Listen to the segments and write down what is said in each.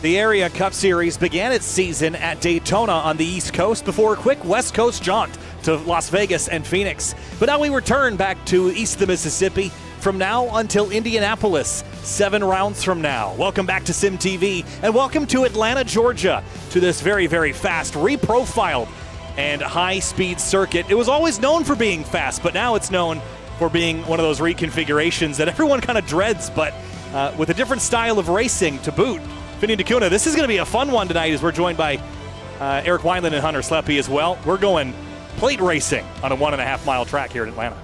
The Area Cup Series began its season at Daytona on the East Coast before a quick West Coast jaunt to Las Vegas and Phoenix. But now we return back to east of the Mississippi from now until Indianapolis, 7 rounds from now. Welcome back to SimTV, and welcome to Atlanta, Georgia, to this very, very fast, reprofiled, and high-speed circuit. It was always known for being fast, but now it's known for being one of those reconfigurations that everyone kind of dreads, but with a different style of racing to boot. Vinny DeCuna, this is going to be a fun one tonight as we're joined by Eric Wineland and Hunter Sleppy as well. We're going plate racing on a 1.5 mile track here in Atlanta.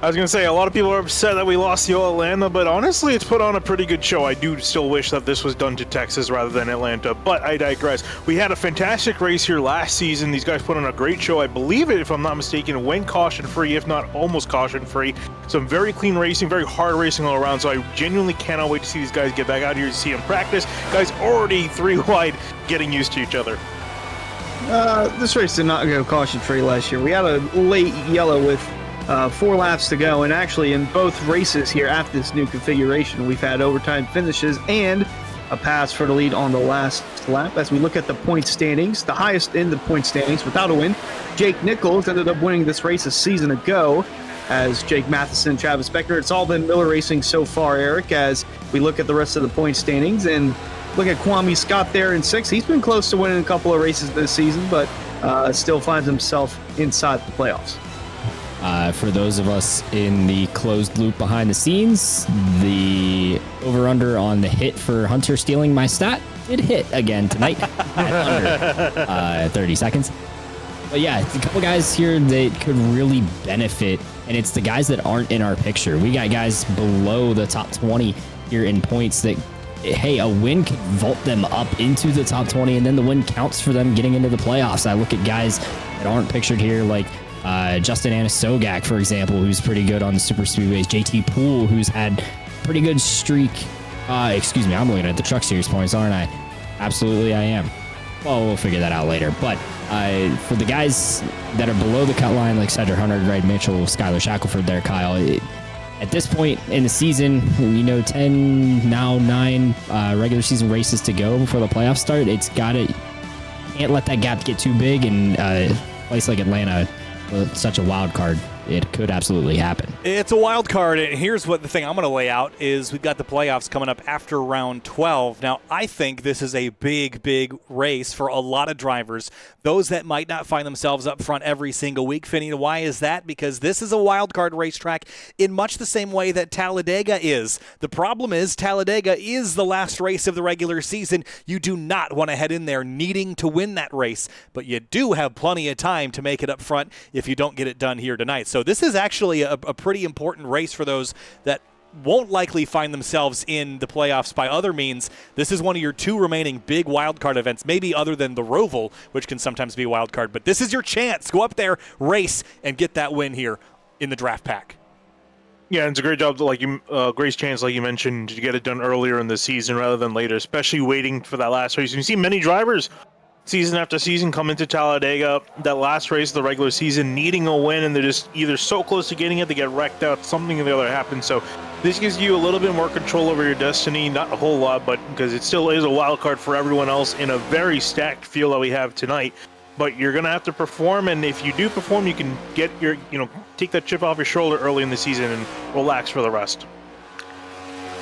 I was going to say, a lot of people are upset that we lost the Atlanta, but honestly, it's put on a pretty good show. I do still wish that this was done to Texas rather than Atlanta, but I digress. We had a fantastic race here last season. These guys put on a great show. I believe it, if I'm not mistaken, went caution-free, if not almost caution-free. Some very clean racing, very hard racing all around, so I genuinely cannot wait to see these guys get back out here to see them practice. Guys already 3 wide, getting used to each other. This race did not go caution-free last year. We had a late yellow with 4 laps to go, and actually in both races here at this new configuration, we've had overtime finishes and a pass for the lead on the last lap. As we look at the point standings, the highest in the point standings without a win, Jake Nichols ended up winning this race a season ago, as Jake Matheson, Travis Becker. It's all been Miller Racing so far, Eric, as we look at the rest of the point standings and look at Kwame Scott there in 6th. He's been close to winning a couple of races this season, but still finds himself inside the playoffs. For those of us in the closed loop behind the scenes, the over-under on the hit for Hunter stealing my stat did hit again tonight at under 30 seconds. But yeah, a couple guys here that could really benefit, and it's the guys that aren't in our picture. We got guys below the top 20 here in points that, hey, a win could vault them up into the top 20, and then the win counts for them getting into the playoffs. I look at guys that aren't pictured here, like Justin Anisogak, for example, who's pretty good on the super speedways. JT Poole, who's had pretty good streak. Excuse me, I'm looking at the Truck Series points, aren't I? Absolutely, I am. Well, we'll figure that out later. But for the guys that are below the cut line, like Cedric Hunter, Greg Mitchell, Skylar Shackelford there, Kyle, at this point in the season, 10, now 9 regular season races to go before the playoffs start. Can't let that gap get too big, and a place like Atlanta, such a wild card, it could absolutely happen. It's a wild card, and here's what the thing I'm going to lay out is we've got the playoffs coming up after round 12. Now, I think this is a big, big race for a lot of drivers, those that might not find themselves up front every single week. Finney, why is that? Because this is a wild card racetrack in much the same way that Talladega is. The problem is Talladega is the last race of the regular season. You do not want to head in there needing to win that race, but you do have plenty of time to make it up front if you don't get it done here tonight. So this is actually a pretty important race for those that won't likely find themselves in the playoffs by other means. This is one of your 2 remaining big wildcard events, maybe other than the Roval, which can sometimes be a wildcard. But this is your chance. Go up there, race, and get that win here in the draft pack. Yeah, it's a great job, Grace Chance, like you mentioned, to get it done earlier in the season rather than later, especially waiting for that last race. You see many drivers season after season come into Talladega, that last race of the regular season, needing a win, and they're just either so close to getting it, they get wrecked out, something or the other happens. So this gives you a little bit more control over your destiny, not a whole lot, but because it still is a wild card for everyone else in a very stacked field that we have tonight. But you're going to have to perform, and if you do perform, you can get your, take that chip off your shoulder early in the season and relax for the rest.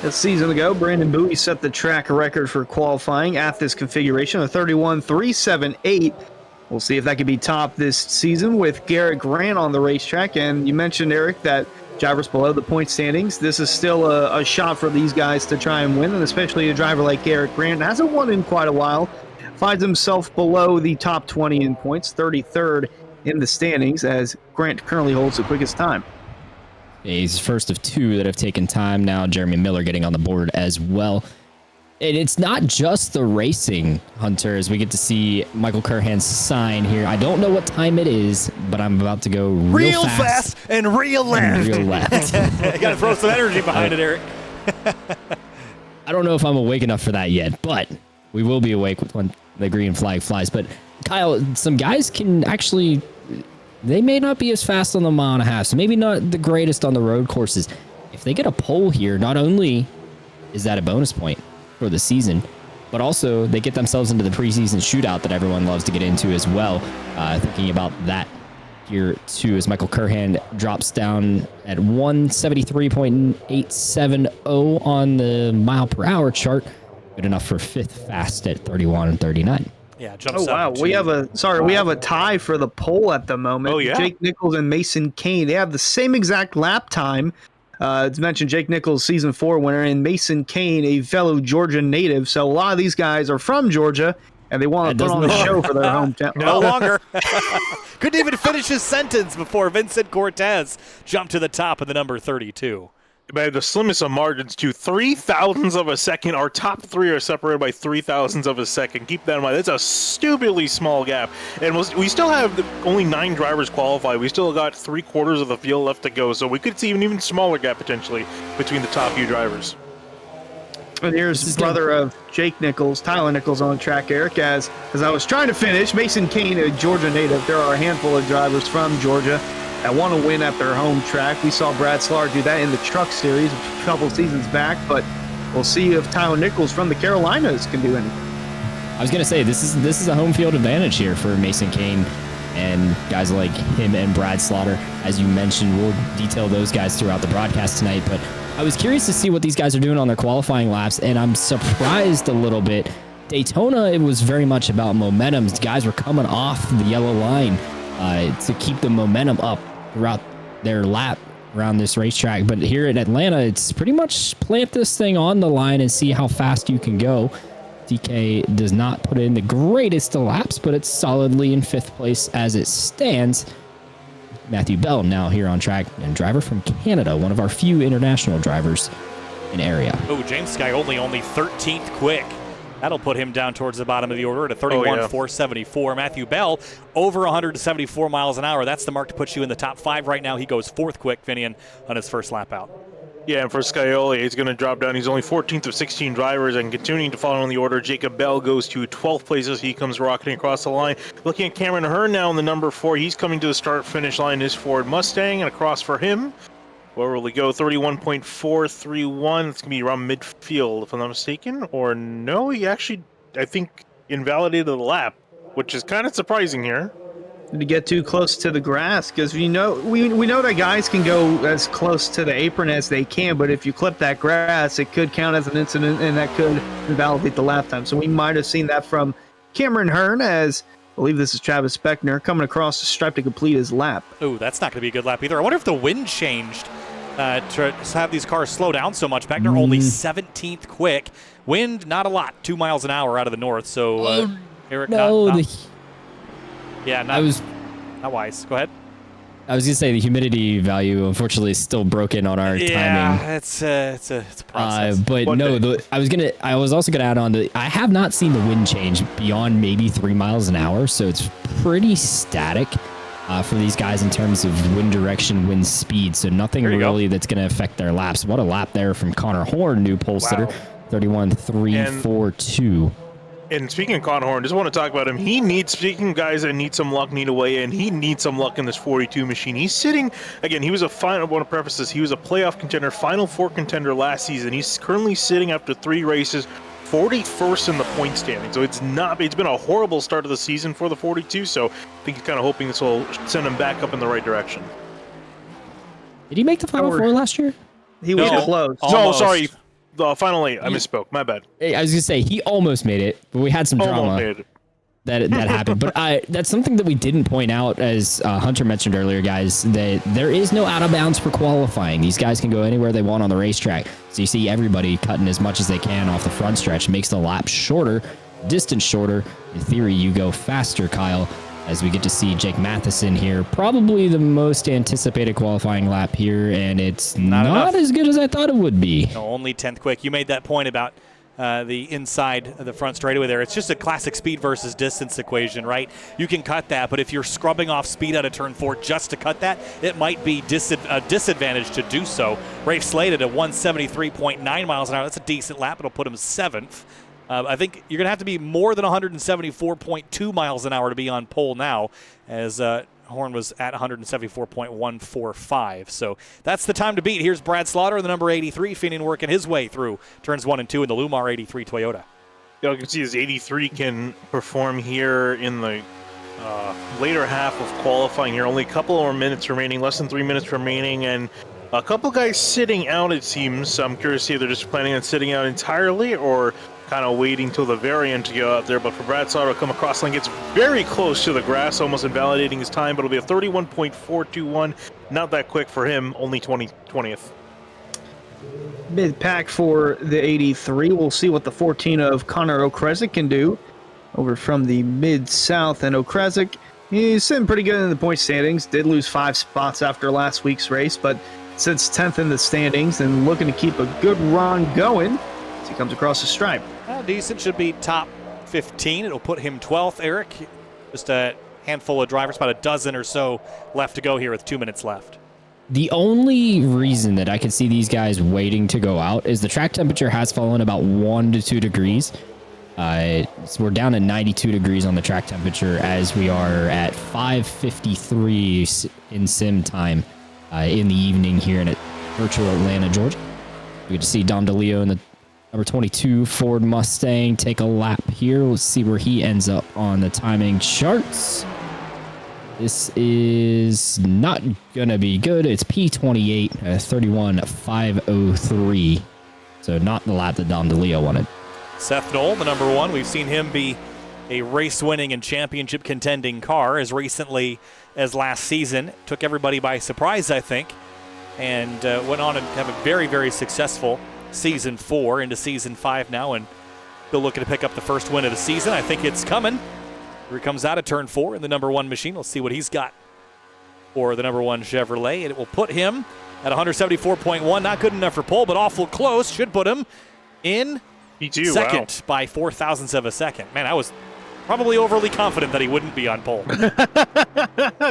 A season ago, Brandon Bowie set the track record for qualifying at this configuration, a 31.378. We'll see if that can be topped this season with Garrett Grant on the racetrack. And you mentioned, Eric, that drivers below the point standings, this is still a shot for these guys to try and win, and especially a driver like Garrett Grant hasn't won in quite a while, finds himself below the top 20 in points, 33rd in the standings, as Grant currently holds the quickest time. He's first of 2 that have taken time now. Jeremy Miller getting on the board as well. And it's not just the racing, Hunter, as we get to see Michael Curhan's sign here. I don't know what time it is, but I'm about to go real fast and real left. You got to throw some energy behind it, Eric. I don't know if I'm awake enough for that yet, but we will be awake when the green flag flies. But Kyle, some guys can actually... They may not be as fast on the 1.5 miles, so maybe not the greatest on the road courses. If they get a pole here, not only is that a bonus point for the season, but also they get themselves into the preseason shootout that everyone loves to get into as well. Thinking about that here too, as Michael Curhan drops down at 173.870 on the mile per hour chart. Good enough for fifth fast at 31:39. Yeah, jumps Oh wow, up. we have a tie for the pole at the moment. Oh, yeah? Jake Nichols and Mason Kane. They have the same exact lap time. As mentioned, Jake Nichols, season 4 winner, and Mason Kane, a fellow Georgia native. So a lot of these guys are from Georgia, and they want to put on a show for their hometown. No longer. Couldn't even finish his sentence before Vincent Cortez jumped to the top of the number 32. By the slimmest of margins, too. 0.003 of a second. Our top 3 are separated by 0.003 of a second. Keep that in mind. That's a stupidly small gap. And we still have only 9 drivers qualified. We still got 3/4 of the field left to go. So we could see an even smaller gap potentially between the top few drivers. And here's brother of Jake Nichols, Tyler Nichols on track, Eric. As I was trying to finish, Mason Kane, a Georgia native. There are a handful of drivers from Georgia that want to win at their home track. We saw Brad Slaughter do that in the Truck Series a couple seasons back, but we'll see if Tyler Nichols from the Carolinas can do anything. I was going to say, this is a home field advantage here for Mason Kane and guys like him and Brad Slaughter. As you mentioned, we'll detail those guys throughout the broadcast tonight, but I was curious to see what these guys are doing on their qualifying laps, and I'm surprised a little bit. Daytona, it was very much about momentum. The guys were coming off the yellow line to keep the momentum up throughout their lap around this racetrack. But here at Atlanta, it's pretty much plant this thing on the line and see how fast you can go. DK does not put in the greatest of laps, but it's solidly in 5th place as it stands. Matthew Bell now here on track, and driver from Canada, one of our few international drivers in area. Oh, James Scioli only 13th quick. That'll put him down towards the bottom of the order at a 31.474. Matthew Bell, over 174 miles an hour. That's the mark to put you in the top 5 right now. He goes 4th quick, Finian, on his first lap out. Yeah, and for Scioli, he's going to drop down. He's only 14th of 16 drivers, and continuing to follow in the order, Jacob Bell goes to 12th place as he comes rocketing across the line. Looking at Cameron Hearn now in the number 4. He's coming to the start-finish line in his Ford Mustang, and across for him, where will he go? 31.431. It's going to be around midfield, if I'm not mistaken. Or no, he actually, I think, invalidated the lap, which is kind of surprising here. To get too close to the grass, because we know that guys can go as close to the apron as they can, but if you clip that grass, it could count as an incident, and that could invalidate the lap time. So we might have seen that from Cameron Hearn, as I believe this is Travis Beckner coming across the stripe to complete his lap. Oh, that's not going to be a good lap either. I wonder if the wind changed to have these cars slow down so much. Beckner only 17th quick. Wind, not a lot, 2 miles an hour out of the north. So, Eric, not wise. Go ahead. I was going to say the humidity value, unfortunately, is still broken on our timing. Yeah, it's a process. But no, I was also going to add on that I have not seen the wind change beyond maybe 3 miles an hour, so it's pretty static for these guys in terms of wind direction, wind speed. So nothing really that's going to affect their laps. What a lap there from Connor Horn, new pole sitter, 31.342. And speaking of Connor Horn, just want to talk about him. Speaking of guys that need some luck, need a way in, he needs some luck in this 42 machine. He's sitting, again, he was I want to preface this, he was a playoff contender, Final Four contender last season. He's currently sitting after 3 races, 41st in the point standing. So it's been a horrible start of the season for the 42, so I think he's kind of hoping this will send him back up in the right direction. Did he make the Final Four last year? He was close. No, sorry. The final 8. I misspoke. My bad. I was going to say, he almost made it, but we had some drama that happened. But that's something that we didn't point out, as Hunter mentioned earlier, guys, that there is no out of bounds for qualifying. These guys can go anywhere they want on the racetrack. So you see everybody cutting as much as they can off the front stretch. Makes the lap shorter, distance shorter. In theory, you go faster, Kyle, as we get to see Jake Matheson here. Probably the most anticipated qualifying lap here, and it's not as good as I thought it would be. No, only 10th quick. You made that point about the inside of the front straightaway there. It's just a classic speed versus distance equation, right? You can cut that, but if you're scrubbing off speed out of turn 4 just to cut that, it might be a disadvantage to do so. Rafe Slade at a 173.9 miles an hour. That's a decent lap. It'll put him 7th. I think you're going to have to be more than 174.2 miles an hour to be on pole now, as Horn was at 174.145. So that's the time to beat. Here's Brad Slaughter, the number 83, Feenan working his way through turns 1 and 2 in the Lumar 83 Toyota. You can see his 83 can perform here in the later half of qualifying here. Only a couple more minutes remaining, less than 3 minutes remaining, and a couple guys sitting out, it seems. I'm curious to see if they're just planning on sitting out entirely or kind of waiting till the very end to go out there. But for Brad Sauter to come across line, gets very close to the grass, almost invalidating his time, but it'll be a 31.421. Not that quick for him, only 20th. Mid-pack for the 83. We'll see what the 14 of Connor Okrezik can do over from the Mid-South. And Okrezik, he's sitting pretty good in the point standings. Did lose 5 spots after last week's race, but sits 10th in the standings and looking to keep a good run going as he comes across the stripe. Decent, should be top 15. It'll put him 12th, Eric. Just a handful of drivers, about a dozen or so left to go here with 2 minutes left. The only reason that I can see these guys waiting to go out is the track temperature has fallen about 1 to 2 degrees. So we're down to 92 degrees on the track temperature as we are at 5:53 in sim time in the evening here in virtual Atlanta, Georgia. We get to see Dom DeLeo in the number 22 Ford Mustang take a lap here. Let's see where he ends up on the timing charts. This is not gonna be good. It's P28, 31.503. So not the lap that Dom DeLeo wanted. Seth Knoll, the number 1. We've seen him be a race-winning and championship-contending car as recently as last season. Took everybody by surprise, I think, and went on and have a very, very successful Season 4 into Season 5 now, and still looking to pick up the first win of the season. I think it's coming. Here he comes out of turn 4 in the number 1 machine. Let's see what he's got for the number 1 Chevrolet, and it will put him at 174.1. Not good enough for pole, but awful close. Should put him in P2, second by 0.004 of a second. Man, I was probably overly confident that he wouldn't be on pole.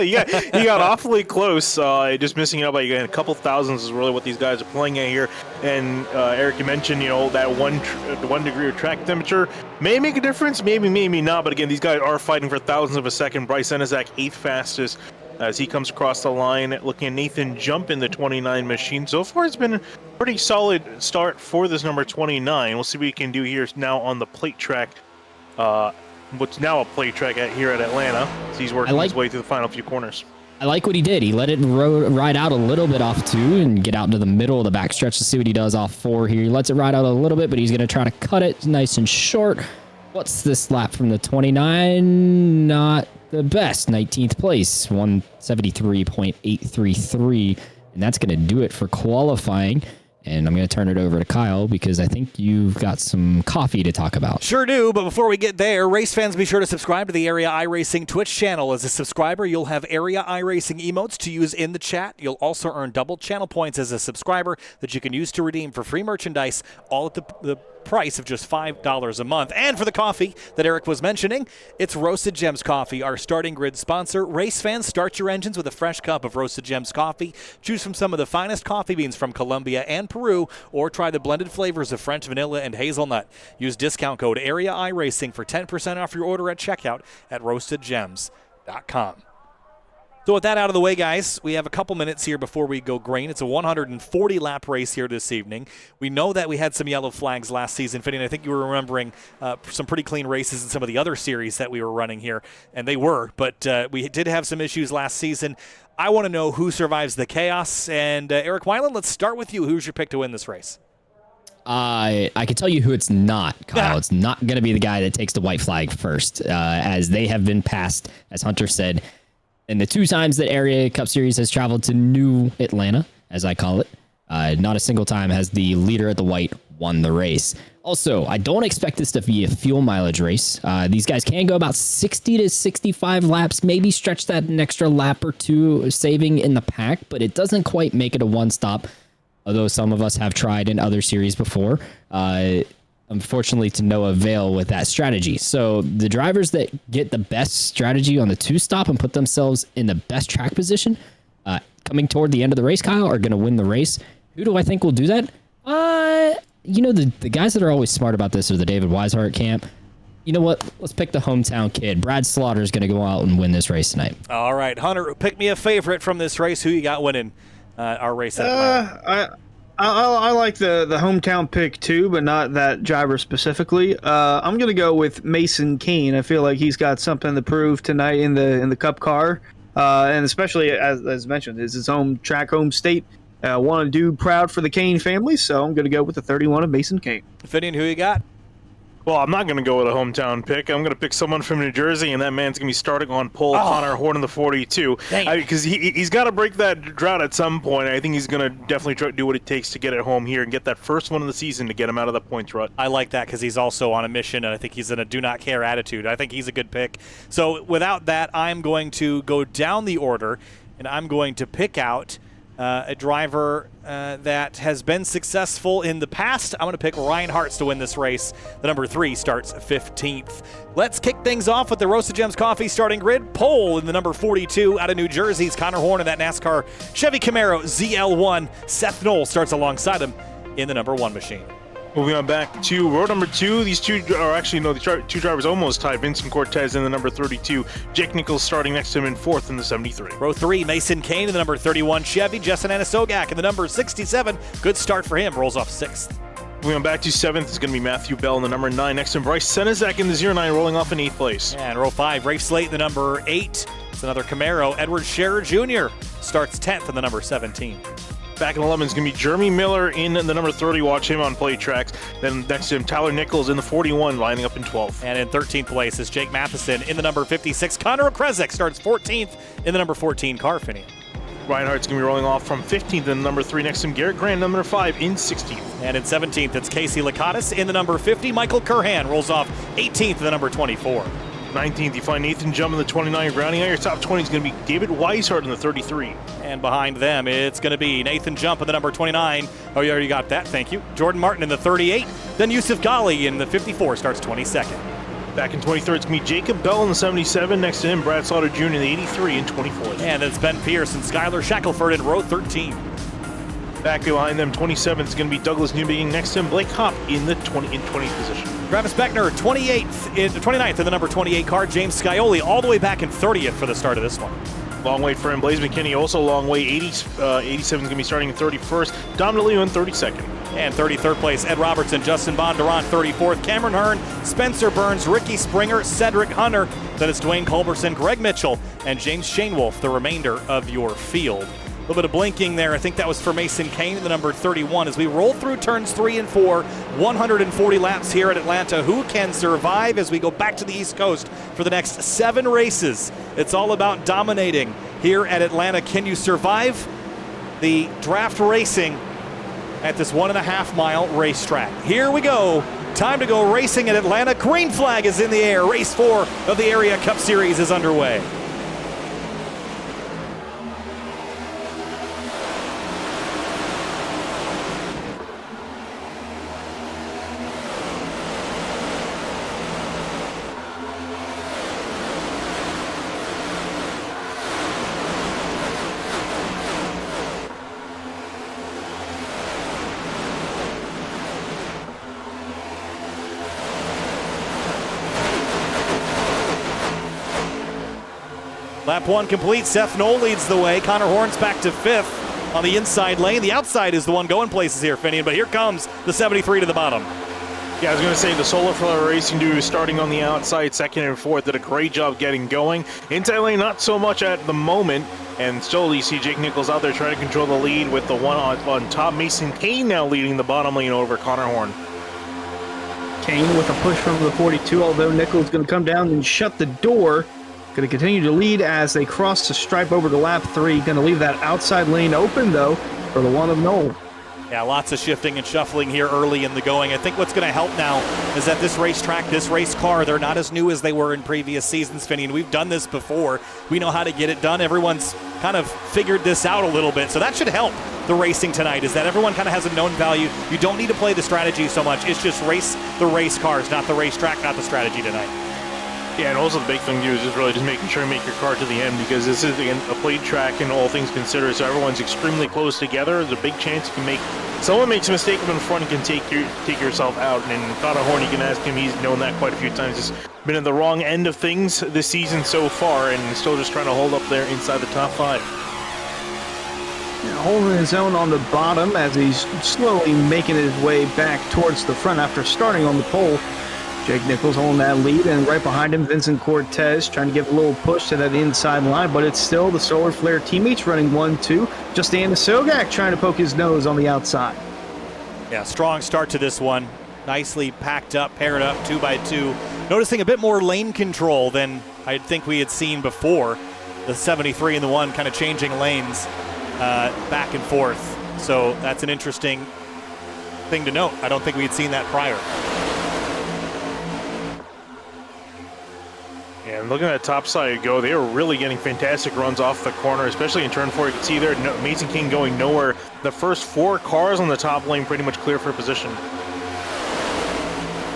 He got awfully close, just missing out by a couple thousandths is really what these guys are playing at here. And Eric, you mentioned, that 1 degree of track temperature may make a difference, maybe not. But again, these guys are fighting for thousandths of a second. Bryce Enizak, 8th fastest as he comes across the line. Looking at Nathan Jump in the 29 machine. So far, it's been a pretty solid start for this number 29. We'll see what he can do here now on the plate track. What's now a plate track here at Atlanta. So he's working his way through the final few corners. I like what he did. He let it ride out a little bit off 2 and get out into the middle of the backstretch to see what he does off 4 here. He lets it ride out a little bit, but he's going to try to cut it nice and short. What's this lap from the 29? Not the best. 19th place, 173.833. And that's going to do it for qualifying. And I'm going to turn it over to Kyle because I think you've got some coffee to talk about. Sure do, but before we get there, race fans, be sure to subscribe to the Area iRacing Twitch channel. As a subscriber, you'll have Area iRacing emotes to use in the chat. You'll also earn double channel points as a subscriber that you can use to redeem for free merchandise, all at the price of just $5 a month. And for the coffee that Eric was mentioning, it's Roasted Gems Coffee, our starting grid sponsor. Race fans, start your engines with a fresh cup of Roasted Gems Coffee. Choose from some of the finest coffee beans from Colombia and Peru, or try the blended flavors of French vanilla and hazelnut. Use discount code Area iRacing for 10% off your order at checkout at roastedgems.com. So with that out of the way, guys, we have a couple minutes here before we go green. It's a 140-lap race here this evening. We know that we had some yellow flags last season. Fitting, I think you were remembering some pretty clean races in some of the other series that we were running here, and they were. But we did have some issues last season. I want to know who survives the chaos. And Eric Weiland, let's start with you. Who's your pick to win this race? I can tell you who it's not, Kyle. It's not going to be the guy that takes the white flag first, as they have been passed, as Hunter said. And the 2 times that Area Cup Series has traveled to New Atlanta, as I call it, not a single time has the leader at the white won the race. Also, I don't expect this to be a fuel mileage race. These guys can go about 60 to 65 laps, maybe stretch that an extra lap or 2 saving in the pack, but it doesn't quite make it a one-stop, although some of us have tried in other series before. Unfortunately, to no avail with that strategy. So the drivers that get the best strategy on the 2-stop and put themselves in the best track position coming toward the end of the race, Kyle, are going to win the race. Who do I think will do that? The guys that are always smart about this are the David Weishart camp. You know what? Let's pick the hometown kid. Brad Slaughter is going to go out and win this race tonight. All right, Hunter, pick me a favorite from this race. Who you got winning our race at Atlanta? I like the hometown pick too, but not that driver specifically. I'm gonna go with Mason Kane. I feel like he's got something to prove tonight in the Cup car, and especially as mentioned, is his home track, home state. Want to do proud for the Kane family, so I'm gonna go with the 31 of Mason Kane. Finian, who you got? Well, I'm not going to go with a hometown pick. I'm going to pick someone from New Jersey, and that man's going to be starting on pole, Connor Horn in the 42. Because he's got to break that drought at some point. I think he's going to definitely try to do what it takes to get it home here and get that first one of the season to get him out of the points rut. I like that because he's also on a mission, and I think he's in a do-not-care attitude. I think he's a good pick. So without that, I'm going to go down the order, and I'm going to pick out a driver that has been successful in the past. I'm going to pick Ryan Hartz to win this race. The number 3 starts 15th. Let's kick things off with the Roasted Gems Coffee starting grid. Pole in the number 42 out of New Jersey's Connor Horn in that NASCAR Chevy Camaro ZL1. Seth Knoll starts alongside him in the number 1 machine. Moving on back to row number 2. These two are actually, no, the two drivers almost tied. Vincent Cortez in the number 32. Jake Nichols starting next to him in 4th in the 73. Row 3, Mason Kane in the number 31 Chevy. Justin Anisogak in the number 67. Good start for him. Rolls off 6th. Moving on back to 7th is going to be Matthew Bell in the number 9. Next to him, Bryce Senezak in the 09, rolling off in 8th place. And row 5, Rafe Slate in the number 8. It's another Camaro. Edward Scherer Jr. starts 10th in the number 17. Back in 11 is going to be Jeremy Miller in the number 30. Watch him on play tracks. Then next to him, Tyler Nichols in the 41, lining up in 12th. And in 13th place is Jake Matheson in the number 56. Connor Okrezek starts 14th in the number 14 car. Finian. Ryan Hart's going to be rolling off from 15th in the number 3. Next to him, Garrett Grant, number 5 in 16th. And in 17th, it's Casey Lakatos in the number 50. Michael Curhan rolls off 18th in the number 24. 19th, you find Nathan Jump in the 29. Rounding out your top 20 is going to be David Weishart in the 33. And behind them, it's going to be Nathan Jump in the number 29. Oh, you already got that. Thank you. Jordan Martin in the 38. Then Yusuf Ghali in the 54 starts 22nd. Back in 23rd, it's going to be Jacob Bell in the 77. Next to him, Brad Slaughter Jr. in the 83 and 24th. And it's Ben Pierce and Skylar Shackelford in row 13. Back behind them, 27th is going to be Douglas Newbegin. Next to him, Blake Hopp in the 20th position. Travis Beckner, 29th in the number 28 car. James Scioli all the way back in 30th for the start of this one. Long wait for him. Blaze McKinney also a long way. 87 is going to be starting in 31st. Dom DeLeo in 32nd. And 33rd place, Ed Robertson, Justin Bondurant, 34th. Cameron Hearn, Spencer Burns, Ricky Springer, Cedric Hunter. Then it's Dwayne Culberson, Greg Mitchell, and James Shainwolf, the remainder of your field. A little bit of blinking there. I think that was for Mason Kane in the number 31. As we roll through turns 3 and 4, 140 laps here at Atlanta. Who can survive as we go back to the East Coast for the next 7 races? It's all about dominating here at Atlanta. Can you survive the draft racing at this 1.5 mile racetrack? Here we go. Time to go racing at Atlanta. Green flag is in the air. Race 4 of the Area Cup Series is underway. Lap 1 complete. Seth Knoll leads the way. Connor Horn's back to 5th on the inside lane. The outside is the one going places here, Finian, but here comes the 73 to the bottom. Yeah, I was going to say the Solar Flower Racing dude starting on the outside, 2nd and 4th, did a great job getting going. Inside lane, not so much at the moment. And still, you see Jake Nichols out there trying to control the lead with the one on top. Mason Kane now leading the bottom lane over Connor Horn. Kane with a push from the 42, although Nichols going to come down and shut the door. Going to continue to lead as they cross the stripe over to lap 3. Going to leave that outside lane open, though, for the one of Knoll. Yeah, lots of shifting and shuffling here early in the going. I think what's going to help now is that this racetrack, this race car, they're not as new as they were in previous seasons, Finian. We've done this before. We know how to get it done. Everyone's kind of figured this out a little bit. So that should help the racing tonight, is that everyone kind of has a known value. You don't need to play the strategy so much. It's just race the race cars, not the racetrack, not the strategy tonight. Yeah, and also the big thing too is just really just making sure you make your car to the end, because this is again a played track and all things considered, so everyone's extremely close together. There's a big chance you can make someone makes a mistake up in front and can take yourself out. And Connor Horn, you can ask him; he's known that quite a few times. He's been in the wrong end of things this season so far, and still just trying to hold up there inside the top 5. Yeah, holding his own on the bottom as he's slowly making his way back towards the front after starting on the pole. Jake Nichols holding that lead, and right behind him, Vincent Cortez trying to give a little push to that inside line, but it's still the Solar Flare teammates running 1-2. Just Anna Sogak trying to poke his nose on the outside. Yeah, strong start to this one. Nicely packed up, paired up 2x2. Noticing a bit more lane control than I think we had seen before. The 73 and the 1 kind of changing lanes back and forth. So that's an interesting thing to note. I don't think we had seen that prior. And looking at the top side go, they are really getting fantastic runs off the corner, especially in turn 4. You can see there, Mason King going nowhere. The first 4 cars on the top lane pretty much clear for position.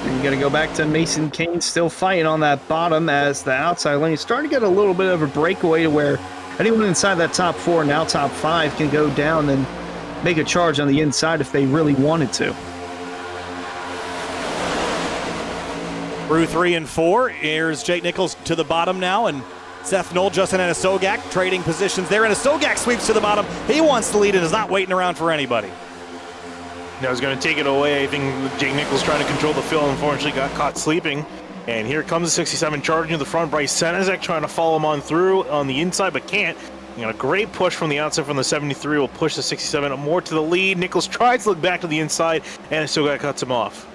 You're going to go back to Mason King still fighting on that bottom as the outside lane is starting to get a little bit of a breakaway to where anyone inside that top 4, now top 5, can go down and make a charge on the inside if they really wanted to. Through 3 and 4, here's Jake Nichols to the bottom now, and Seth Knoll, Justin Anasogak trading positions there. Anasogak sweeps to the bottom. He wants the lead and is not waiting around for anybody. Now he's going to take it away. I think Jake Nichols trying to control the field, unfortunately got caught sleeping. And here comes the 67 charging to the front. Bryce Senezek trying to follow him on through on the inside, but can't. A great push from the outside from the 73 will push the 67 more to the lead. Nichols tries to look back to the inside, and Sogak cuts him off.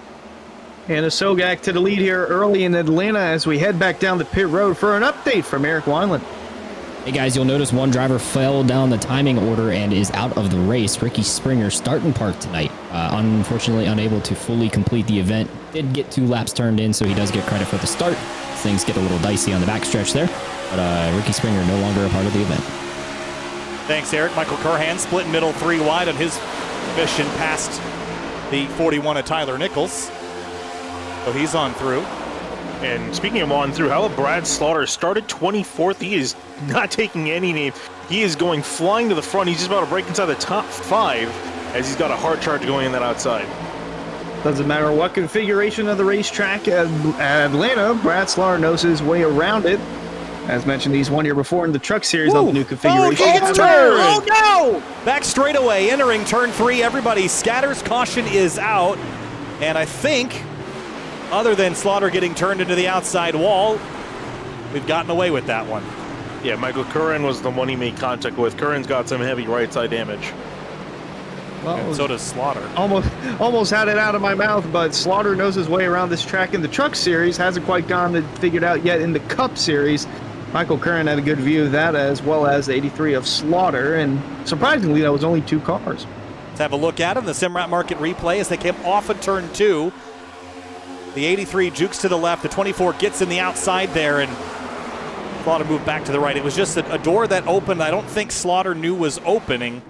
And a Sogak to the lead here early in Atlanta as we head back down the pit road for an update from Eric Wineland. Hey guys, you'll notice one driver fell down the timing order and is out of the race. Ricky Springer starting park tonight. Unfortunately unable to fully complete the event. Did get 2 laps turned in, so he does get credit for the start. Things get a little dicey on the backstretch there, but Ricky Springer no longer a part of the event. Thanks, Eric. Michael Curhan split middle 3 wide on his mission past the 41 of Tyler Nichols. So he's on through. And speaking of on through, how about Brad Slaughter started 24th? He is not taking any name. He is going flying to the front. He's just about to break inside the top 5 as he's got a hard charge going in that outside. Doesn't matter what configuration of the racetrack at Atlanta, Brad Slaughter knows his way around it. As mentioned, he's won here before in the Truck Series on the new configuration. Oh, he gets turned! Oh, no! Back straightaway, entering turn 3. Everybody scatters. Caution is out. And I think, other than Slaughter getting turned into the outside wall, we've gotten away with that one. Yeah, Michael Curran was the one he made contact with. Curran's got some heavy right side damage. Well, And so does Slaughter. Almost had it out of my mouth, but Slaughter knows his way around this track in the Truck Series. Hasn't quite gotten it figured out yet in the Cup Series. Michael Curran had a good view of that, as well as the 83 of Slaughter, and surprisingly, that was only 2 cars. Let's have a look at them. The Simrat Market replay as they came off of turn 2. The 83 jukes to the left. The 24 gets in the outside there, and Slaughter moved back to the right. It was just a door that opened. I don't think Slaughter knew was opening,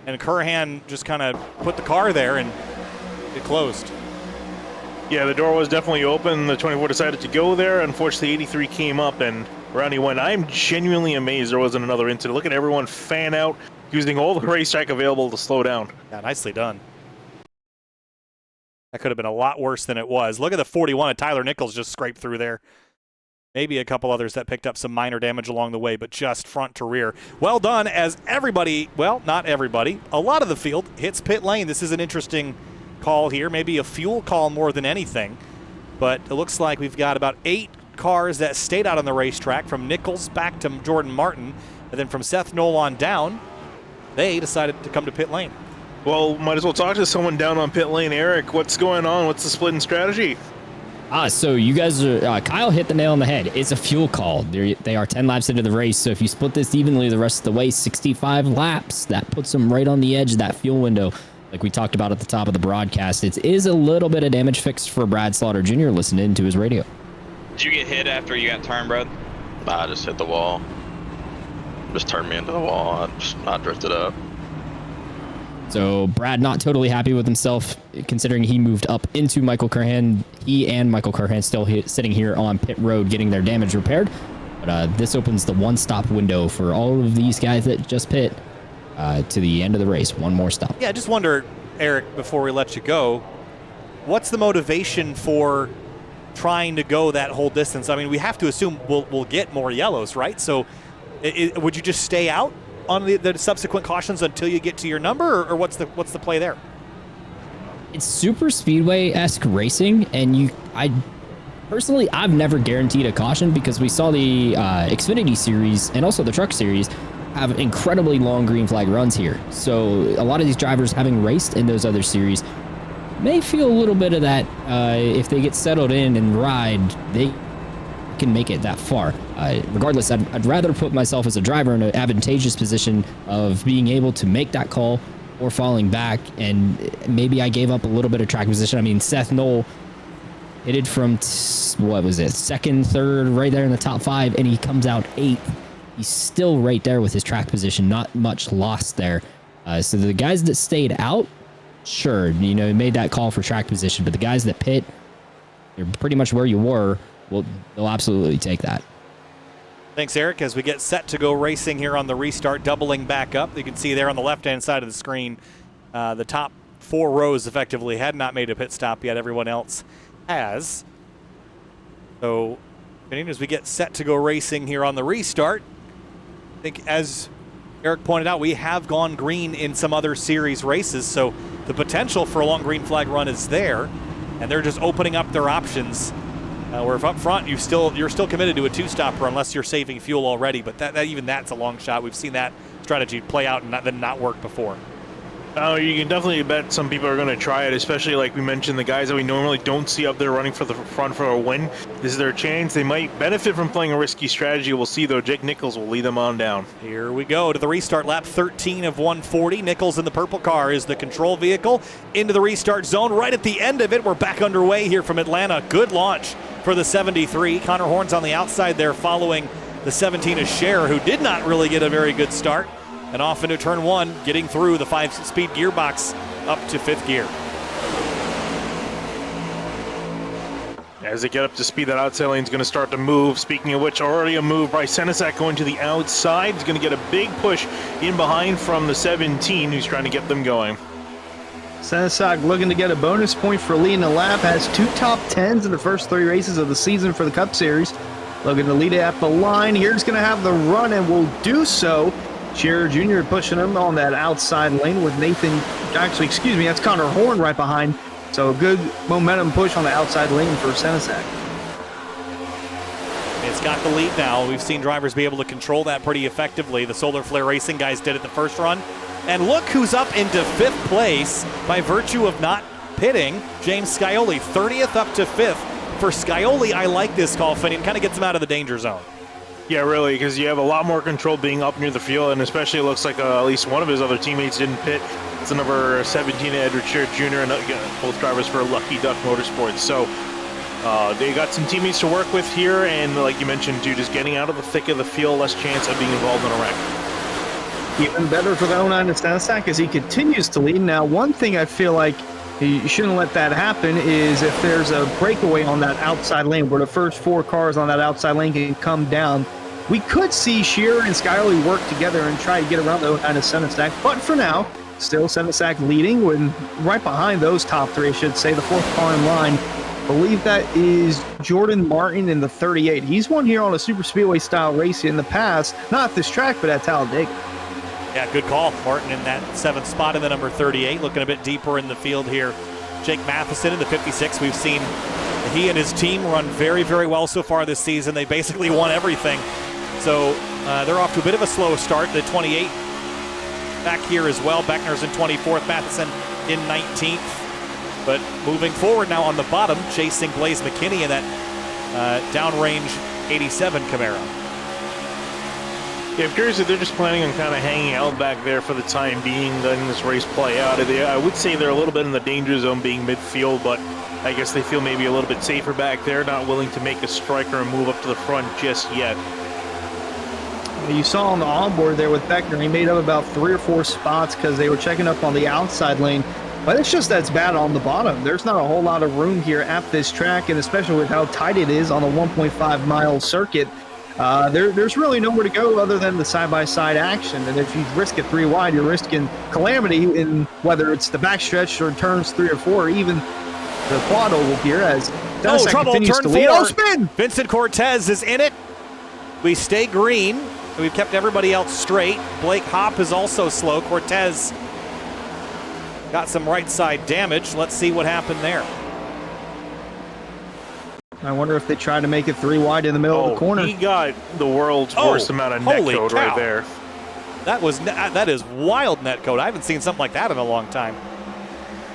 and Curhan just kind of put the car there, and it closed. Yeah, the door was definitely open. The 24 decided to go there. Unfortunately, 83 came up and around he went. I'm genuinely amazed there wasn't another incident. Look at everyone fan out, using all the racetrack available to slow down. Yeah, nicely done. That could have been a lot worse than it was. Look at the 41 of Tyler Nichols just scraped through there. Maybe a couple others that picked up some minor damage along the way, but just front to rear. Well done as everybody, well, not everybody, a lot of the field hits pit lane. This is an interesting call here, maybe a fuel call more than anything, but it looks like we've got about 8 cars that stayed out on the racetrack, from Nichols back to Jordan Martin, and then from Seth Knoll on down, they decided to come to pit lane. Well, might as well talk to someone down on pit lane. Eric, what's going on? What's the split in strategy? So you guys are, Kyle hit the nail on the head. It's a fuel call. They are 10 laps into the race, so if you split this evenly the rest of the way, 65 laps, that puts them right on the edge of that fuel window. Like we talked about at the top of the broadcast, it is a little bit of damage fixed for Brad Slaughter Jr. listening to his radio. Did you get hit after you got turned, bro? Nah, I just hit the wall. Just turned me into the wall. I drifted up. So Brad not totally happy with himself, considering he moved up into Michael Curhan. He and Michael Curhan still sitting here on pit road getting their damage repaired. But this opens the one-stop window for all of these guys that just pit to the end of the race. One more stop. Yeah, I just wonder, Eric, before we let you go, what's the motivation for trying to go that whole distance? I mean, we have to assume we'll get more yellows, right? So would you just stay out on the subsequent cautions until you get to your number, or what's the play there? It's super speedway-esque racing, and personally, I've never guaranteed a caution because we saw the Xfinity series and also the Truck series have incredibly long green flag runs here. So a lot of these drivers, having raced in those other series, may feel a little bit of that. If they get settled in and ride, they can make it that far. Regardless, I'd rather put myself as a driver in an advantageous position of being able to make that call or falling back, and maybe I gave up a little bit of track position. I mean, Seth Knoll hit it from, what was it, second, third, right there in the top 5, and he comes out 8th. He's still right there with his track position, not much lost there. So the guys that stayed out, sure, made that call for track position, but the guys that pit, they're pretty much where you were. Well, they'll absolutely take that. Thanks, Eric. As we get set to go racing here on the restart, doubling back up. You can see there on the left-hand side of the screen, the top 4 rows effectively had not made a pit stop yet. Everyone else has. So, as we get set to go racing here on the restart, I think as Eric pointed out, we have gone green in some other series races, so the potential for a long green flag run is there, and they're just opening up their options. Where if up front you're still committed to a 2-stopper unless you're saving fuel already, but even that's a long shot. We've seen that strategy play out and then not work before. You can definitely bet some people are going to try it, especially like we mentioned, the guys that we normally don't see up there running for the front for a win. This is their chance. They might benefit from playing a risky strategy. We'll see, though. Jake Nichols will lead them on down. Here we go to the restart lap 13 of 140. Nichols in the purple car is the control vehicle into the restart zone. Right at the end of it, we're back underway here from Atlanta. Good launch for the 73. Connor Horn's on the outside there following the 17 is Scherer, who did not really get a very good start. And off into turn 1, getting through the 5-speed gearbox up to 5th gear. As they get up to speed, that outside lane is going to start to move. Speaking of which, already a move by Senesac going to the outside. He's going to get a big push in behind from the 17, who's trying to get them going. Senesac looking to get a bonus point for leading the lap. Has 2 top 10s in the first 3 races of the season for the Cup Series. Looking to lead it at the line. Here's going to have the run and will do so. Scherer Jr. pushing him on that outside lane with that's Connor Horn right behind. So a good momentum push on the outside lane for Senesac. It's got the lead now. We've seen drivers be able to control that pretty effectively. The Solar Flare Racing guys did it the first run. And look who's up into 5th place by virtue of not pitting. James Scioli, 30th up to 5th. For Scioli, I like this call, Finian. Kind of gets him out of the danger zone. Yeah, really, because you have a lot more control being up near the field, and especially it looks like at least one of his other teammates didn't pit. It's the number 17, Edward Scherer Jr., and both drivers for Lucky Duck Motorsports. So they got some teammates to work with here, and like you mentioned, dude, just getting out of the thick of the field, less chance of being involved in a wreck. Even better for the 09 to Senesac as he continues to lead. Now, one thing I feel like you shouldn't let that happen is if there's a breakaway on that outside lane where the first 4 cars on that outside lane can come down, we could see Scherer and Scioli work together and try to get around the 09 to Senesac. But for now, still Senesac leading when right behind those top 3, I should say, the 4th car in line. I believe that is Jordan Martin in the 38. He's won here on a super speedway style race in the past, not at this track, but at Talladega. Yeah, good call. Martin in that 7th spot in the number 38, looking a bit deeper in the field here. Jake Matheson in the 56. We've seen he and his team run very, very well so far this season. They basically won everything. So they're off to a bit of a slow start. The 28 back here as well. Beckner's in 24th, Matheson in 19th. But moving forward now on the bottom, chasing Blaze McKinney in that downrange 87 Camaro. Yeah, I'm curious if they're just planning on kind of hanging out back there for the time being, letting this race play out. I would say they're a little bit in the danger zone being midfield, but I guess they feel maybe a little bit safer back there, not willing to make a striker and move up to the front just yet. You saw on the onboard there with Beckner, he made up about 3 or 4 spots because they were checking up on the outside lane. But it's just that's bad on the bottom. There's not a whole lot of room here at this track, and especially with how tight it is on a 1.5-mile circuit. There's really nowhere to go other than the side-by-side action. And if you risk it 3 wide, you're risking calamity in whether it's the backstretch or turns 3 or 4, or even the quad oval here as trouble, continues turn to lead. 4. Spin! Vincent Cortez is in it. We stay green. We've kept everybody else straight. Blake Hopp is also slow. Cortez got some right side damage. Let's see what happened there. I wonder if they try to make it 3 wide in the middle of the corner. He got the world's worst amount of holy netcode right cow. there. That is wild netcode. I haven't seen something like that in a long time.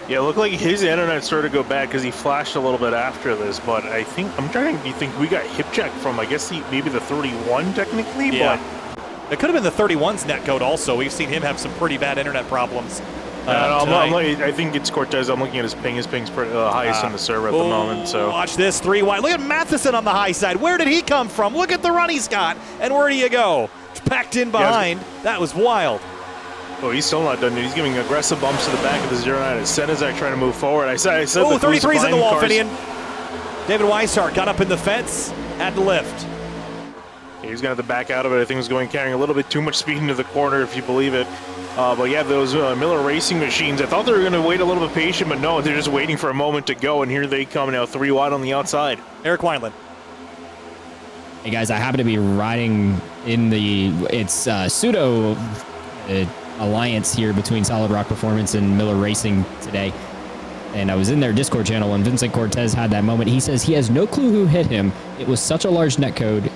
Yeah, it looked like his internet started to go bad because he flashed a little bit after this, but I think, I'm trying to think we got hip check from, I guess, maybe the 31 technically, Yeah. It could have been the 31's netcode also. We've seen him have some pretty bad internet problems. I think it's Cortez. I'm looking at his ping. His ping's highest in the server at the moment. So watch this 3 wide. Look at Matheson on the high side. Where did he come from? Look at the run he's got. And where do you go? Packed in behind. That was wild. Oh, he's still not done. He's giving aggressive bumps to the back of the 09 as Senizak trying to move forward. I said. Oh, that 33's in the wall, cars- Finian. David Weishart got up in the fence, had to lift. He's going to have to back out of it. I think he was carrying a little bit too much speed into the corner, if you believe it. But yeah, those Miller Racing machines, I thought they were going to wait a little bit patient, but no, they're just waiting for a moment to go, and here they come now, 3 wide on the outside. Eric Wineland. Hey guys, I happen to be riding in it's pseudo alliance here between Solid Rock Performance and Miller Racing today. And I was in their Discord channel when Vincent Cortez had that moment. He says he has no clue who hit him. It was such a large netcode.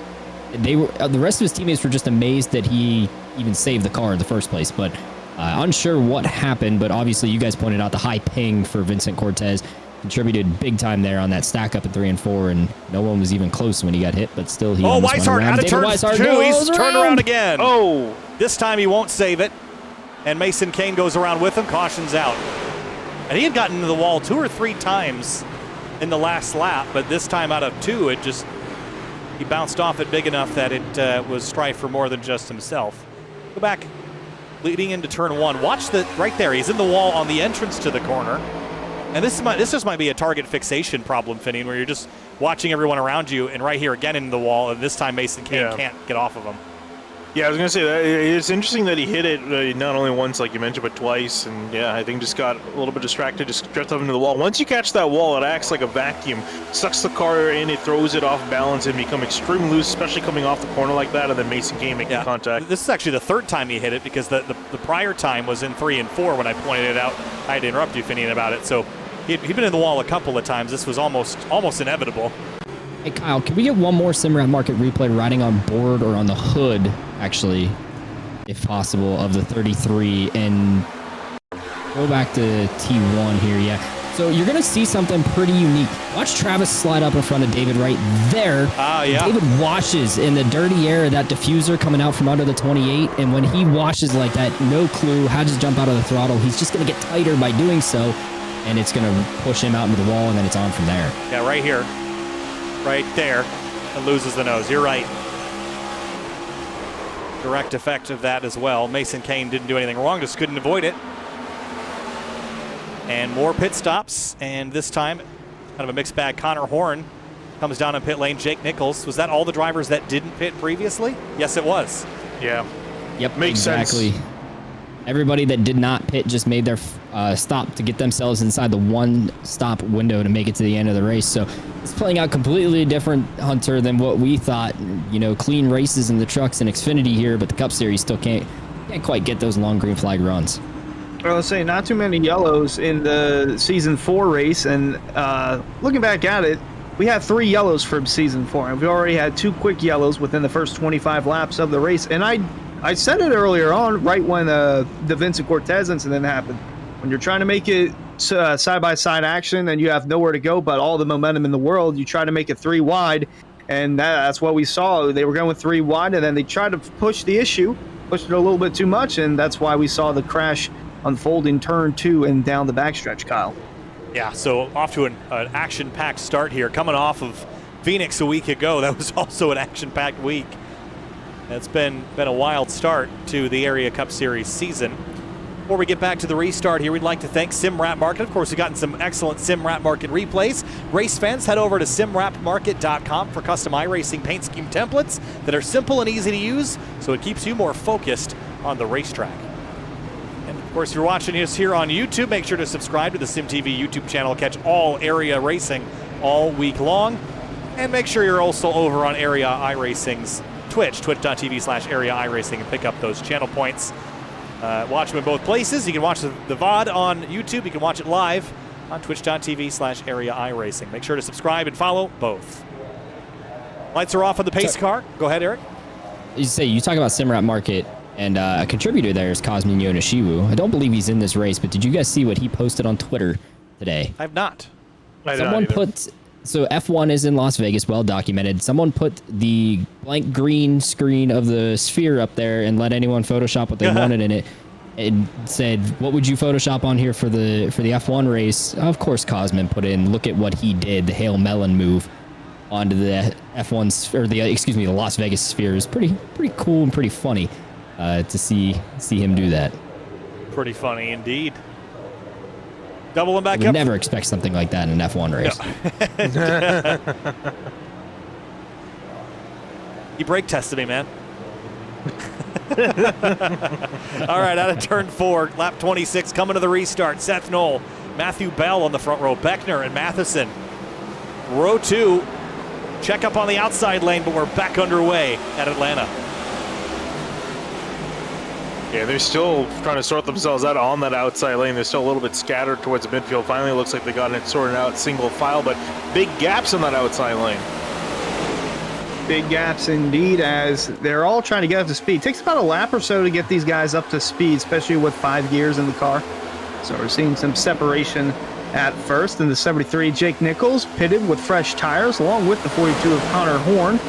The rest of his teammates were just amazed that he even saved the car in the first place. But unsure what happened. But obviously, you guys pointed out the high ping for Vincent Cortez contributed big time there on that stack up at 3 and 4, and no one was even close when he got hit. But still, he almost went Weishart around. out of turn 2. He's turned around again. Oh, this time he won't save it. And Mason Kane goes around with him. Caution's out. And he had gotten into the wall 2 or 3 times in the last lap, but this time out of 2, he bounced off it big enough that it was strife for more than just himself. Go back, leading into turn 1. Watch right there. He's in the wall on the entrance to the corner. And this just might be a target fixation problem, Finian, where you're just watching everyone around you, and right here again into the wall, and this time Mason Kane can't get off of him. yeah, I was going to say that it's interesting that he hit it not only once, like you mentioned, but twice. And yeah, I think just got a little bit distracted, just drifted up into the wall. Once you catch that wall, it acts like a vacuum, sucks the car in, it throws it off balance, and become extremely loose, especially coming off the corner like that, and then Mason Kane making contact. This is actually the 3rd time he hit it, because the prior time was in 3 and 4 when I pointed it out. I had to interrupt you, Finian, about it. So he'd been in the wall a couple of times. This was almost inevitable. Hey Kyle, can we get one more Simrad Market replay riding on board or on the hood, actually, if possible, of the 33, and go back to T1 here, yeah. So you're going to see something pretty unique. Watch Travis slide up in front of David right there. Yeah. David washes in the dirty air of that diffuser coming out from under the 28, and when he washes like that, no clue how to jump out of the throttle. He's just going to get tighter by doing so, and it's going to push him out into the wall, and then it's on from there. Yeah, right here. Right there, and loses the nose. You're right. Direct effect of that as well. Mason Kane didn't do anything wrong, just couldn't avoid it. And more pit stops, and this time, kind of a mixed bag. Connor Horn comes down in pit lane. Jake Nichols. Was that all the drivers that didn't pit previously? Yes, it was. Yeah. Yep, Makes exactly. sense. Everybody that did not pit just made their stop to get themselves inside the one stop window to make it to the end of the race. So it's playing out completely different, Hunter, than what we thought. You know, clean races in the trucks and Xfinity here, but the Cup Series still can't quite get those long green flag runs. I was saying, not too many yellows in the Season 4 race, and looking back at it, we had 3 yellows from Season 4, and we already had 2 quick yellows within the first 25 laps of the race. And I said it earlier on, right when the Vincent Cortez incident happened. When you're trying to make it side-by-side action and you have nowhere to go but all the momentum in the world, you try to make it 3 wide, and that's what we saw. They were going 3 wide, and then they tried to push the issue, pushed it a little bit too much, and that's why we saw the crash unfold in turn 2 and down the backstretch, Kyle. Yeah, so off to an action-packed start here. Coming off of Phoenix a week ago, that was also an action-packed week. It's been a wild start to the Area Cup Series season. Before we get back to the restart here, we'd like to thank SimWrap Market. Of course, we've gotten some excellent SimWrap Market replays. Race fans, head over to simwrapmarket.com for custom iRacing paint scheme templates that are simple and easy to use, so it keeps you more focused on the racetrack. And of course, if you're watching us here on YouTube, make sure to subscribe to the SimTV YouTube channel. Catch all area racing all week long. And make sure you're also over on Area iRacing's Twitch, twitch.tv/area iRacing, and pick up those channel points. Watch them in both places. You can watch the VOD on YouTube. You can watch it live on twitch.tv/area iRacing. Make sure to subscribe and follow both. Lights are off on the pace car. Go ahead, Eric. You talk about Simrat Market, and a contributor there is Cosmin Yonishiwu. I don't believe he's in this race, but did you guys see what he posted on Twitter today? I have not. Someone put, so F1 is in Las Vegas, well documented. Someone put the blank green screen of the sphere up there and let anyone Photoshop what they wanted in it. And said, what would you Photoshop on here for the F1 race? Of course, Cosmin put in, look at what he did, the Hail Melon move onto the F1, or the Las Vegas sphere. Is pretty cool and pretty funny to see him do that. Pretty funny indeed. Doubling back up. Up. Never expect something like that in an F1 race. No. You brake tested me, man. All right, out of turn 4, lap 26, coming to the restart. Seth Knoll, Matthew Bell on the front row, Beckner and Matheson. Row 2, check up on the outside lane, but we're back underway at Atlanta. Yeah, they're still trying to sort themselves out on that outside lane. They're still a little bit scattered towards the midfield. Finally, it looks like they got it sorted out single file, but big gaps in that outside lane. Big gaps indeed, as they're all trying to get up to speed. It takes about a lap or so to get these guys up to speed, especially with 5 gears in the car. So we're seeing some separation at first. In the 73, Jake Nichols pitted with fresh tires, along with the 42 of Connor Horn,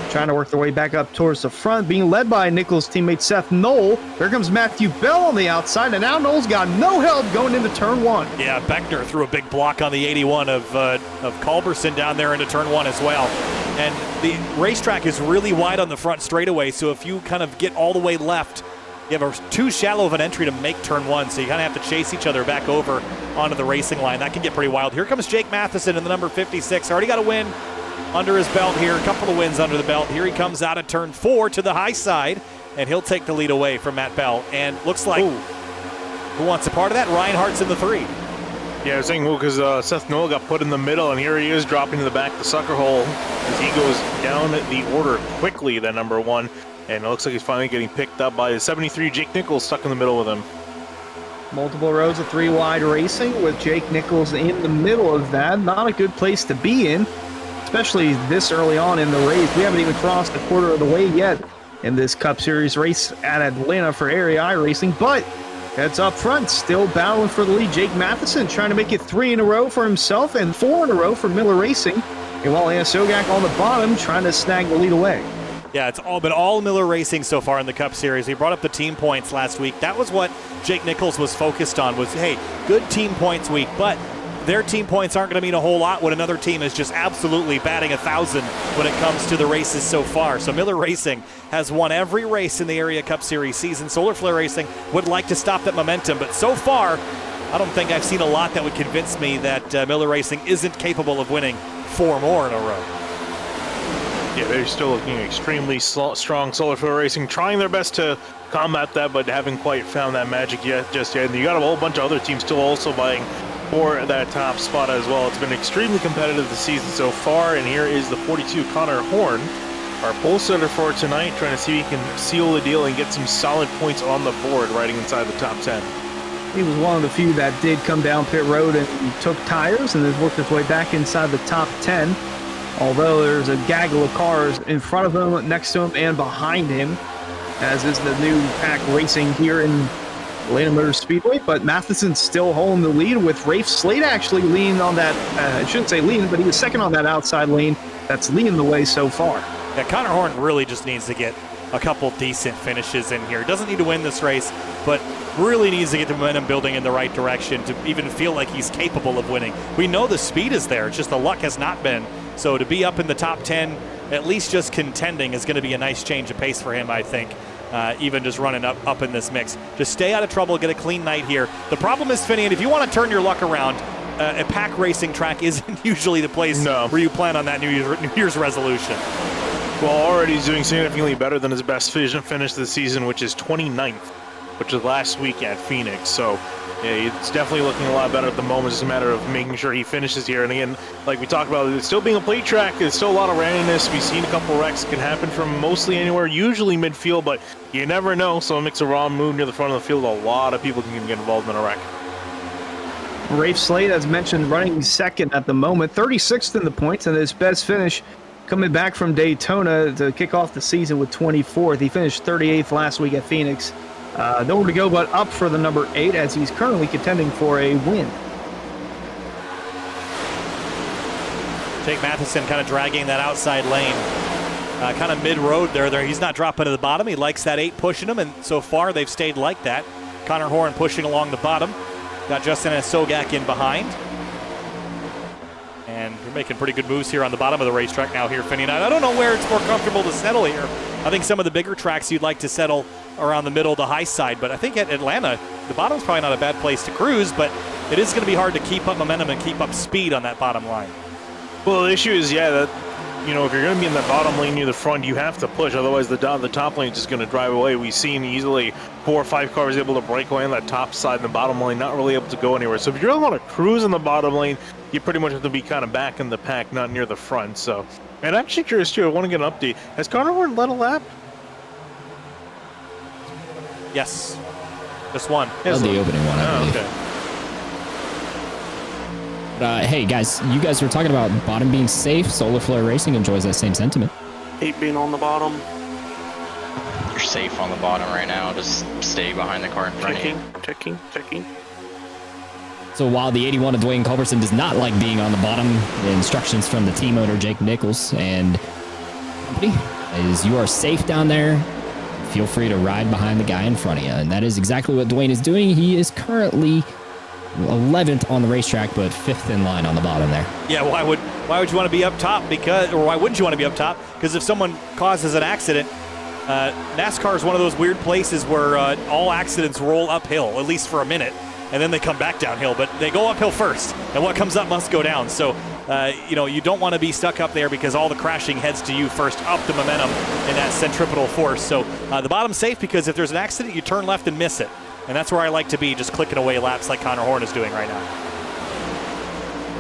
trying to work their way back up towards the front, being led by Nichols' teammate Seth Knoll. Here comes Matthew Bell on the outside, and now Knoll's got no help going into turn 1. Yeah, Beckner threw a big block on the 81 of Culberson down there into turn 1 as well. And the racetrack is really wide on the front straightaway, so if you kind of get all the way left, you have too shallow of an entry to make turn 1, so you kind of have to chase each other back over onto the racing line. That can get pretty wild. Here comes Jake Matheson in the number 56. Already got a win under his belt here, a couple of wins under the belt. Here he comes out of turn 4 to the high side, and he'll take the lead away from Matt Bell. And looks like, who wants a part of that? Ryan Hart's in the 3. Yeah, I was saying, because Seth Knoll got put in the middle, and here he is dropping to the back of the sucker hole as he goes down the order quickly, that number 1. And it looks like he's finally getting picked up by the 73, Jake Nichols, stuck in the middle with him. Multiple rows of 3 wide racing with Jake Nichols in the middle of that. Not a good place to be in, especially this early on in the race. We haven't even crossed a quarter of the way yet in this Cup Series race at Atlanta for Area iRacing, but heads up front, still battling for the lead. Jake Matheson trying to make it 3 in a row for himself and 4 in a row for Miller Racing. And while Anna Sogak on the bottom trying to snag the lead away. Yeah, it's all been all Miller Racing so far in the Cup Series. We brought up the team points last week. That was what Jake Nichols was focused on, was, hey, good team points week, but their team points aren't going to mean a whole lot when another team is just absolutely batting 1,000 when it comes to the races so far. So Miller Racing has won every race in the Area Cup Series season. Solar Flare Racing would like to stop that momentum, but so far, I don't think I've seen a lot that would convince me that Miller Racing isn't capable of winning 4 more in a row. Yeah, they're still looking extremely strong. Solar Flare Racing trying their best to combat that, but haven't quite found that magic just yet. And you got a whole bunch of other teams still also vying for that top spot as well. It's been extremely competitive this season so far, and here is the 42 Connor Horn, our pole sitter for tonight, trying to see if he can seal the deal and get some solid points on the board riding inside the top 10. He was one of the few that did come down pit road and took tires and has worked his way back inside the top 10. Although there's a gaggle of cars in front of him, next to him, and behind him, as is the new pack racing here in Atlanta Motor Speedway. But Matheson's still holding the lead, with Rafe Slade actually leaning on that, I shouldn't say leaning, but he was second on that outside lane that's leading the way so far. Yeah, Connor Horn really just needs to get a couple decent finishes in here. Doesn't need to win this race, but really needs to get the momentum building in the right direction to even feel like he's capable of winning. We know the speed is there, it's just the luck has not been. So to be up in the top 10, at least just contending, is going to be a nice change of pace for him, I think. Even just running up in this mix. Just stay out of trouble, get a clean night here. The problem is, Finian, if you want to turn your luck around, a pack racing track isn't usually the place where you plan on that New Year's resolution. Well, already he's doing significantly better than his best finish this season, which is 29th, which was last week at Phoenix. So Yeah, it's definitely looking a lot better at the moment. It's just a matter of making sure he finishes here. And again, like we talked about, it's still being a plate track. There's still a lot of randomness. We've seen a couple wrecks can happen from mostly anywhere, usually midfield, but you never know. So it makes a wrong move near the front of the field. A lot of people can get involved in a wreck. Rafe Slade, as mentioned, running second at the moment, 36th in the points, and his best finish coming back from Daytona to kick off the season with 24th. He finished 38th last week at Phoenix. Nowhere to go but up for the number 8 as he's currently contending for a win. Jake Matheson kind of dragging that outside lane. Kind of mid-road there. He's not dropping to the bottom. He likes that 8 pushing him, and so far they've stayed like that. Connor Horn pushing along the bottom. Got Justin Sogak in behind. And you're making pretty good moves here on the bottom of the racetrack now here, Finney. I don't know where it's more comfortable to settle here. I think some of the bigger tracks you'd like to settle around the middle, the high side, but I think at Atlanta, the bottom's probably not a bad place to cruise, but it is going to be hard to keep up momentum and keep up speed on that bottom line. Well, the issue is, yeah, that if you're going to be in that bottom lane near the front, you have to push. Otherwise, the top lane is just going to drive away. We've seen easily 4 or 5 cars able to break away on that top side, and the bottom lane not really able to go anywhere. So if you really want to cruise in the bottom lane, you pretty much have to be kind of back in the pack, not near the front. So, and I'm actually curious too. I want to get an update. Has Connor Horn led a lap? Yes, just one. That was the opening one, I believe. Okay. But, hey, guys, you guys were talking about bottom being safe. Solar Flare Racing enjoys that same sentiment. 8 being on the bottom. You're safe on the bottom right now. Just stay behind the car in front of you. Checking. So while the 81 of Dwayne Culberson does not like being on the bottom, the instructions from the team owner, Jake Nichols, and company is you are safe down there. Feel free to ride behind the guy in front of you. And that is exactly what Dwayne is doing. He is currently 11th on the racetrack, but 5th in line on the bottom there. Yeah, why would you want to be up top? Why wouldn't you want to be up top? Because if someone causes an accident, NASCAR is one of those weird places where all accidents roll uphill, at least for a minute, and then they come back downhill. But they go uphill first, and what comes up must go down. So, you don't want to be stuck up there because all the crashing heads to you first, up the momentum in that centripetal force. So the bottom's safe because if there's an accident, you turn left and miss it. And that's where I like to be, just clicking away laps like Connor Horn is doing right now.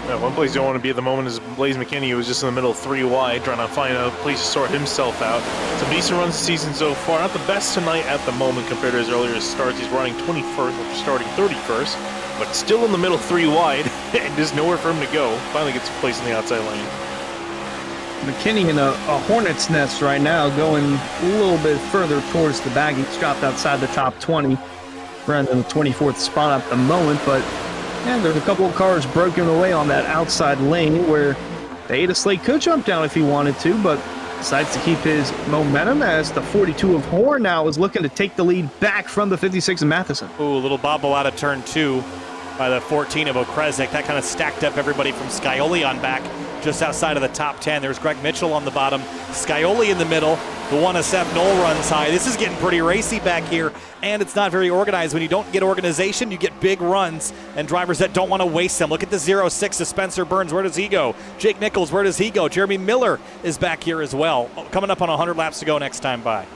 Yeah, one place you don't want to be at the moment is Blaze McKinney, who was just in the middle 3 wide, trying to find a place to sort himself out. Some decent runs this season so far. Not the best tonight at the moment compared to his earlier starts. He's running 21st after starting 31st, but still in the middle 3 wide, and there's nowhere for him to go. Finally gets a place in the outside lane. McKinney in a hornet's nest right now, going a little bit further towards the bag. He's dropped outside the top 20, running in the 24th spot at the moment, but yeah, there's a couple of cars broken away on that outside lane where the Ada Slate could jump down if he wanted to, but decides to keep his momentum as the 42 of Horn now is looking to take the lead back from the 56 of Matheson. Ooh, a little bobble out of turn 2 by the 14 of Okresnik. That kind of stacked up everybody from Scioli on back just outside of the top 10. There's Greg Mitchell on the bottom, Scioli in the middle. The one of Seth Knoll runs high. This is getting pretty racy back here, and it's not very organized. When you don't get organization, you get big runs and drivers that don't want to waste them. Look at the 06 of Spencer Burns. Where does he go? Jake Nichols, where does he go? Jeremy Miller is back here as well. Coming up on 100 laps to go next time by.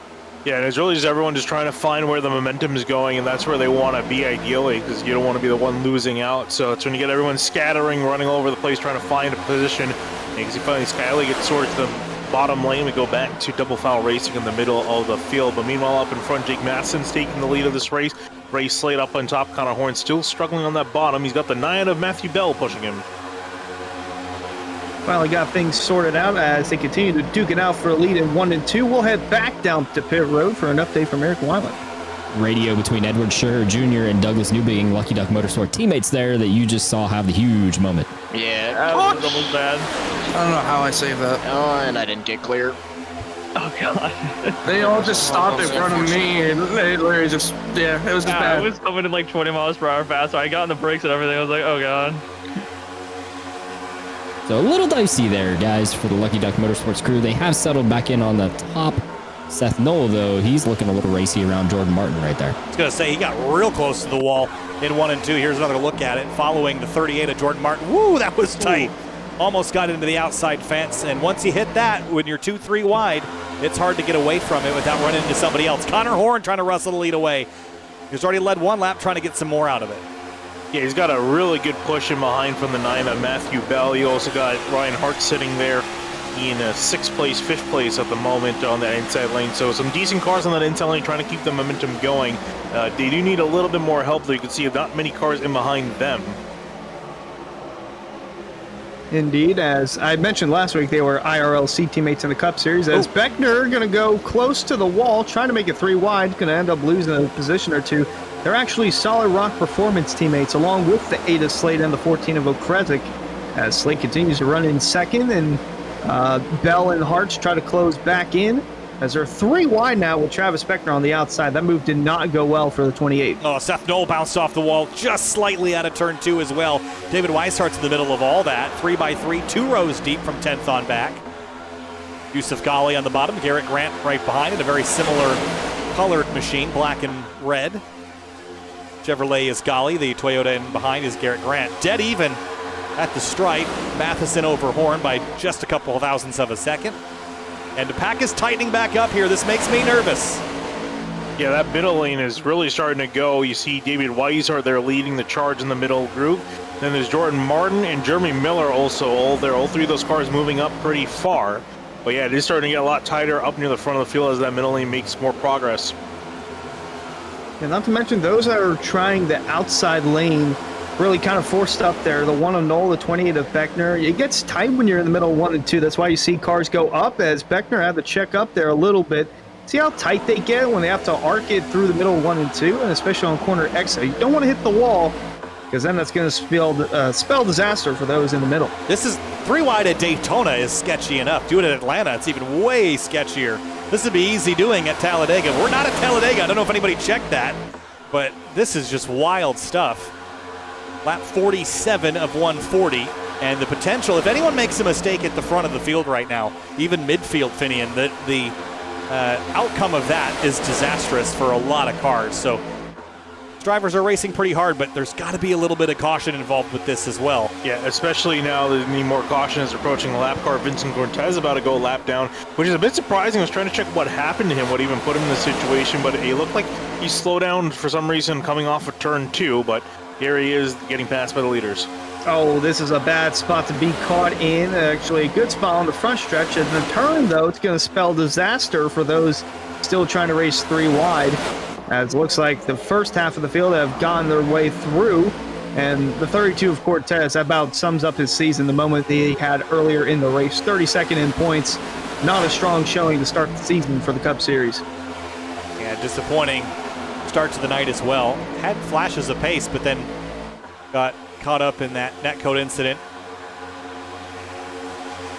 Yeah, and it's really just everyone just trying to find where the momentum is going, and that's where they want to be ideally, because you don't want to be the one losing out. So it's when you get everyone scattering, running all over the place, trying to find a position. And you see finally Skyly gets towards the bottom lane. We go back to double foul racing in the middle of the field. But meanwhile, up in front, Jake Matheson's taking the lead of this race. Ray Slade up on top. Connor Horn still struggling on that bottom. He's got the 9 of Matthew Bell pushing him. Finally got things sorted out as they continue to duke it out for a lead in 1 and 2. We'll head back down to pit road for an update from Eric Weiland. Radio between Edward Scherer Jr. and Douglas Newbing, Lucky Duck Motorsport teammates there that you just saw have the huge moment. Yeah, That was almost bad. I don't know how I saved that. Oh, and I didn't get clear. Oh god. They all just stopped in front of me, and they literally just, yeah, it was just I bad. was coming in like 20 miles per hour fast, so I got on the brakes and everything. I was like, oh god. So a little dicey there, guys, for the Lucky Duck Motorsports crew. They have settled back in on the top. Seth Knoll, though, he's looking a little racy around Jordan Martin right there. I was going to say, he got real close to the wall in 1 and 2. Here's another look at it, following the 38 of Jordan Martin. Woo, that was tight. Almost got into the outside fence, and once you hit that, when you're 2-3 wide, it's hard to get away from it without running into somebody else. Connor Horn trying to wrestle the lead away. He's already led 1 lap, trying to get some more out of it. Yeah, he's got a really good push in behind from the 9 of Matthew Bell. You also got Ryan Hart sitting there in 6th place, 5th place at the moment on that inside lane. So some decent cars on that inside lane trying to keep the momentum going. They do need a little bit more help, though. You can see not many cars in behind them. Indeed, as I mentioned last week, they were IRLC teammates in the Cup Series. As Beckner going to go close to the wall, trying to make it 3 wide, going to end up losing a position or two. They're actually Solid Rock Performance teammates, along with the 8 of Slate and the 14 of Okrezik, as Slate continues to run in second, and Bell and Hartz try to close back in, as they're 3 wide now with Travis Beckner on the outside. That move did not go well for the 28. Oh, Seth Knoll bounced off the wall just slightly out of turn 2 as well. David Weishart's in the middle of all that. 3x3, 2 rows deep from 10th on back. Yusuf Ghali on the bottom. Garrett Grant right behind in a very similar colored machine, black and red. Chevrolet is Ghali. The Toyota in behind is Garrett Grant. Dead even at the stripe. Matheson over Horn by just a couple of thousandths of a second. And the pack is tightening back up here. This makes me nervous. Yeah, that middle lane is really starting to go. You see David Weishart there leading the charge in the middle group. Then there's Jordan Martin and Jeremy Miller also all there. All 3 of those cars moving up pretty far. But yeah, it is starting to get a lot tighter up near the front of the field as that middle lane makes more progress. And not to mention those that are trying the outside lane really kind of forced up there. The 1 of Knoll, the 28 of Beckner. It gets tight when you're in the middle 1 and 2. That's why you see cars go up, as Beckner had to check up there a little bit. See how tight they get when they have to arc it through the middle 1 and 2, and especially on corner exit. You don't want to hit the wall, because then that's going to spell disaster for those in the middle. This is 3 wide at Daytona is sketchy enough. Do it at Atlanta, it's even way sketchier. This would be easy doing at Talladega. We're not at Talladega. I don't know if anybody checked that, but this is just wild stuff. Lap 47 of 140, and the potential, if anyone makes a mistake at the front of the field right now, even midfield, Finian, the outcome of that is disastrous for a lot of cars. So drivers are racing pretty hard, but there's got to be a little bit of caution involved with this as well. Yeah, especially now they need more caution as approaching the lap car. Vincent Cortez about to go a lap down, which is a bit surprising. I was trying to check what happened to him, what even put him in this situation, but it looked like he slowed down for some reason coming off of turn 2, but here he is getting passed by the leaders. Oh, this is a bad spot to be caught in. Actually, a good spot on the front stretch. And the turn, though, it's going to spell disaster for those still trying to race 3 wide. As it looks like the first half of the field have gone their way through. And the 32 of Cortez about sums up his season the moment that he had earlier in the race. 32nd in points. Not a strong showing to start the season for the Cup Series. Yeah, disappointing start to the night as well. Had flashes of pace, but then got caught up in that netcode incident.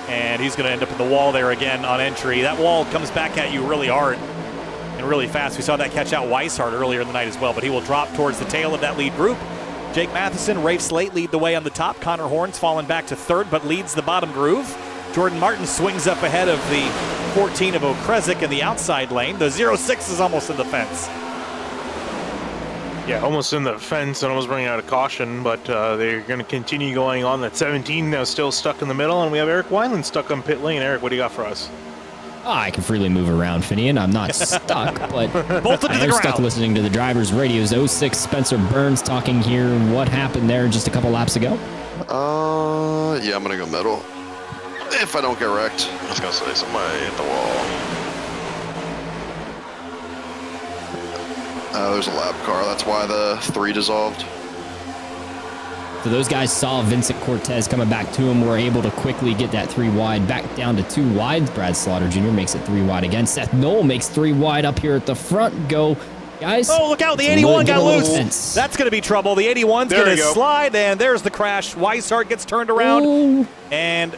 And he's going to end up in the wall there again on entry. That wall comes back at you really hard and really fast. We saw that catch out Weishart earlier in the night as well, but he will drop towards the tail of that lead group. Jake Matheson, Rafe Slate lead the way on the top. Connor Horn's fallen back to 3rd, but leads the bottom groove. Jordan Martin swings up ahead of the 14 of Okrezik in the outside lane. The 06 is almost in the fence. Yeah, almost in the fence and almost bringing out a caution, but they're going to continue going on. That 17 now still stuck in the middle, and we have Eric Wineland stuck on pit lane. Eric, what do you got for us? I can freely move around, Finian. I'm not stuck, but Bolted to I the am stuck ground. listening to the driver's radios. 06 Spencer Burns talking here. What happened there just a couple laps ago? Yeah, I'm gonna go middle. If I don't get wrecked. I was gonna say somebody hit the wall. There's a lap car. That's why the 3 dissolved. So those guys saw Vincent Cortez coming back to him, were able to quickly get that 3 wide back down to 2 wide. Brad Slaughter Jr. makes it 3 wide again. Seth Knoll makes 3 wide up here at the front. Go, guys. Oh, look out. The 81 got loose. That's going to be trouble. The 81's going to slide, and there's the crash. Weishart gets turned around, Ooh. and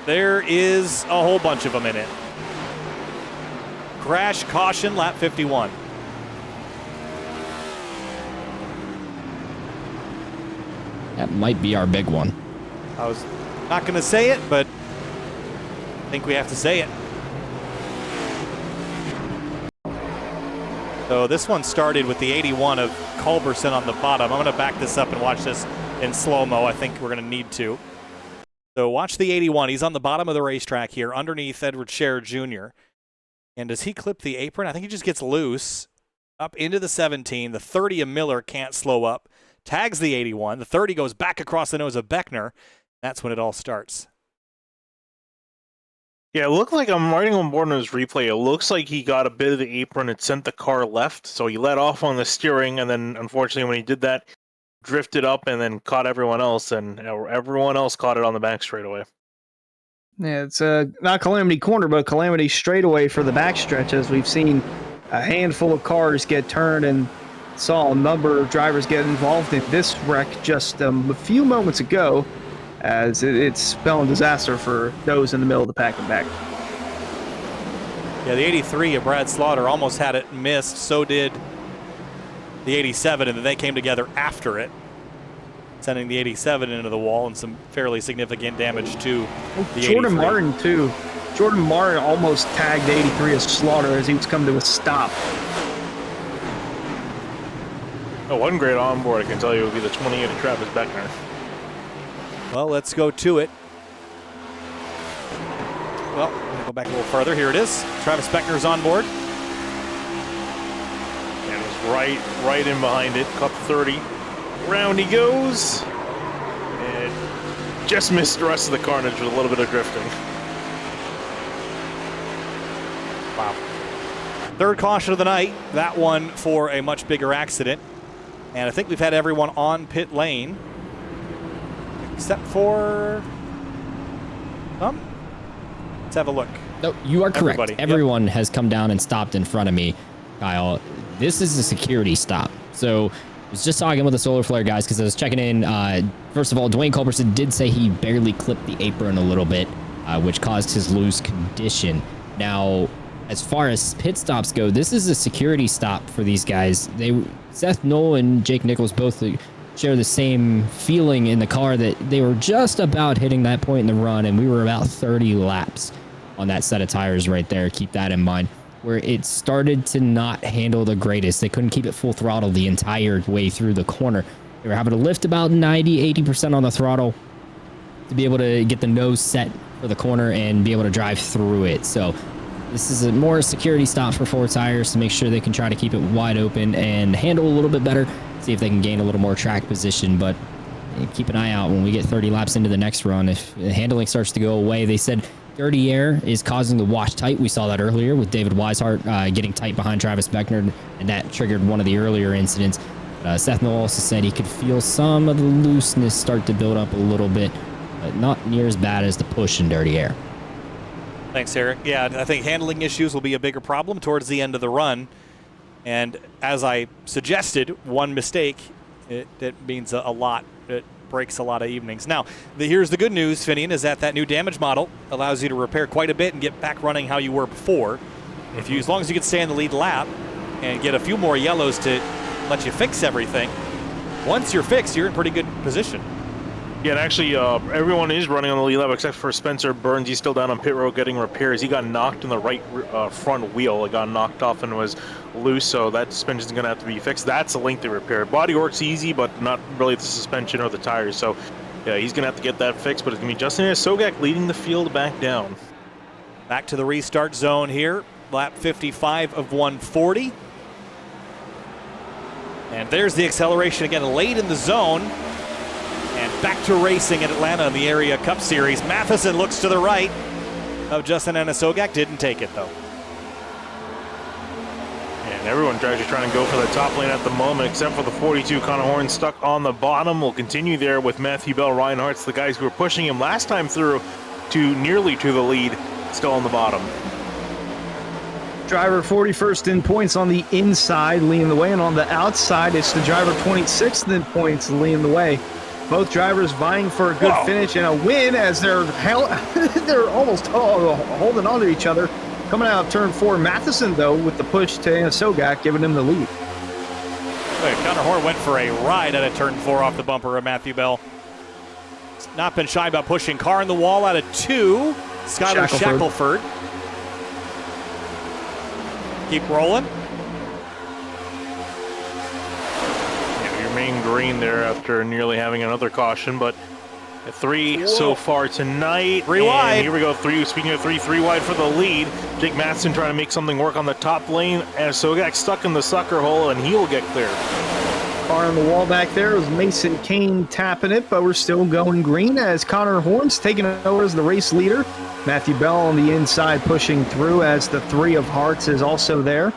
there is a whole bunch of them in it. Crash, caution, lap 51. That might be our big one. I was not going to say it, but I think we have to say it. So this one started with the 81 of Culberson on the bottom. I'm going to back this up and watch this in slow-mo. I think we're going to need to. So watch the 81. He's on the bottom of the racetrack here underneath Edward Scherer Jr. And does he clip the apron? I think he just gets loose up into the 17. The 30 of Miller can't slow up. tags the 81. The 30 goes back across the nose of Beckner. That's when it all starts. Yeah, it looked like I'm writing on board on his replay. It looks like he got a bit of the apron and sent the car left, so he let off on the steering, and then unfortunately when he did that, drifted up and then caught everyone else, and everyone else caught it on the back straightaway. Yeah, it's not Calamity Corner, but Calamity straightaway for the backstretch, as we've seen a handful of cars get turned and saw a number of drivers get involved in this wreck just a few moments ago, as it's spelling disaster for those in the middle of the pack and back. Yeah, the 83 of Brad Slaughter almost had it missed. So did the 87, and then they came together after it, sending the 87 into the wall and some fairly significant damage to the Jordan 83. Martin, too. Jordan Martin almost tagged the 83 of Slaughter as he was coming to a stop. Oh, one great onboard, I can tell you, would be the 28 of Travis Beckner. Well, let's go to it. Well, we'll go back a little further. Here it is. Travis Beckner's on board. And it was right in behind it. Cup 30. Round he goes. And just missed the rest of the carnage with a little bit of drifting. Wow. Third caution of the night. That one for a much bigger accident. And I think we've had everyone on pit lane. Except for... let's have a look. No, you are correct. Everybody, Everyone has come down and stopped in front of me, Kyle. This is a security stop. So I was just talking with the Solar Flare guys because I was checking in. First of all, Dwayne Culberson did say he barely clipped the apron a little bit, which caused his loose condition. Now, as far as pit stops go, this is a security stop for these guys. Seth Knoll and Jake Nichols both share the same feeling in the car that they were just about hitting that point in the run, and we were about 30 laps on that set of tires right there. Keep that in mind, where it started to not handle the greatest. They couldn't keep it full throttle the entire way through the corner. They were having to lift about 90-80% on the throttle to be able to get the nose set for the corner and be able to drive through it. So this is a more security stop for 4 tires to make sure they can try to keep it wide open and handle a little bit better, see if they can gain a little more track position. But keep an eye out when we get 30 laps into the next run. If the handling starts to go away, they said dirty air is causing the wash tight. We saw that earlier with David Weishart getting tight behind Travis Beckner, and that triggered one of the earlier incidents. Seth Knoll also said he could feel some of the looseness start to build up a little bit, but not near as bad as the push in dirty air. Thanks, Eric. Yeah, I think handling issues will be a bigger problem towards the end of the run. And as I suggested, one mistake, it means a lot. It breaks a lot of evenings. Now, here's the good news, Finian, is that new damage model allows you to repair quite a bit and get back running how you were before. If you, as long as you can stay in the lead lap and get a few more yellows to let you fix everything, once you're fixed, you're in pretty good position. Yeah, and actually, everyone is running on the lead lap except for Spencer Burns. He's still down on pit road getting repairs. He got knocked in the right front wheel. It got knocked off and was loose, so that suspension is going to have to be fixed. That's a lengthy repair. Body works easy, but not really the suspension or the tires. So, yeah, he's going to have to get that fixed, but it's going to be Justin Sogak leading the field back down. Back to the restart zone here. Lap 55 of 140. And there's the acceleration again late in the zone. And back to racing at Atlanta in the Area Cup Series. Matheson looks to the right of Justin Sogak. Didn't take it, though. And everyone actually trying to go for the top lane at the moment, except for the 42. Connor Horn stuck on the bottom. Will continue there with Matthew Bell, Ryan Hart's the guys who were pushing him last time through to nearly to the lead, still on the bottom. Driver 41st in points on the inside, leading the way, and on the outside, it's the driver 26th in points, leading the way. Both drivers vying for a good finish and a win as they're almost holding on to each other. Coming out of turn 4, Matheson, though, with the push to Sogak, giving him the lead. Connor Horn went for a ride out of turn 4 off the bumper of Matthew Bell. Not been shy about pushing. Car in the wall out of 2. Skylar Shackelford. Keep rolling. Remain green there after nearly having another caution, but 3 so far tonight. 3 wide. Here we go. 3. Speaking of 3 wide for the lead. Jake Matheson trying to make something work on the top lane, and Sogak stuck in the sucker hole, and he will get clear. Car on the wall back there. It was Mason Kane tapping it, but we're still going green as Connor Horn's taking over as the race leader. Matthew Bell on the inside pushing through as the 3 of Hearts is also there.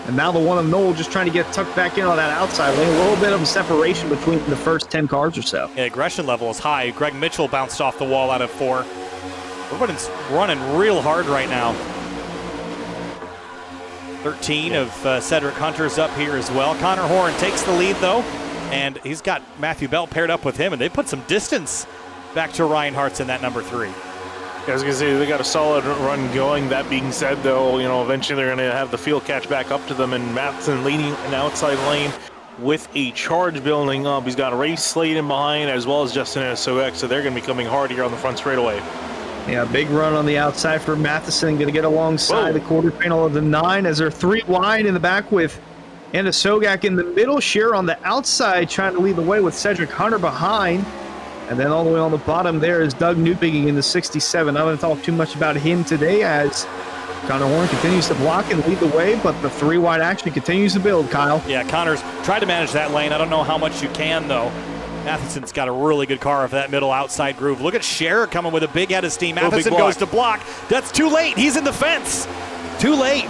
And now the 1 of Knoll just trying to get tucked back in on that outside lane. A little bit of a separation between the first 10 cars or so. Yeah, aggression level is high. Greg Mitchell bounced off the wall out of 4. Everybody's running real hard right now. 13 of Cedric Hunter's up here as well. Connor Horn takes the lead, though, and he's got Matthew Bell paired up with him, and they put some distance back to Ryan Hartz in that number 3. I was going to say, they got a solid run going. That being said, though, eventually they're going to have the field catch back up to them, and Matheson leading an outside lane with a charge building up. He's got Ray Slade in behind, as well as Justin Anasoek, so they're going to be coming hard here on the front straightaway. Yeah, big run on the outside for Matheson. Going to get alongside the quarter panel of the 9 as they're 3 wide in the back with Anasoek in the middle. Shearer on the outside trying to lead the way with Cedric Hunter behind. And then all the way on the bottom there is Doug Newbigging in the 67. I'm going to talk too much about him today as Connor Horn continues to block and lead the way, but the 3 wide action continues to build, Kyle. Yeah, Connor's tried to manage that lane. I don't know how much you can, though. Matheson's got a really good car for that middle outside groove. Look at Scherer coming with a big head of steam. Matheson goes to block. That's too late. He's in the fence. Too late.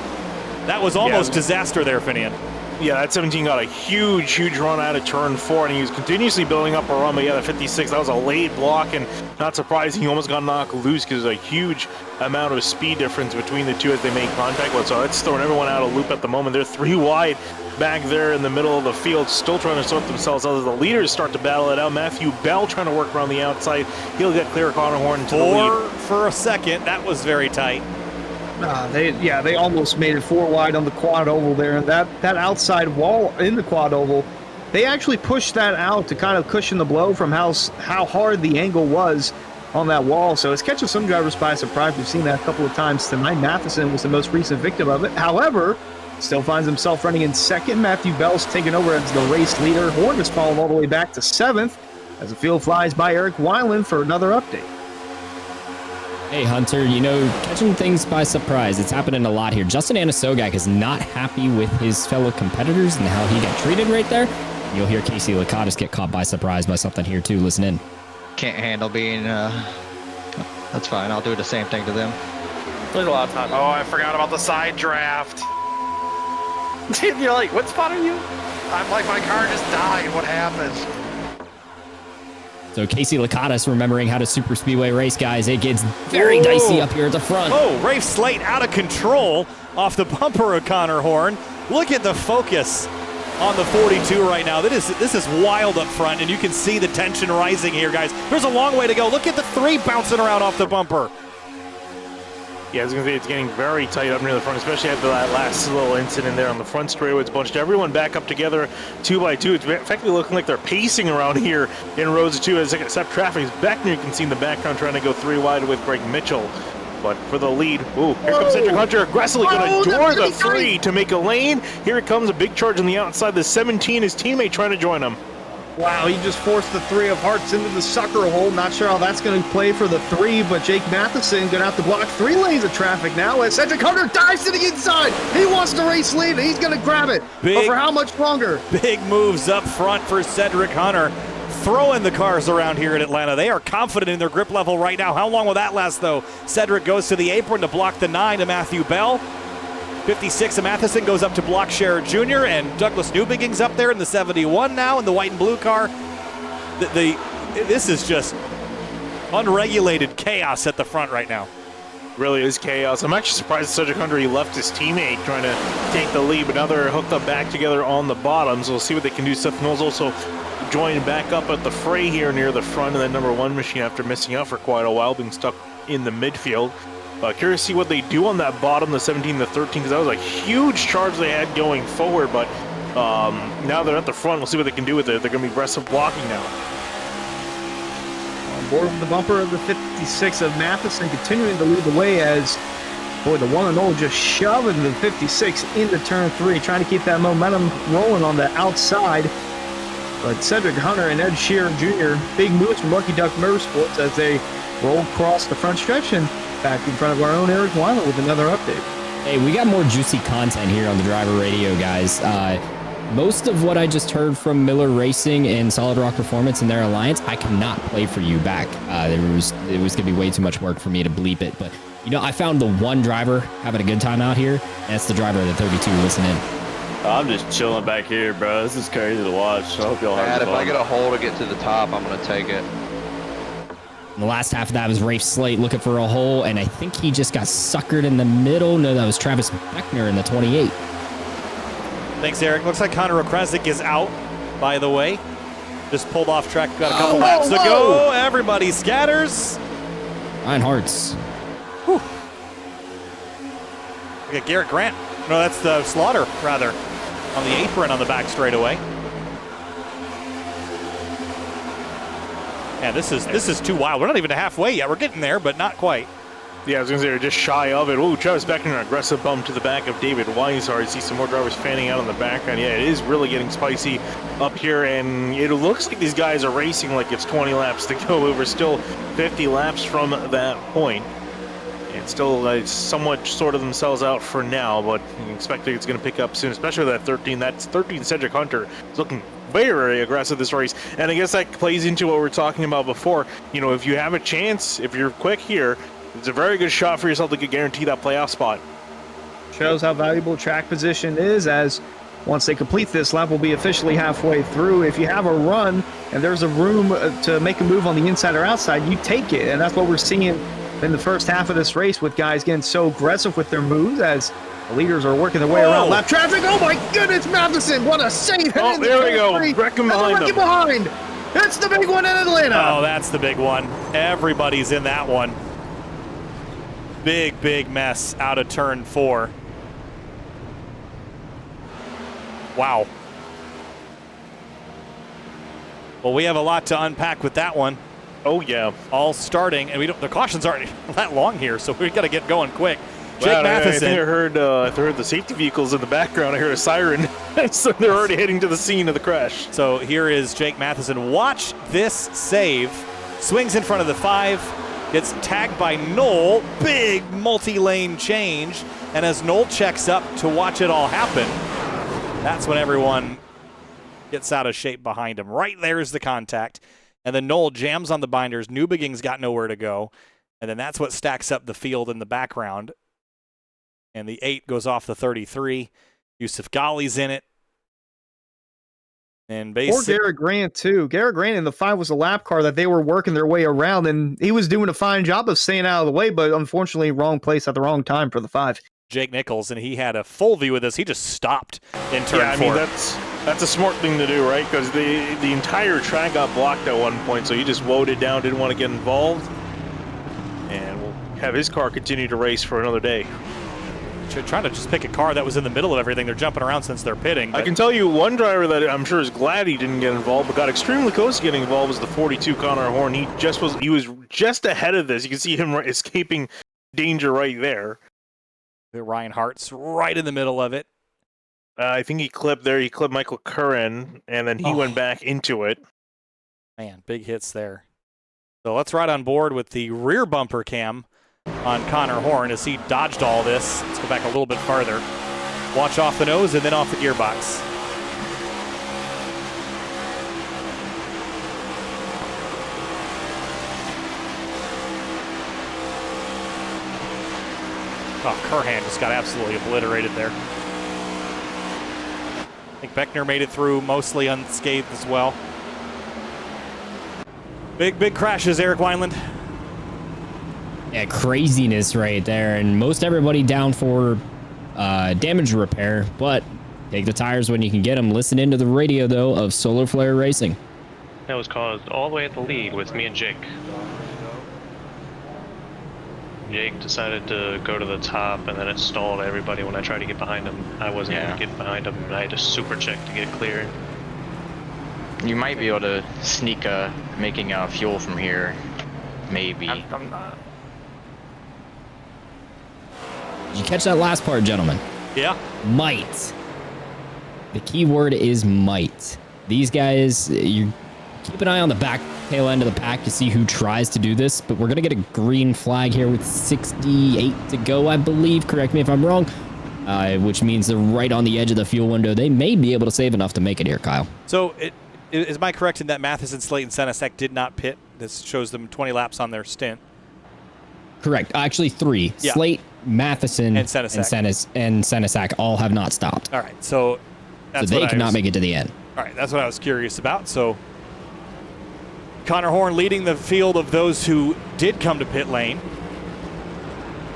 That was almost disaster there, Finian. Yeah, that 17 got a huge run out of turn 4, and he was continuously building up a run, but yeah, that 56, that was a late block, and not surprising, he almost got knocked loose because there's a huge amount of speed difference between the two as they make contact with, so it's throwing everyone out of loop at the moment. They're 3 wide back there in the middle of the field, still trying to sort themselves out as the leaders start to battle it out. Matthew Bell trying to work around the outside. He'll get clear Connor Horn to the lead. For a second, that was very tight. They almost made it 4 wide on the quad oval there, and that outside wall in the quad oval, they actually pushed that out to kind of cushion the blow from how hard the angle was on that wall. So it's catching some drivers by surprise. We've seen that a couple of times tonight. Matheson was the most recent victim of it. However, still finds himself running in second. Matthew Bell's taking over as the race leader. Horn has fallen all the way back to 7th as the field flies by Eric Weiland for another update. Hey, Hunter, catching things by surprise. It's happening a lot here. Justin Anasoek is not happy with his fellow competitors and how he got treated right there. You'll hear Casey Lakatos get caught by surprise by something here, too. Listen in. Can't handle being, that's fine. I'll do the same thing to them. There's a lot of time. Oh, I forgot about the side draft. You're like, what spot are you? I'm like, my car just died. What happened? So Casey Lakatos remembering how to super speedway race, guys. It gets very dicey up here at the front. Oh, Rafe Slate out of control off the bumper of Connor Horn. Look at the focus on the 42 right now. This is wild up front, and you can see the tension rising here, guys. There's a long way to go. Look at the 3 bouncing around off the bumper. Yeah, I was going to say it's getting very tight up near the front, especially after that last little incident there on the front straightaway. It's bunched everyone back up together 2 by 2. It's effectively looking like they're pacing around here in rows 2 as they accept traffic. It's back there, you can see in the background trying to go 3 wide with Greg Mitchell. But for the lead, here comes Cedric Hunter aggressively going to door the 3 to make a lane. Here it comes, a big charge on the outside. The 17, his teammate trying to join him. Wow, he just forced the 3 of Hearts into the sucker hole. Not sure how that's going to play for the 3, but Jake Matheson going to have to block 3 lanes of traffic now as Cedric Hunter dives to the inside. He wants to race lead, and he's going to grab it. But for how much longer? Big moves up front for Cedric Hunter. Throwing the cars around here in Atlanta. They are confident in their grip level right now. How long will that last, though? Cedric goes to the apron to block the 9 to Matthew Bell. 56 of Matheson goes up to block Scherer Jr. and Douglas Newbigging's up there in the 71 now in the white and blue car. This is just unregulated chaos at the front right now. Really is chaos. I'm actually surprised Cedric Hunter, he left his teammate trying to take the lead, but now they're hooked up back together on the bottom, so we'll see what they can do. Seth Knowles also joined back up at the fray here near the front of that number 1 machine after missing out for quite a while, being stuck in the midfield. Curious to see what they do on that bottom, the 17 to 13, because that was a huge charge they had going forward, but now they're at the front. We'll see what they can do with it. They're going to be aggressive blocking now. On board with the bumper of the 56 of Matheson continuing to lead the way as, the 1 and 0 just shoving the 56 into turn 3, trying to keep that momentum rolling on the outside. But Cedric Hunter and Ed Shearer Jr., big moves from Lucky Duck Motorsports as they roll across the front stretch and back in front of our own Eric Weiland with another update. Hey, we got more juicy content here on the driver radio, guys. most of what I just heard from Miller Racing and Solid Rock Performance and their alliance, I cannot play for you back. It was going to be way too much work for me to bleep it. But, you know, I found the one driver having a good time out here. And that's the driver of the 32 listening. I'm just chilling back here, bro. This is crazy to watch. I hope y'all have fun. If I get a hole to get to the top, I'm going to take it. And the last half of that was Rafe Slate looking for a hole, and I think he just got suckered in the middle. No, that was Travis Beckner in the 28. Thanks, Eric. Looks like Connor Okrasik is out, by the way. Just pulled off track, got a couple laps to go. Everybody scatters. Ryan Hartz. Whew. We got Garrett Grant. No, that's the Slaughter, rather, on the apron on the back straightaway. Yeah, this is too wild. We're not even halfway yet. We're getting there, but not quite. Yeah, I was going to say, they're just shy of it. Ooh, Travis Beckner, an aggressive bump to the back of David Weishart. See some more drivers fanning out in the background. Yeah, it is really getting spicy up here, and it looks like these guys are racing like it's 20 laps to go. We're still 50 laps from that point. It's still somewhat sorted themselves out for now, but you expect it's going to pick up soon, especially that 13. That's 13 Cedric Hunter is looking very, very aggressive this race. And I guess that plays into what we were talking about before. You know, if you have a chance, if you're quick here, it's a very good shot for yourself to guarantee that playoff spot. Shows how valuable track position is, as once they complete this lap, we'll be officially halfway through. If you have a run and there's a room to make a move on the inside or outside, you take it. And that's what we're seeing in the first half of this race, with guys getting so aggressive with their moves as the leaders are working their way around lap traffic. Oh my goodness, Matheson, what a save! Oh, there we go. Wrecking behind. It's the big one in Atlanta. Oh, that's the big one. Everybody's in that one. Big, big mess out of turn 4. Wow. Well, we have a lot to unpack with that one. Oh, yeah. All starting, and the cautions aren't that long here, so we got to get going quick. Jake I Matheson. think I heard the safety vehicles in the background. I heard a siren, so they're already heading to the scene of the crash. So here is Jake Matheson. Watch this save. Swings in front of the 5. Gets tagged by Knoll. Big multi-lane change. And as Knoll checks up to watch it all happen, that's when everyone gets out of shape behind him. Right there is the contact. And then Knoll jams on the binders. Newbeginn's got nowhere to go. And then that's what stacks up the field in the background. And the 8 goes off the 33. Yusuf Ghali's in it. And Or Garrett Grant, too. Garrett Grant in the 5 was a lap car that they were working their way around, and he was doing a fine job of staying out of the way, but unfortunately, wrong place at the wrong time for the 5. Jake Nichols, and he had a full view of this. He just stopped in turn 4. I mean, that's a smart thing to do, right? Because the entire track got blocked at one point, so he just woed it down, didn't want to get involved. And we'll have his car continue to race for another day. Trying to just pick a car that was in the middle of everything. They're jumping around since they're pitting. I can tell you one driver that I'm sure is glad he didn't get involved, but got extremely close to getting involved, was the 42 Connor Horn. He was just ahead of this. You can see him escaping danger right there. Ryan Hart's right in the middle of it. I think he clipped Michael Curran, and then he went back into it. Man, big hits there. So let's ride on board with the rear bumper cam on Connor Horn as he dodged all this. Let's go back a little bit farther. Watch off the nose and then off the gearbox. Oh, Curhan just got absolutely obliterated there. I think Beckner made it through mostly unscathed as well. Big crashes, Eric Wineland. Yeah, craziness right there. And most everybody down for damage repair, but take the tires when you can get them. Listen into the radio, though, of Solar Flare Racing. That was caused all the way at the lead with me and Jake. Jake decided to go to the top, and then it stalled everybody when I tried to get behind him. I wasn't able to get behind him, and I had to super check to get clear. You might be able to sneak making fuel from here, maybe. I'm not. Did you catch that last part, gentlemen? Yeah. Might. The key word is might. These guys, you keep an eye on the back tail end of the pack to see who tries to do this, but we're going to get a green flag here with 68 to go, I believe. Correct me if I'm wrong. which means they're right on the edge of the fuel window. They may be able to save enough to make it here, Kyle. So, am I correct in that Matheson, Slate, and Senesek did not pit? This shows them 20 laps on their stint. Correct. Actually, 3. Yeah. Slate, Matheson, and Senesek. and Senesek all have not stopped. All right, so that's they cannot make it to the end. All right, that's what I was curious about. So Connor Horn leading the field of those who did come to pit lane.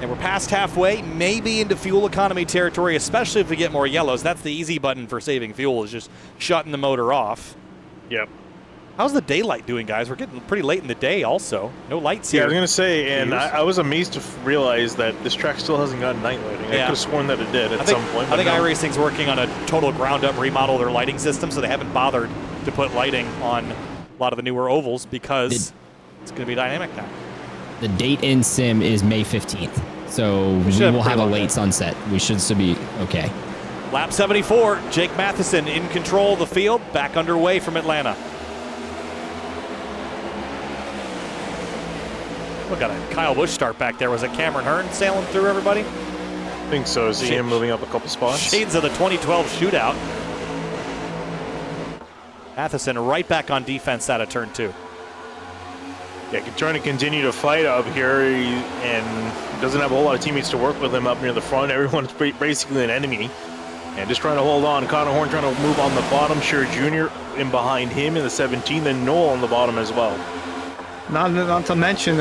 And we're past halfway, maybe into fuel economy territory, especially if we get more yellows. That's the easy button for saving fuel, is just shutting the motor off. Yep. How's the daylight doing, guys? We're getting pretty late in the day also. No lights here. Yeah, I was going to say, and I was amazed to realize that this track still hasn't gotten night lighting. I could have sworn that it did at some point. I think iRacing's working on a total ground-up remodel of their lighting system, so they haven't bothered to put lighting on a lot of the newer ovals because it's going to be dynamic now. The date in sim is May 15th, so we will have a late sunset. We should still be okay. Lap 74, Jake Matheson in control of the field, back underway from Atlanta. We got a Kyle Busch start back there. Was it Cameron Hearn sailing through everybody? I think so. See him moving up a couple spots. Shades of the 2012 shootout. Matheson right back on defense out of turn 2. Yeah, trying to continue to fight up here, and doesn't have a whole lot of teammates to work with him up near the front. Everyone's basically an enemy, and just trying to hold on. Connor Horn trying to move on the bottom. Shearer Jr. in behind him in the 17, then Noel on the bottom as well. Not to mention,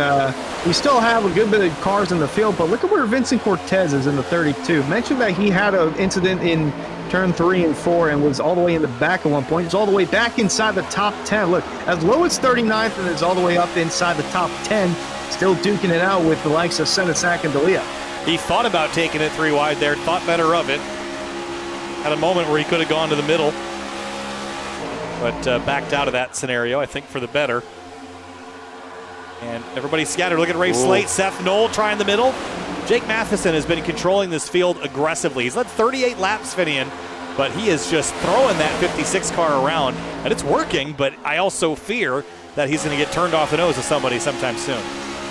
we still have a good bit of cars in the field, but look at where Vincent Cortez is in the 32. Mentioned that he had an incident in turn 3 and 4 and was all the way in the back at one point. He's all the way back inside the top 10. Look, as low as 39th and is all the way up inside the top 10, still duking it out with the likes of Senesek and D'Elia. He thought about taking it 3 wide there, thought better of it. Had a moment where he could have gone to the middle, but backed out of that scenario, I think, for the better. And everybody's scattered. Look at Ray Slate, Seth Knoll trying the middle. Jake Matheson has been controlling this field aggressively. He's led 38 laps, Finian, but he is just throwing that 56 car around, and it's working, but I also fear that he's going to get turned off the nose of somebody sometime soon.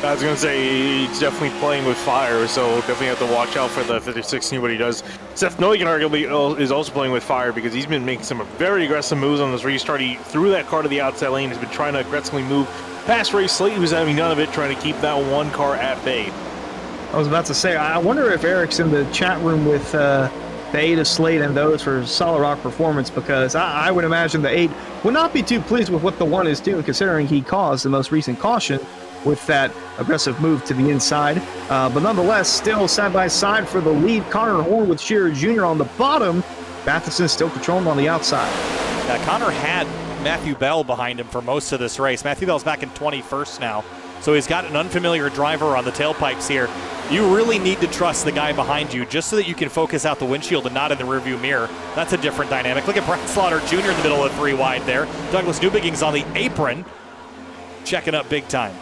I was going to say, he's definitely playing with fire, so definitely have to watch out for the 56, see what he does. Seth Milligan arguably is also playing with fire because he's been making some very aggressive moves on this restart. He threw that car to the outside lane. He's been trying to aggressively move past Ray Slate, who's having none of it, trying to keep that one car at bay. I was about to say, I wonder if Eric's in the chat room with the 8 of Slate and those for Solid Rock Performance, because I would imagine the 8 would not be too pleased with what the 1 is doing, considering he caused the most recent caution with that aggressive move to the inside. But nonetheless, still side by side for the lead. Connor Horn with Shearer Jr. on the bottom. Matheson still controlling on the outside. Yeah, Connor had Matthew Bell behind him for most of this race. Matthew Bell's back in 21st now, so he's got an unfamiliar driver on the tailpipes here. You really need to trust the guy behind you just so that you can focus out the windshield and not in the rearview mirror. That's a different dynamic. Look at Brad Slaughter Jr. in the middle of 3 wide there. Douglas Newbeginn's on the apron, checking up big time.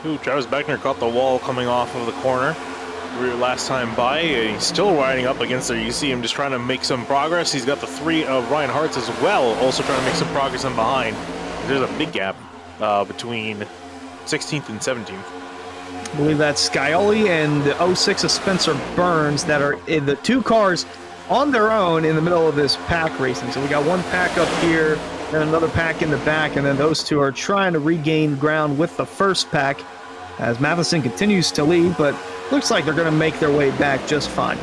Ooh, Travis Beckner caught the wall coming off of the corner. Last time by, he's still riding up against there. You see him just trying to make some progress. He's got the 3 of Ryan Hartz as well, also trying to make some progress in behind. There's a big gap between 16th and 17th. I believe that's Scioli and the 06 of Spencer Burns that are in the 2 cars on their own in the middle of this pack racing. So we got 1 pack up here, then another pack in the back, and then those 2 are trying to regain ground with the first pack as Matheson continues to lead, but looks like they're going to make their way back just fine.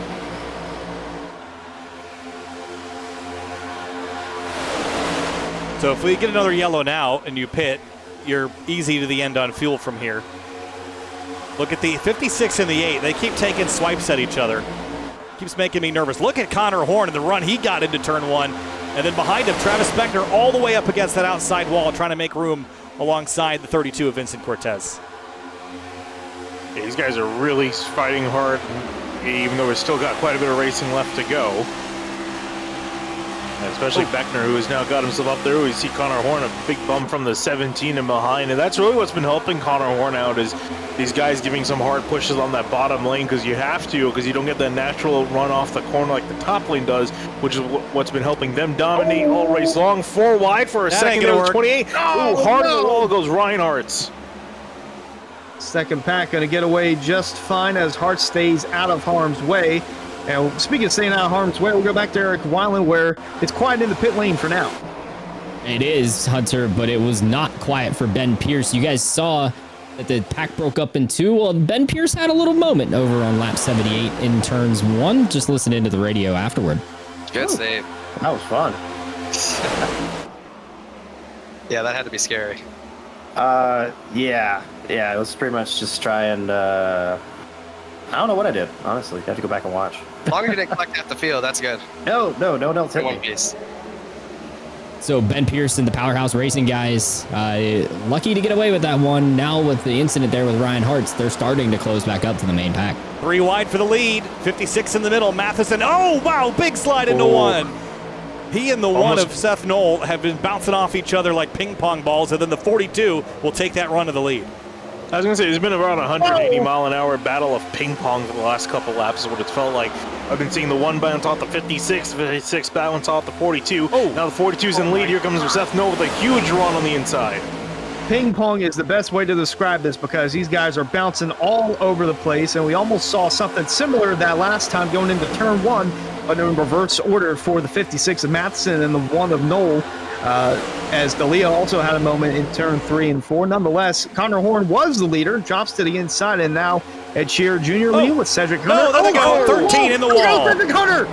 So if we get another yellow now and you pit, you're easy to the end on fuel from here. Look at the 56 and the 8. They keep taking swipes at each other. Keeps making me nervous. Look at Connor Horn and the run he got into turn 1. And then behind him, Travis Beckner all the way up against that outside wall, trying to make room alongside the 32 of Vincent Cortez. Yeah, these guys are really fighting hard, even though we've still got quite a bit of racing left to go. And especially Beckner, who has now got himself up there. We see Connor Horn, a big bump from the 17 and behind. And that's really what's been helping Connor Horn out, is these guys giving some hard pushes on that bottom lane, because you have to, because you don't get that natural run off the corner like the top lane does, which is what's been helping them dominate all race long. 4 wide for a second there with 28. Ooh, hard on the wall goes Ryan Hartz. Second pack going to get away just fine as Hart stays out of harm's way. And speaking of staying out of harm's way, we'll go back to Eric Weiland, where it's quiet in the pit lane for now. It is, Hunter, but it was not quiet for Ben Pierce. You guys saw that the pack broke up in two. Well, Ben Pierce had a little moment over on lap 78 in turns 1. Just listen into the radio afterward. Good save. That was fun. Yeah, that had to be scary. Yeah, it was pretty much just try and, I don't know what I did, honestly. I have to go back and watch. As long as you didn't collect half the field, that's good. No one else hit One me. piece. So Ben Pierce and the Powerhouse Racing guys, lucky to get away with that one. Now with the incident there with Ryan Hartz, they're starting to close back up to the main pack. 3 wide for the lead. 56 in the middle. Matheson. Oh, wow. Big slide into one. He and the one of Seth Knoll have been bouncing off each other like ping pong balls, and then the 42 will take that run to the lead. I was going to say, it's been around 180 mile an hour battle of ping pong for the last couple laps is what it's felt like. I've been seeing the one bounce off the 56 bounce off the 42. Now the 42's in lead. Here comes Seth Knoll with a huge run on the inside. Ping pong is the best way to describe this because these guys are bouncing all over the place, and we almost saw something similar that last time going into turn 1, but in reverse order for the 56 of Matheson and the 1 of Knoll, as D'Elia also had a moment in turn 3 and 4. Nonetheless, Connor Horn was the leader, drops to the inside, and now Ed Shearer Jr. lead with Cedric Hunter. No, there they go. 13 in the wall. Cedric Hunter.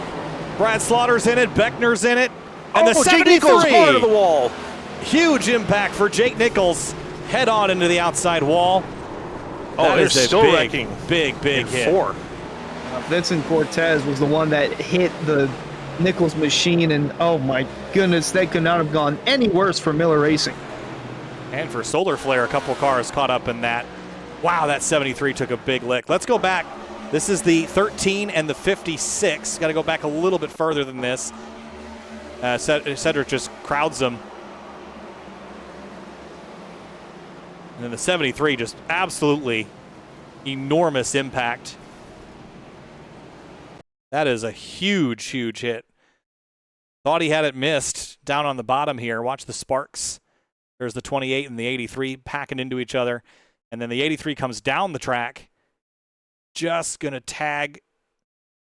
Brad Slaughter's in it. Beckner's in it. And the Jake Nichols 73. part of the wall. Huge impact for Jake Nichols. Head on into the outside wall. They're is a still big, wrecking. big hit. 4. Vincent Cortez was the one that hit the Nichols machine, and oh my goodness, they could not have gone any worse for Miller Racing. And for Solar Flare, a couple cars caught up in that. Wow, that 73 took a big lick. Let's go back. This is the 13 and the 56. Got to go back a little bit further than this. Cedric just crowds them. And then the 73, just absolutely enormous impact. That is a huge hit. Thought he had it missed down on the bottom here. Watch the sparks. There's the 28 and the 83 packing into each other. And then the 83 comes down the track. Just going to tag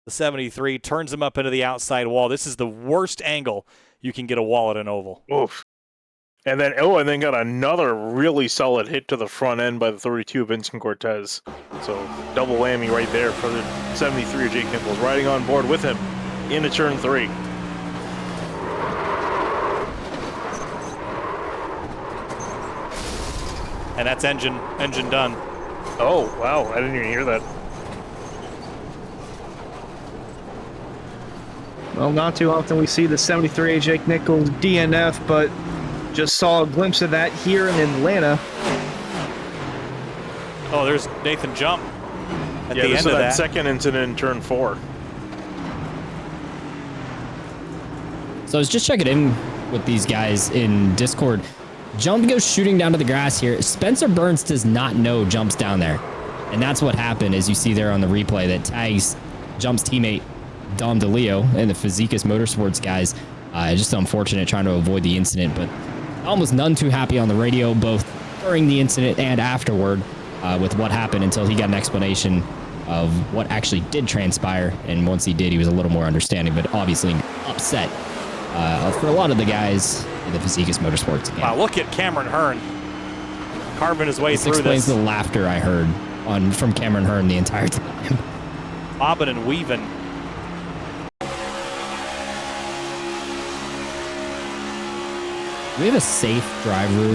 the 73, turns him up into the outside wall. This is the worst angle you can get a wall at an oval. Oof. And then got another really solid hit to the front end by the 32 of Vincent Cortez. So double whammy right there for the 73 of Jake Nichols, riding on board with him into turn 3. And that's engine done. Oh, wow. I didn't even hear that. Well, not too often we see the 73 Jake Nichols DNF, but just saw a glimpse of that here in Atlanta. Oh, there's Nathan Jump at the this end is of that that. second incident in turn 4. So I was just checking in with these guys in Discord. Jump goes shooting down to the grass here. Spencer Burns does not know Jump's down there. And that's what happened, as you see there on the replay, that tags Jump's teammate, Dom DeLeo, and the Fizikis Motorsports guys. Just unfortunate trying to avoid the incident, but almost none too happy on the radio, both during the incident and afterward, with what happened, until he got an explanation of what actually did transpire. And once he did, he was a little more understanding, but obviously upset for a lot of the guys in the Fizikis Motorsports game. Wow, look at Cameron Hearn carving his way This through explains this. the laughter I heard from Cameron Hearn the entire time. Bobbing and weaving. Do we have a safe driver?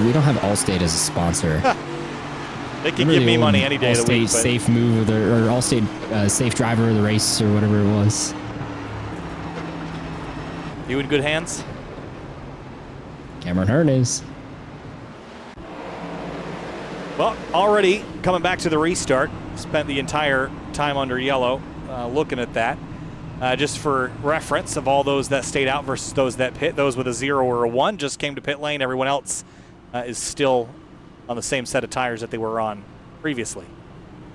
We don't have Allstate as a sponsor. They can give me money any day of the week. Allstate safe move or Allstate safe driver of the race or whatever it was. You in good hands? Cameron Hearn is. Well, already coming back to the restart. Spent the entire time under yellow looking at that. Just for reference of all those that stayed out versus those that pit, those with a 0 or a 1 just came to pit lane. Everyone else is still on the same set of tires that they were on previously.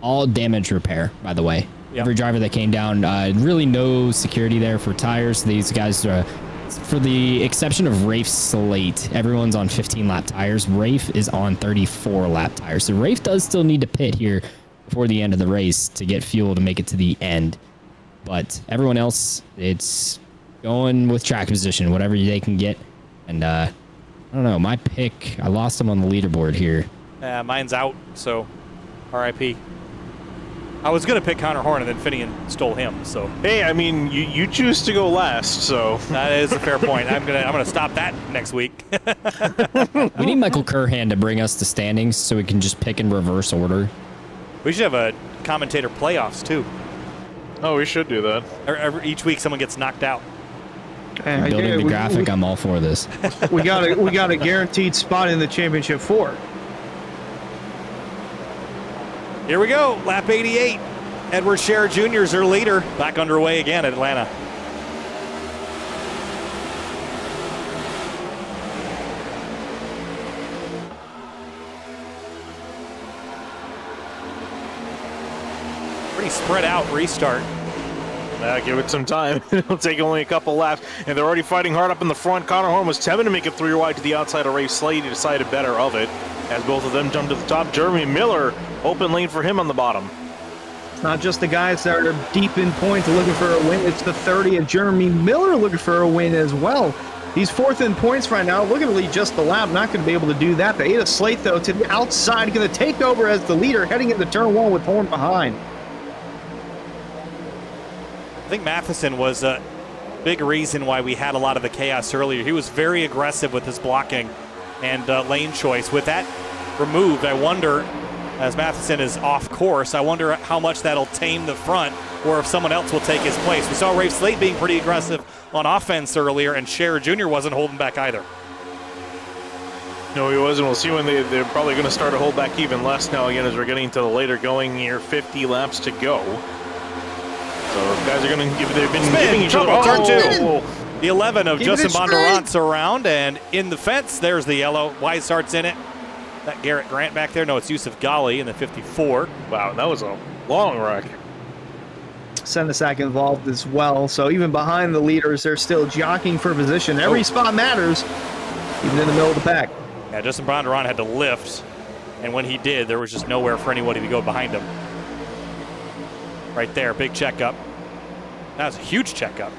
All damage repair, by the way. Yep. Every driver that came down, really no security there for tires. These guys, for the exception of Rafe's slate, everyone's on 15-lap tires. Rafe is on 34-lap tires. So Rafe does still need to pit here before the end of the race to get fuel to make it to the end. But everyone else, it's going with track position, whatever they can get. And I don't know, my pick, I lost him on the leaderboard here. Mine's out, so RIP. I was going to pick Connor Horn, and then Finian stole him, so. Hey, I mean, you choose to go last, so. That is a fair point. I'm gonna stop that next week. We need Michael Curhan to bring us the standings so we can just pick in reverse order. We should have a commentator playoffs, too. Oh, we should do that. Each week someone gets knocked out. Building the graphic, I'm all for this. We got a guaranteed spot in the championship 4. Here we go, lap 88. Edward Scherer Jr. is our leader. Back underway again at Atlanta. Pretty spread out restart. Give it some time. It'll take only a couple laps, and they're already fighting hard up in the front. Connor Horn was attempting to make it 3 wide to the outside of Ray Slade. He decided better of it as both of them jumped to the top. Jeremy Miller, open lane for him on the bottom. It's not just the guys that are deep in points looking for a win. It's the 30 of Jeremy Miller looking for a win as well. He's 4th in points right now, looking to lead just the lap. Not going to be able to do that. The 8 of Slate, though, to the outside, going to take over as the leader, heading into turn 1 with Horn behind. I think Matheson was a big reason why we had a lot of the chaos earlier. He was very aggressive with his blocking and lane choice. With that removed, I wonder, as Matheson is off course, I wonder how much that'll tame the front or if someone else will take his place. We saw Rafe Slate being pretty aggressive on offense earlier, and Scherer Jr. wasn't holding back either. No, he wasn't. We'll see when they're probably going to start to hold back even less now again as we're getting to the later going here. 50 laps to go. So guys are going to they've been giving each other. Turn 2. The 11 of Justin Bondurant's around, and in the fence, there's the yellow. Weishart's in it. That Garrett Grant back there. No, it's Yusuf Ghali in the 54. Wow, that was a long wreck. Senesac involved as well. So even behind the leaders, they're still jockeying for position. Every spot matters, even in the middle of the pack. Yeah, Justin Bondurant had to lift, and when he did, there was just nowhere for anybody to go behind him. Right there, big checkup. That was a huge checkup.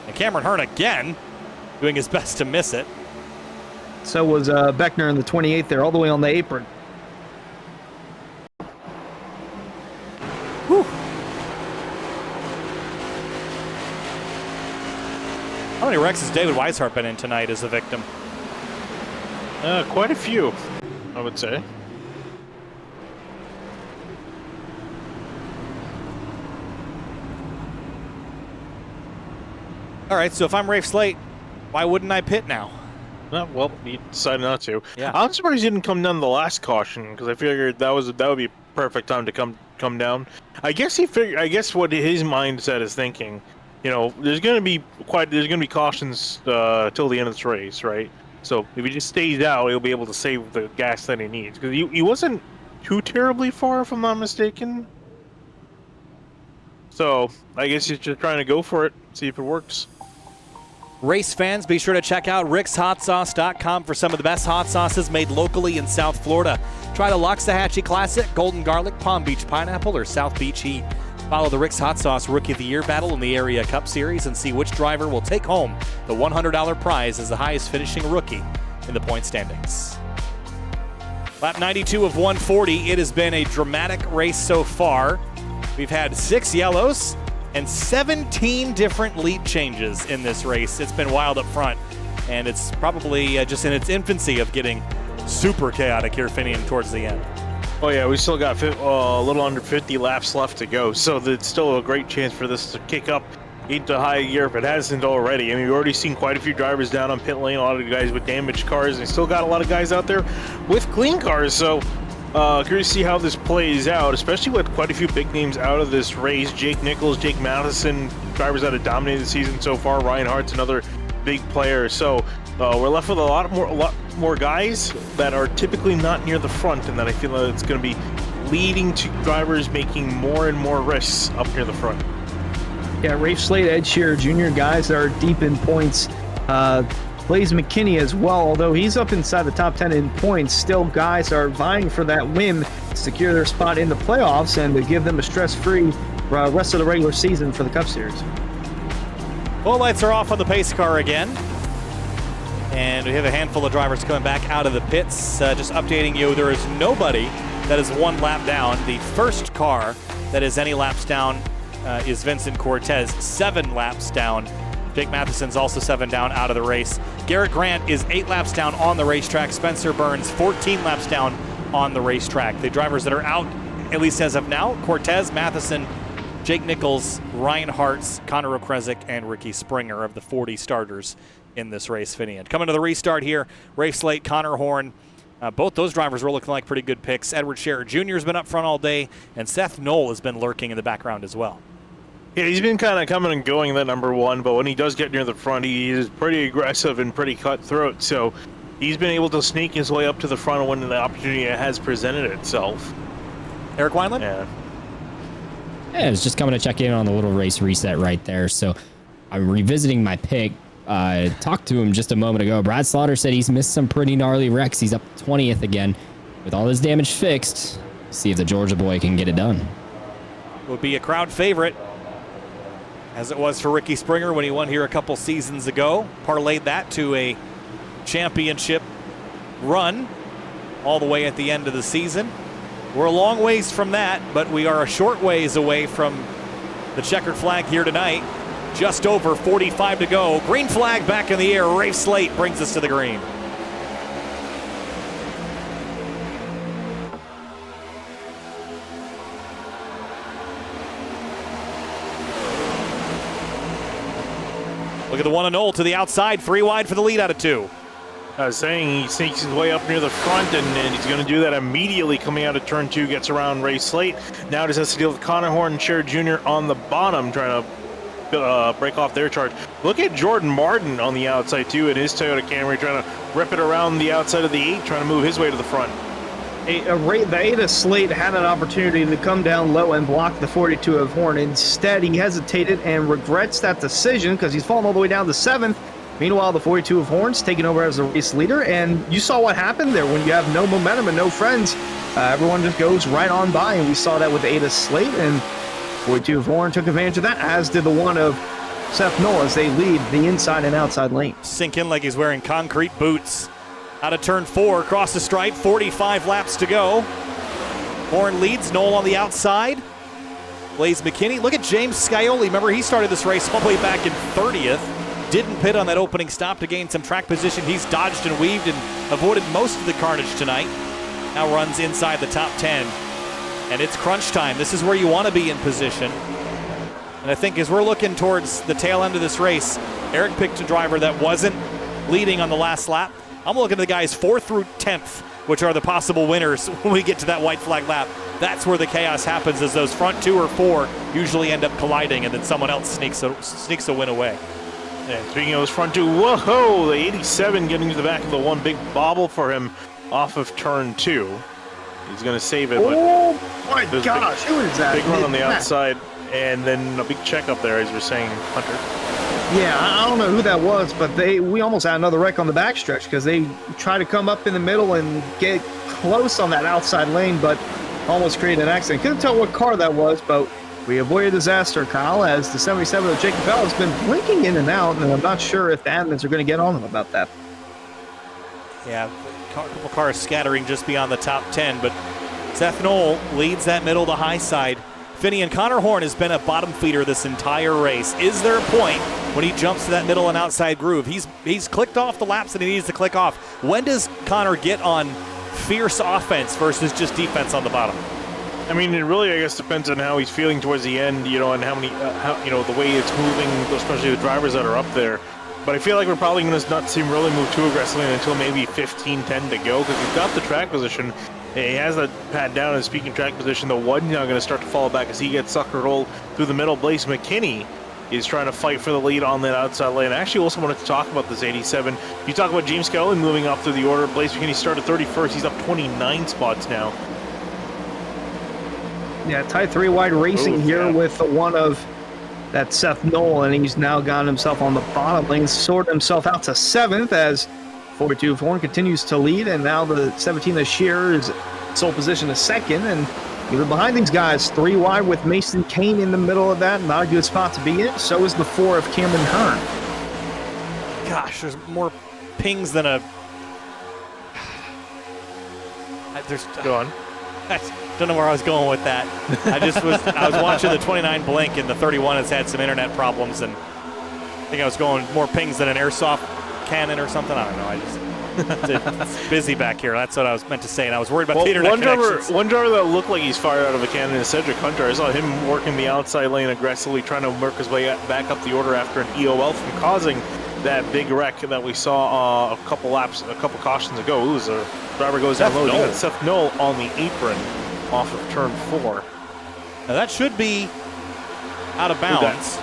And Cameron Hearn again doing his best to miss it. So was Beckner in the 28th there, all the way on the apron. Whew. How many wrecks has David Weishart been in tonight as a victim? Quite a few, I would say. All right, so if I'm Rafe Slate, why wouldn't I pit now? Well, he decided not to. Yeah. I'm surprised he didn't come down the last caution because I figured that would be perfect time to come down. I guess what his mindset is thinking, you know, there's gonna be cautions till the end of this race, right? So if he just stays out, he'll be able to save the gas that he needs because he wasn't too terribly far, if I'm not mistaken. So I guess he's just trying to go for it, see if it works. Race fans, be sure to check out rickshotsauce.com for some of the best hot sauces made locally in South Florida. Try the Loxahatchee Classic, Golden Garlic, Palm Beach Pineapple, or South Beach Heat. Follow the Rick's Hot Sauce Rookie of the Year battle in the Area Cup Series and see which driver will take home the $100 prize as the highest finishing rookie in the point standings. Lap 92 of 140. It has been a dramatic race so far. We've had 6 yellows and 17 different lead changes in this race. It's been wild up front, and it's probably just in its infancy of getting super chaotic here, Finian, towards the end. Oh yeah, we still got a little under 50 laps left to go, so it's still a great chance for this to kick up into high gear if it hasn't already. I mean, we've already seen quite a few drivers down on pit lane, a lot of guys with damaged cars, and still got a lot of guys out there with clean cars, so curious to see how this plays out, especially with quite a few big names out of this race. Jake Nichols, Jake Matheson, drivers that have dominated the season so far. Ryan Hart's another big player. So we're left with a lot more guys that are typically not near the front, and that I feel that it's going to be leading to drivers making more and more risks up near the front. Yeah, Rafe Slate, Ed Scherer Jr., guys that are deep in points. Blaze McKinney as well. Although he's up inside the top 10 in points, still guys are vying for that win to secure their spot in the playoffs and to give them a stress-free rest of the regular season for the Cup Series. Well, lights are off on the pace car again. And we have a handful of drivers coming back out of the pits. Just updating you, there is nobody that is one lap down. The first car that is any laps down is Vincent Cortez, 7 laps down. Jake Matheson's also 7 down out of the race. Garrett Grant is 8 laps down on the racetrack. Spencer Burns, 14 laps down on the racetrack. The drivers that are out, at least as of now, Cortez, Matheson, Jake Nichols, Ryan Hartz, Connor Okrezik, and Ricky Springer of the 40 starters in this race, Finian. Coming to the restart here, Rafe Slate, Connor Horn. Both those drivers were looking like pretty good picks. Edward Scherer Jr. has been up front all day, and Seth Knoll has been lurking in the background as well. Yeah, he's been kind of coming and going in that number 1, but when he does get near the front, he is pretty aggressive and pretty cutthroat. So he's been able to sneak his way up to the front when the opportunity has presented itself. Eric Wineland? Yeah. Yeah, I was just coming to check in on the little race reset right there. So I'm revisiting my pick. Talked to him just a moment ago. Brad Slaughter said he's missed some pretty gnarly wrecks. He's up 20th again. With all his damage fixed, see if the Georgia boy can get it done. Will be a crowd favorite, as it was for Ricky Springer when he won here a couple seasons ago. Parlayed that to a championship run all the way at the end of the season. We're a long ways from that, but we are a short ways away from the checkered flag here tonight. Just over 45 to go. Green flag back in the air. Rafe Slate brings us to the green. Look at the 1-0 to the outside. 3 wide for the lead out of 2. I was saying he sneaks his way up near the front, and he's going to do that immediately coming out of turn 2, gets around Ray Slate. Now just has to deal with Connor Horn and Scherer Jr. on the bottom, trying to break off their charge. Look at Jordan Martin on the outside, too, in his Toyota Camry, trying to rip it around the outside of the 8, trying to move his way to the front. The 8 of Slate had an opportunity to come down low and block the 42 of Horn. Instead, he hesitated and regrets that decision because he's fallen all the way down to 7th. Meanwhile, the 42 of Horn's taking over as the race leader, and you saw what happened there. When you have no momentum and no friends, everyone just goes right on by, and we saw that with the 8 of Slate, and 42 of Horn took advantage of that, as did the 1 of Seth Knoll as they lead the inside and outside lane. Sink in like he's wearing concrete boots. Out of turn 4, across the stripe, 45 laps to go. Horn leads, Knoll on the outside. Blaze McKinney. Look at James Scioli. Remember, he started this race all the way back in 30th. Didn't pit on that opening stop to gain some track position. He's dodged and weaved and avoided most of the carnage tonight. Now runs inside the top 10. And it's crunch time. This is where you want to be in position. And I think as we're looking towards the tail end of this race, Eric picked a driver that wasn't leading on the last lap. I'm looking at the guys 4th through 10th, which are the possible winners when we get to that white flag lap. That's where the chaos happens, as those front 2 or 4 usually end up colliding, and then someone else sneaks a win away. Yeah, speaking of those front 2, whoa, the 87 getting to the back of the 1, big bobble for him off of turn 2. He's going to save it. Oh my gosh, who is that? Big run on the outside, and then a big check up there, as we're saying, Hunter. Yeah, I don't know who that was, but we almost had another wreck on the backstretch because they tried to come up in the middle and get close on that outside lane, but almost created an accident. Couldn't tell what car that was, but we avoided disaster, Kyle, as the 77 of Jacob Bell has been blinking in and out, and I'm not sure if the admins are going to get on him about that. Yeah, a couple cars scattering just beyond the top 10, but Seth Knoll leads that middle to high side. Finian, Connor Horn has been a bottom feeder this entire race. Is there a point when he jumps to that middle and outside groove? He's clicked off the laps that he needs to click off. When does Connor get on fierce offense versus just defense on the bottom? I mean, it really, I guess, depends on how he's feeling towards the end, and how many, the way it's moving, especially the drivers that are up there. But I feel like we're probably going to not see him really move too aggressively until maybe 15-10 to go, because he's got the track position. He has that pad down in speaking track position. The 1's now going to start to fall back as he gets sucker rolled through the middle. Blaze McKinney is trying to fight for the lead on that outside lane. I actually also wanted to talk about this 87. You talk about James Scully moving up through the order. Blaze McKinney started 31st. He's up 29 spots now. Yeah, tight 3 wide racing here with the 1 of That's Seth Knoll, and he's now gotten himself on the bottom lane, sorted himself out to 7th as 42 Horn continues to lead, and now the 17 of Shearer is sole position to 2nd, and even behind these guys, 3 wide with Mason Kane in the middle of that. Not a good spot to be in. So is the 4 of Cameron Hearn. Gosh, there's more pings than a... Go on. I don't know where I was going with that. I was watching the 29 blink, and the 31 has had some internet problems, and I think I was going more pings than an airsoft cannon or something. I don't know. It's busy back here. That's what I was meant to say, and I was worried about the internet connections. One driver that looked like he's fired out of a cannon is Cedric Hunter. I saw him working the outside lane aggressively, trying to work his way back up the order after an EOL from causing that big wreck that we saw a couple cautions ago. Ooh, a driver goes down low. You got Seth Knoll on the apron off of turn 4. Now that should be out of bounds.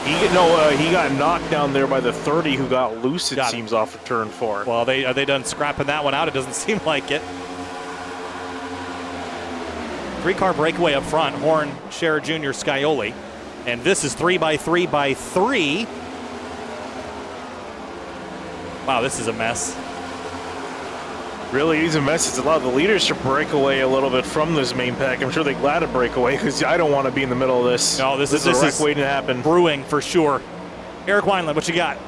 He got knocked down there by the 30 who got loose, it seems, off of turn 4. Well, are they done scrapping that one out? It doesn't seem like it. 3-car breakaway up front. Horn, Scherer Jr., Scioli. And this is 3x3x3. Wow, this is a mess. Really, he's a mess. It's allowed the leaders to break away a little bit from this main pack. I'm sure they're glad to break away because I don't want to be in the middle of this. No, this is a wreck waiting to happen. Brewing for sure. Eric Wineland, what you got?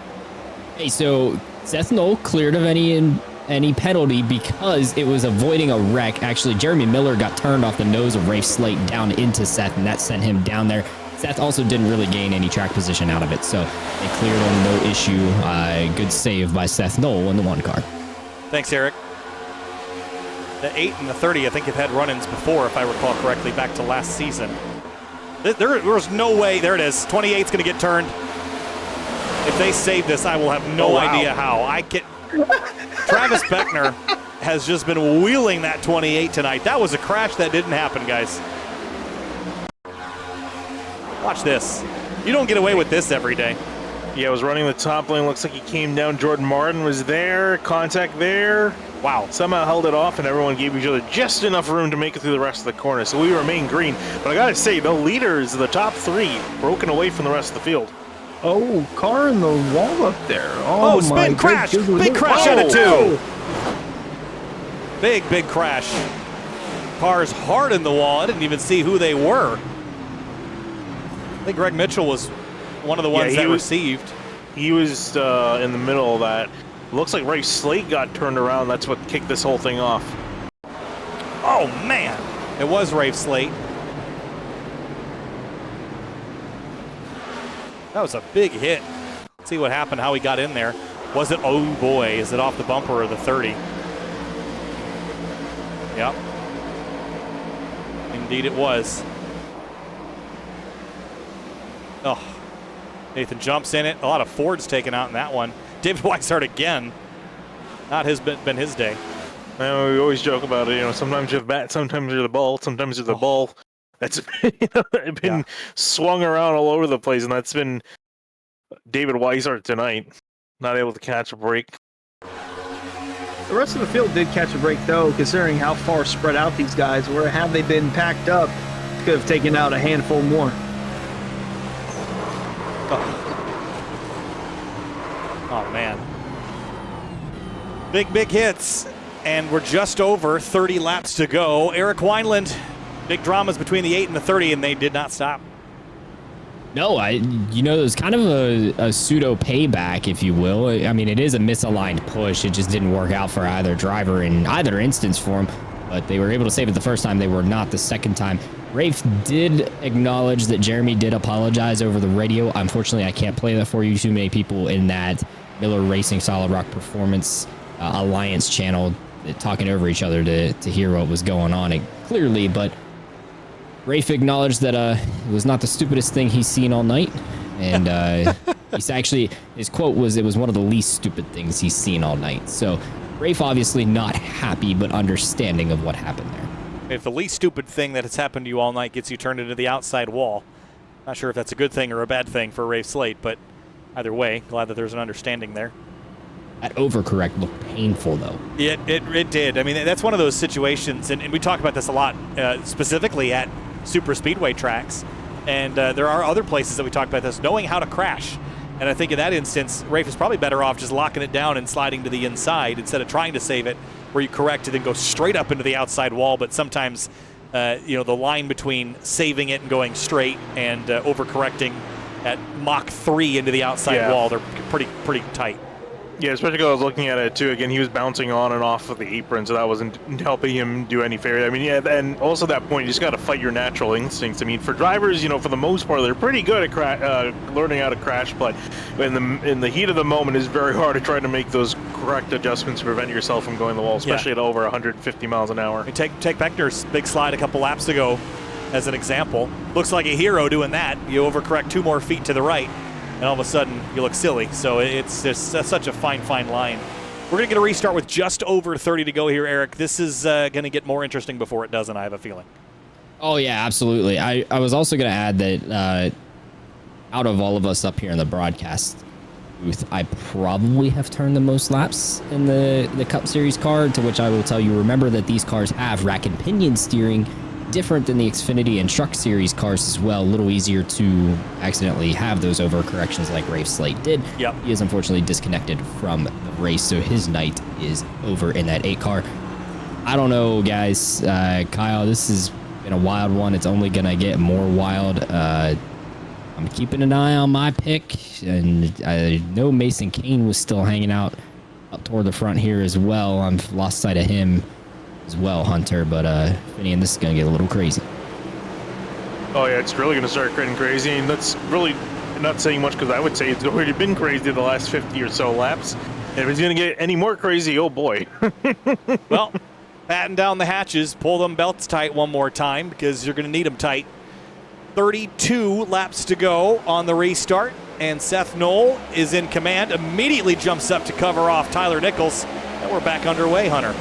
Hey, so Seth Knoll cleared of any penalty because it was avoiding a wreck. Actually, Jeremy Miller got turned off the nose of Rafe Slate down into Seth, and that sent him down there. Seth also didn't really gain any track position out of it, so they cleared him, no issue. Good save by Seth Knoll in the 1 car. Thanks, Eric. The 8 and the 30, I think, have had run-ins before, if I recall correctly, back to last season. There was no way. There it is. 28's going to get turned. If they save this, I will have no idea how. Travis Beckner has just been wheeling that 28 tonight. That was a crash that didn't happen, guys. Watch this. You don't get away with this every day. Yeah, I was running the top lane. Looks like he came down. Jordan Martin was there. Contact there. Wow. Somehow held it off, and everyone gave each other just enough room to make it through the rest of the corner. So we remain green. But I got to say, the leaders, the top 3, broken away from the rest of the field. Oh, car in the wall up there. Oh, spin crash. Big crash out of 2. Big crash. Car's hard in the wall. I didn't even see who they were. I think Greg Mitchell was one of the ones that received. He was in the middle of that. Looks like Rafe Slate got turned around. That's what kicked this whole thing off. Oh, man. It was Rafe Slate. That was a big hit. Let's see what happened, how he got in there. Was it, oh boy, is it off the bumper or the 30? Yep. Indeed it was. Oh, Nathan jumps in it. A lot of Fords taken out in that one. David Weishart again. Not been his day. We always joke about it. You know, sometimes you're the bat, sometimes you're the ball, sometimes you're the ball. That's been swung around all over the place, and that's been David Weishart tonight. Not able to catch a break. The rest of the field did catch a break, though, considering how far spread out these guys were. Had they been packed up, could have taken out a handful more. Oh, man. Big hits, and we're just over 30 laps to go. Eric Wineland, big dramas between the 8 and the 30, and they did not stop. No, it was kind of a pseudo payback, if you will. I mean, it is a misaligned push. It just didn't work out for either driver in either instance for them, but they were able to save it the first time. They were not the second time. Rafe did acknowledge that Jeremy did apologize over the radio. Unfortunately, I can't play that for you. Too many people in that Miller Racing Solid Rock Performance Alliance channel talking over each other to hear what was going on clearly, but Rafe acknowledged that it was not the stupidest thing he's seen all night, and his quote was, "It was one of the least stupid things he's seen all night." So Rafe obviously not happy, but understanding of what happened there. If the least stupid thing that has happened to you all night gets you turned into the outside wall, not sure if that's a good thing or a bad thing for Rafe Slate, but either way, glad that there's an understanding there. That overcorrect looked painful, though. It did. I mean, that's one of those situations, and we talk about this a lot, specifically at super speedway tracks. And there are other places that we talked about this, knowing how to crash. And I think in that instance, Rafe is probably better off just locking it down and sliding to the inside instead of trying to save it where you correct and then go straight up into the outside wall. But sometimes, the line between saving it and going straight and overcorrecting at Mach 3 into the outside wall, they're pretty tight. Yeah, especially because I was looking at it too. Again, he was bouncing on and off of the apron, so that wasn't helping him do any favor. I mean, yeah, and also that point, you just got to fight your natural instincts. I mean, for drivers, for the most part, they're pretty good at learning how to crash, but in the heat of the moment, it's very hard to try to make those correct adjustments to prevent yourself from going the wall, especially at over 150 miles an hour. Take Beckner's big slide a couple laps ago as an example. Looks like a hero doing that. You overcorrect 2 more feet to the right, and all of a sudden you look silly. So it's just such a fine line. We're going to get a restart with just over 30 to go here, Eric. This is going to get more interesting before it doesn't, I have a feeling. Oh, yeah, absolutely. I was also going to add that out of all of us up here in the broadcast booth, I probably have turned the most laps in the Cup Series car, to which I will tell you, remember that these cars have rack and pinion steering, different than the Xfinity and Truck Series cars as well. A little easier to accidentally have those overcorrections like Rafe Slate did. Yep. He is unfortunately disconnected from the race, so his night is over in that 8 car. I don't know, guys. Kyle, this has been a wild one. It's only going to get more wild. I'm keeping an eye on my pick, and I know Mason Kane was still hanging out up toward the front here as well. I've lost sight of him as well, Hunter, but Finian, this is going to get a little crazy. Oh yeah, it's really going to start getting crazy, and that's really not saying much because I would say it's already been crazy the last 50 or so laps. And if it's going to get any more crazy, oh boy. Well, batten down the hatches, pull them belts tight one more time because you're going to need them tight. 32 laps to go on the restart, and Seth Knoll is in command, immediately jumps up to cover off Tyler Nichols, and we're back underway, Hunter.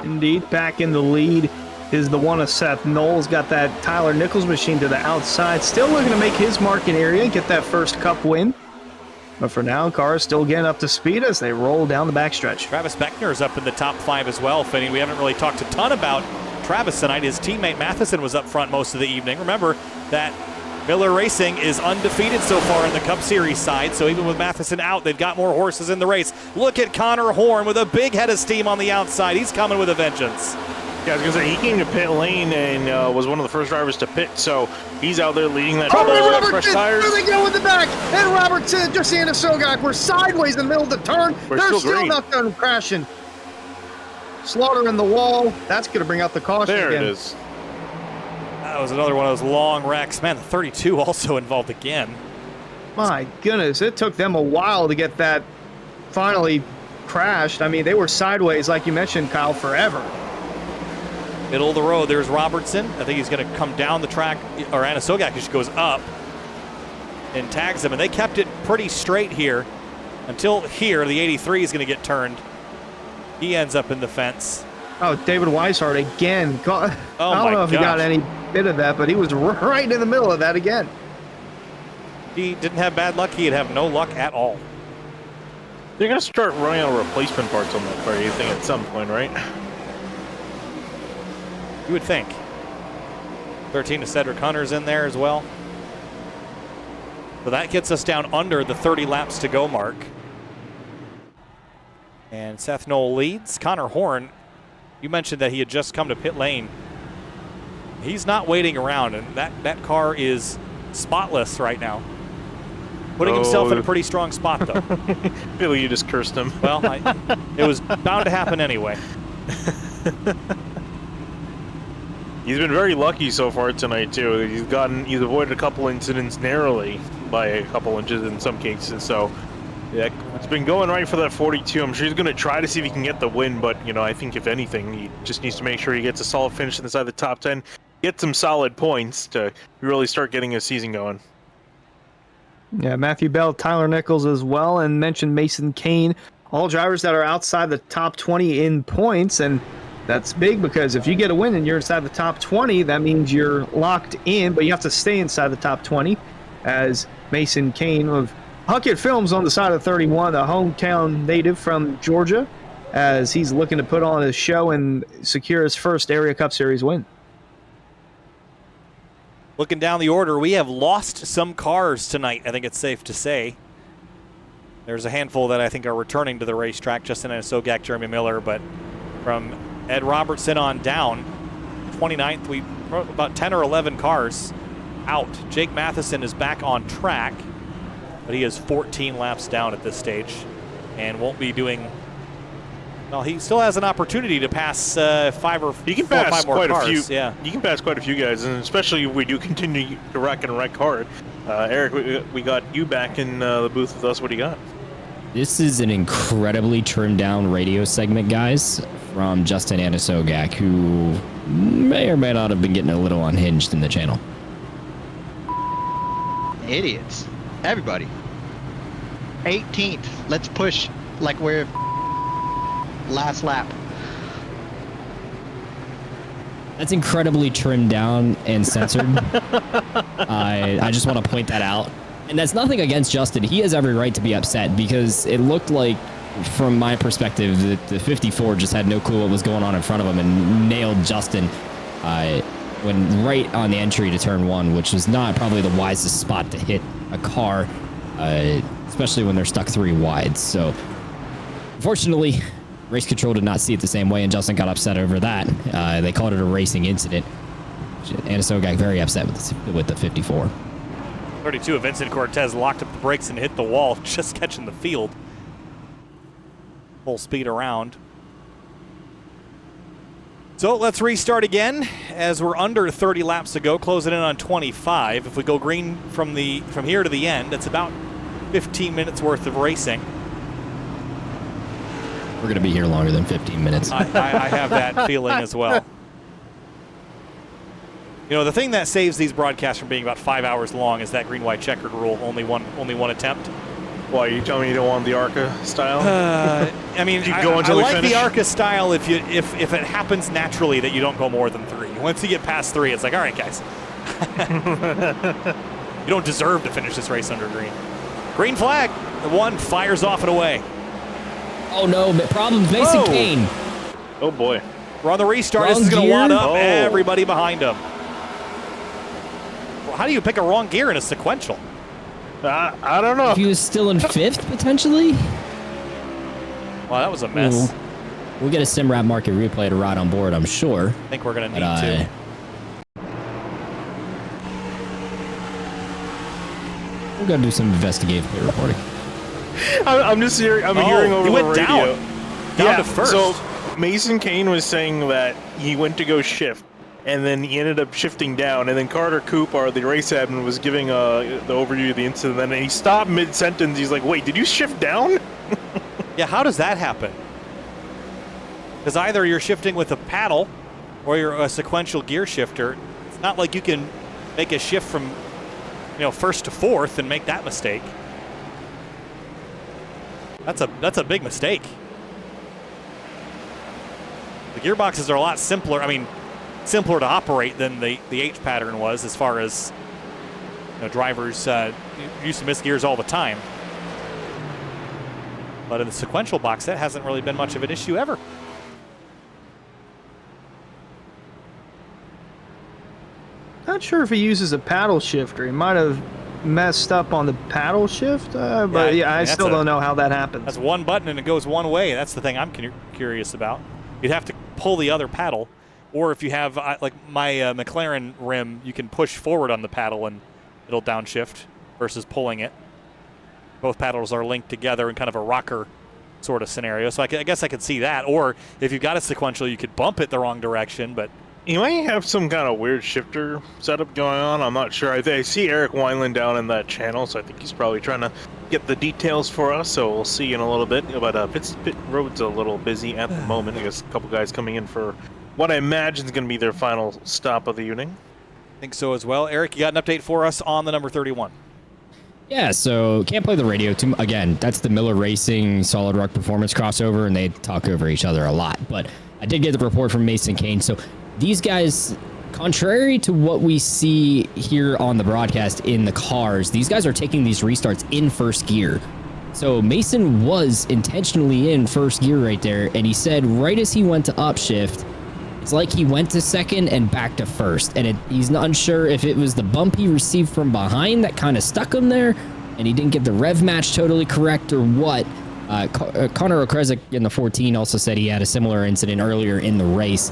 Indeed, back in the lead is the one of Seth Knowles. Got that Tyler Nichols machine to the outside. Still looking to make his mark in area, get that first Cup win. But for now, cars still getting up to speed as they roll down the backstretch. Travis Beckner is up in the top 5 as well, Finney. We haven't really talked a ton about Travis tonight. His teammate Matheson was up front most of the evening. Remember that Miller Racing is undefeated so far in the Cup Series side, so even with Matheson out, they've got more horses in the race. Look at Connor Horn with a big head of steam on the outside. He's coming with a vengeance. Yeah, I was going to say, he came to pit lane and was one of the first drivers to pit, so he's out there leading that fresh tires. There they go in the back, and Robertson, Justina Sogak, we're sideways in the middle of the turn. They're still not done crashing. Slaughter in the wall. That's going to bring out the caution again. There it is. That was another one of those long wrecks. Man, the 32 also involved again. My goodness, it took them a while to get that finally crashed. I mean, they were sideways, like you mentioned, Kyle, forever. Middle of the road, there's Robertson. I think he's going to come down the track, or Anna Sogak just goes up and tags him. And they kept it pretty straight here until here. The 83 is going to get turned. He ends up in the fence. Oh, David Weishart again. I don't know if he got any bit of that, but he was right in the middle of that again. He didn't have bad luck. He'd have no luck at all. They're going to start running out of replacement parts on that car, you think, at some point, right? You would think. 13 to Cedric Hunter's in there as well. So that gets us down under the 30 laps to go mark. And Seth Knoll leads. Connor Horn, you mentioned that he had just come to pit lane. He's not waiting around, and that car is spotless right now. Putting himself in a pretty strong spot, though. I feel like you just cursed him. Well, it was bound to happen anyway. He's been very lucky so far tonight, too. He's avoided a couple incidents narrowly by a couple inches in some cases, so yeah, it's been going right for that 42. I'm sure he's going to try to see if he can get the win, but, I think if anything, he just needs to make sure he gets a solid finish inside the top 10, get some solid points to really start getting his season going. Yeah, Matthew Bell, Tyler Nichols as well, and mentioned Mason Kane. All drivers that are outside the top 20 in points, and that's big because if you get a win and you're inside the top 20, that means you're locked in, but you have to stay inside the top 20, as Mason Kane of Huckett Films on the side of 31, a hometown native from Georgia, as he's looking to put on his show and secure his first Area Cup Series win. Looking down the order, we have lost some cars tonight, I think it's safe to say. There's a handful that I think are returning to the racetrack, Justin Sogak, Jeremy Miller, but from Ed Robertson on down, 29th, we about 10 or 11 cars out. Jake Matheson is back on track, but he is 14 laps down at this stage and won't be doing. Well, he still has an opportunity to pass 5 or 4 or 5 more quite cars. a few. Yeah, You can pass quite a few guys, and especially if we do continue to wreck and wreck hard. Eric, we got you back in the booth with us. What do you got? This is an incredibly trimmed down radio segment, guys, from Justin Anasogak, who may or may not have been getting a little unhinged in the channel. Idiots. Everybody. 18th. Let's push like we're last lap. That's incredibly trimmed down and censored. I just want to point that out. And that's nothing against Justin. He has every right to be upset because it looked like, from my perspective, that the 54 just had no clue what was going on in front of him and nailed Justin when right on the entry to turn 1, which was not probably the wisest spot to hit a car, especially when they're stuck 3 wide. So, unfortunately, race control did not see it the same way, and Justin got upset over that. They called it a racing incident. Anasogak very upset with the 54. 32 of Vincent Cortez locked up the brakes and hit the wall, just catching the field. Full speed around. So let's restart again as we're under 30 laps to go, closing in on 25. If we go green from here to the end, it's about 15 minutes worth of racing. We're going to be here longer than 15 minutes. I have that feeling as well. You know, the thing that saves these broadcasts from being about 5 hours long is that green-white checkered rule, only one attempt. Why, you telling me you don't want the ARCA style? I mean, I like the ARCA style if it happens naturally that you don't go more than 3. Once you get past 3, it's like, all right, guys. You don't deserve to finish this race under green. Green flag. The 1 fires off and away. Oh, no. Problems. Mason Kane. Oh, boy. We're on the restart. This is going to wad up everybody behind him. How do you pick a wrong gear in a sequential? I don't know. If he was still in 5th, potentially? Wow, that was a mess. We'll get a SimRap market replay to ride on board, I'm sure. I think we're going to need to. We're going to do some investigative play reporting. I'm just hearing over the radio. Down to first. So Mason Kane was saying that he went to go shift, and then he ended up shifting down, and then Carter Cooper, the race admin, was giving the overview of the incident, and he stopped mid-sentence. He's like, wait, did you shift down? Yeah, how does that happen? Because either you're shifting with a paddle or you're a sequential gear shifter. It's not like you can make a shift from, first to fourth and make that mistake. That's a big mistake. The gearboxes are a lot simpler. I mean, simpler to operate than the H pattern was, as far as drivers used to miss gears all the time. But in the sequential box, that hasn't really been much of an issue ever. Not sure if he uses a paddle shifter. He might have messed up on the paddle shift, but I still don't know how that happens. That's one button and it goes one way. That's the thing I'm curious about. You'd have to pull the other paddle, or if you have like my McLaren rim, you can push forward on the paddle and it'll downshift versus pulling it. Both paddles are linked together in kind of a rocker sort of scenario. So I guess I could see that. Or if you've got a sequential, you could bump it the wrong direction, but he might have some kind of weird shifter setup going on. I'm not sure. I see Eric Wineland down in that channel, so I think he's probably trying to get the details for us. So we'll see in a little bit. But Pit Road's a little busy at the moment. I guess a couple guys coming in for what I imagine is going to be their final stop of the evening. I think so as well. Eric, you got an update for us on the number 31? Yeah, so can't play the radio too. Again, that's the Miller Racing Solid Rock Performance crossover, and they talk over each other a lot. But I did get the report from Mason Kane. So these guys, contrary to what we see here on the broadcast in the cars, these guys are taking these restarts in first gear. So Mason was intentionally in first gear right there, and he said right as he went to upshift, It's like he went to second and back to first, and he's not unsure if it was the bump he received from behind that kind of stuck him there, and he didn't get the rev match totally correct or what. Connor Okresic in the 14 also said he had a similar incident earlier in the race.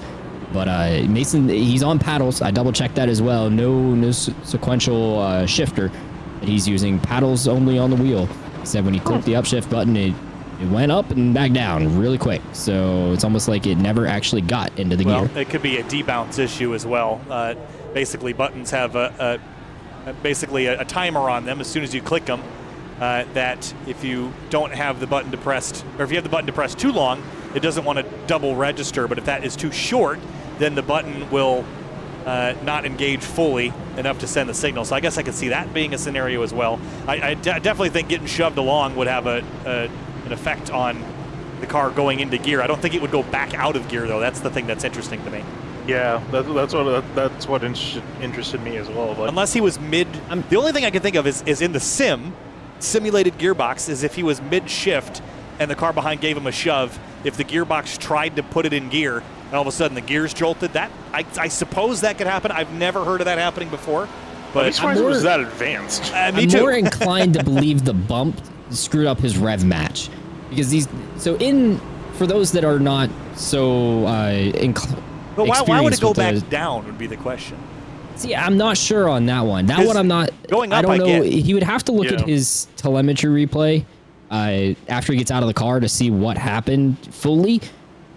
But Mason, he's on paddles. I double-checked that as well. No sequential shifter that he's using. Paddles only on the wheel. He said when he clicked the upshift button, it went up and back down really quick. So it's almost like it never actually got into the gear. Well, it could be a debounce issue as well. Basically, buttons have basically a timer on them as soon as you click them. That if you don't have the button depressed, or if you have the button depressed too long, it doesn't want to double register. But if that is too short, then the button will not engage fully enough to send the signal. So I guess I could see that being a scenario as well. I definitely think getting shoved along would have an effect on the car going into gear. I don't think it would go back out of gear, though. That's the thing that's interesting to me. Yeah, that's what interested me as well. But unless he was mid, the only thing I can think of is in the simulated gearbox is if he was mid-shift and the car behind gave him a shove. If the gearbox tried to put it in gear and all of a sudden the gears jolted, that I suppose that could happen. I've never heard of that happening before. But I'm surprised it was that advanced. I'm more inclined to believe the bump screwed up his rev match, because for those that are not so but why would it go back down would be the question. See, I'm not sure on that one. That one I'm not. Going up, I don't know. get. He would have to look at his telemetry replay after he gets out of the car to see what happened fully.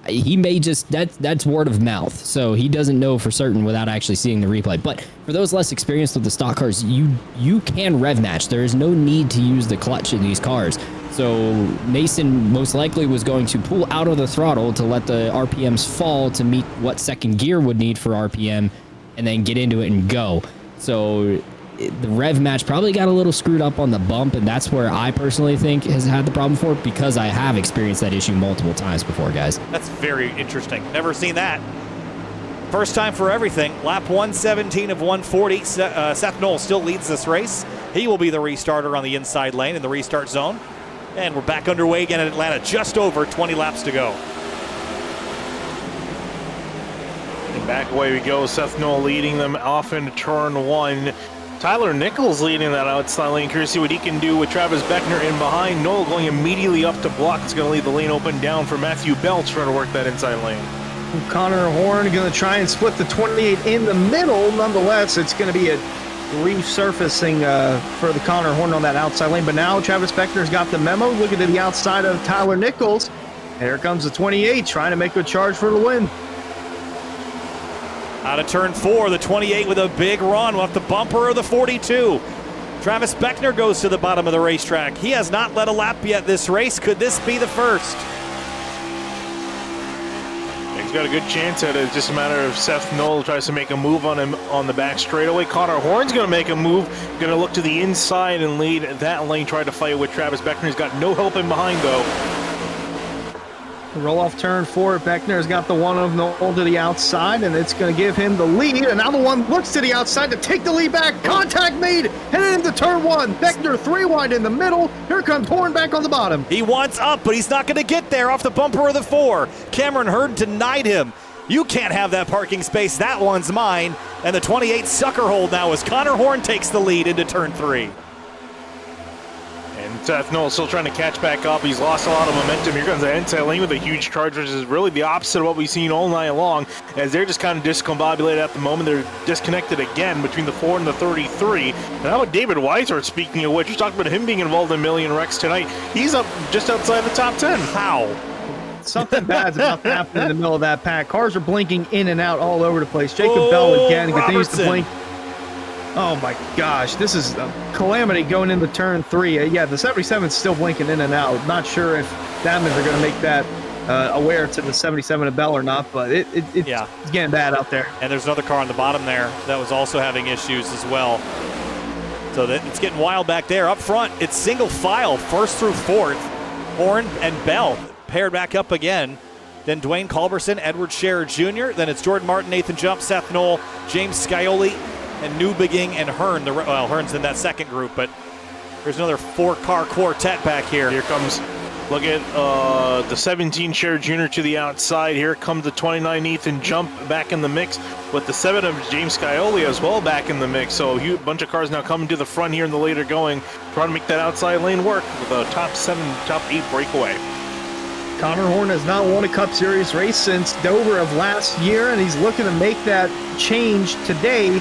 He may just that's word of mouth, so he doesn't know for certain without actually seeing the replay. But for those less experienced with the stock cars, you can rev match. There is no need to use the clutch in these cars. So Mason most likely was going to pull out of the throttle to let the RPMs fall to meet what second gear would need for RPM, and then get into it and go. So the rev match probably got a little screwed up on the bump, and that's where I personally think has had the problem for it, because I have experienced that issue multiple times before, guys. That's very interesting. Never seen that. First time for everything. Lap 117 of 140. Seth Knoll still leads this race. He will be the restarter on the inside lane in the restart zone. And we're back underway again at Atlanta. Just over 20 laps to go. And back away we go. Seth Knoll leading them off into turn one. Tyler Nichols leading that outside lane. Curious to see what he can do with Travis Beckner in behind. Knoll going immediately up to block. It's going to leave the lane open down for Matthew Bell trying to work that inside lane. Connor Horn going to try and split the 28 in the middle. Nonetheless, it's going to be a resurfacing for the Connor Horn on that outside lane. But now Travis Beckner's got the memo. Looking to the outside of Tyler Nichols. Here comes the 28 trying to make a charge for the win. Out of turn 4, the 28 with a big run off the bumper of the 42. Travis Beckner goes to the bottom of the racetrack. He has not led a lap yet this race. Could this be the first? He's got a good chance at it. It's just a matter of Seth Knoll tries to make a move on him on the back straightaway. Connor Horn's going to make a move. Going to look to the inside and lead that lane. Try to fight with Travis Beckner. He's got no help in behind, though. Roll off turn 4. Beckner's got the one of Knoll to the outside, and it's going to give him the lead. And now the one looks to the outside to take the lead back. Contact made, headed into turn 1. Beckner 3-wide in the middle. Here comes Horn back on the bottom. He wants up, but he's not going to get there off the bumper of the 4. Cameron Hurd denied him. You can't have that parking space. That one's mine. And the 28 sucker hold now as Connor Horn takes the lead into turn 3. And Seth Knoll still trying to catch back up. He's lost a lot of momentum. Here comes the inside lane with a huge charge, which is really the opposite of what we've seen all night long, as they're just kind of discombobulated at the moment. They're disconnected again between the 4 and the 33. And how about David Weisert, speaking of which, you talked about him being involved in Million Wrecks tonight. He's up just outside the top 10. How? Something bad's about to happen in the middle of that pack. Cars are blinking in and out all over the place. Jacob Bell again continues to blink. Oh my gosh, this is a calamity going into turn 3. Yeah, the 77's still blinking in and out. Not sure if Diamonds are going to make that aware to the 77 of Bell or not, but it's getting bad out there. And there's another car on the bottom there that was also having issues as well. So it's getting wild back there. Up front, it's single file, first through fourth. Horn and Bell paired back up again. Then Dwayne Culberson, Edward Scherer Jr. Then it's Jordan Martin, Nathan Jump, Seth Knoll, James Scioli, and Newbegin and Hearn. Hearn's in that second group, but there's another 4-car quartet back here. Here comes Look at the 17 Sherrod Jr. to the outside. Here comes the 29 Ethan Jump back in the mix with the 7 of James Scioli as well back in the mix. So a bunch of cars now coming to the front here in the later going, trying to make that outside lane work with a top 7, top 8 breakaway. Connor Horn has not won a Cup Series race since Dover of last year, and he's looking to make that change today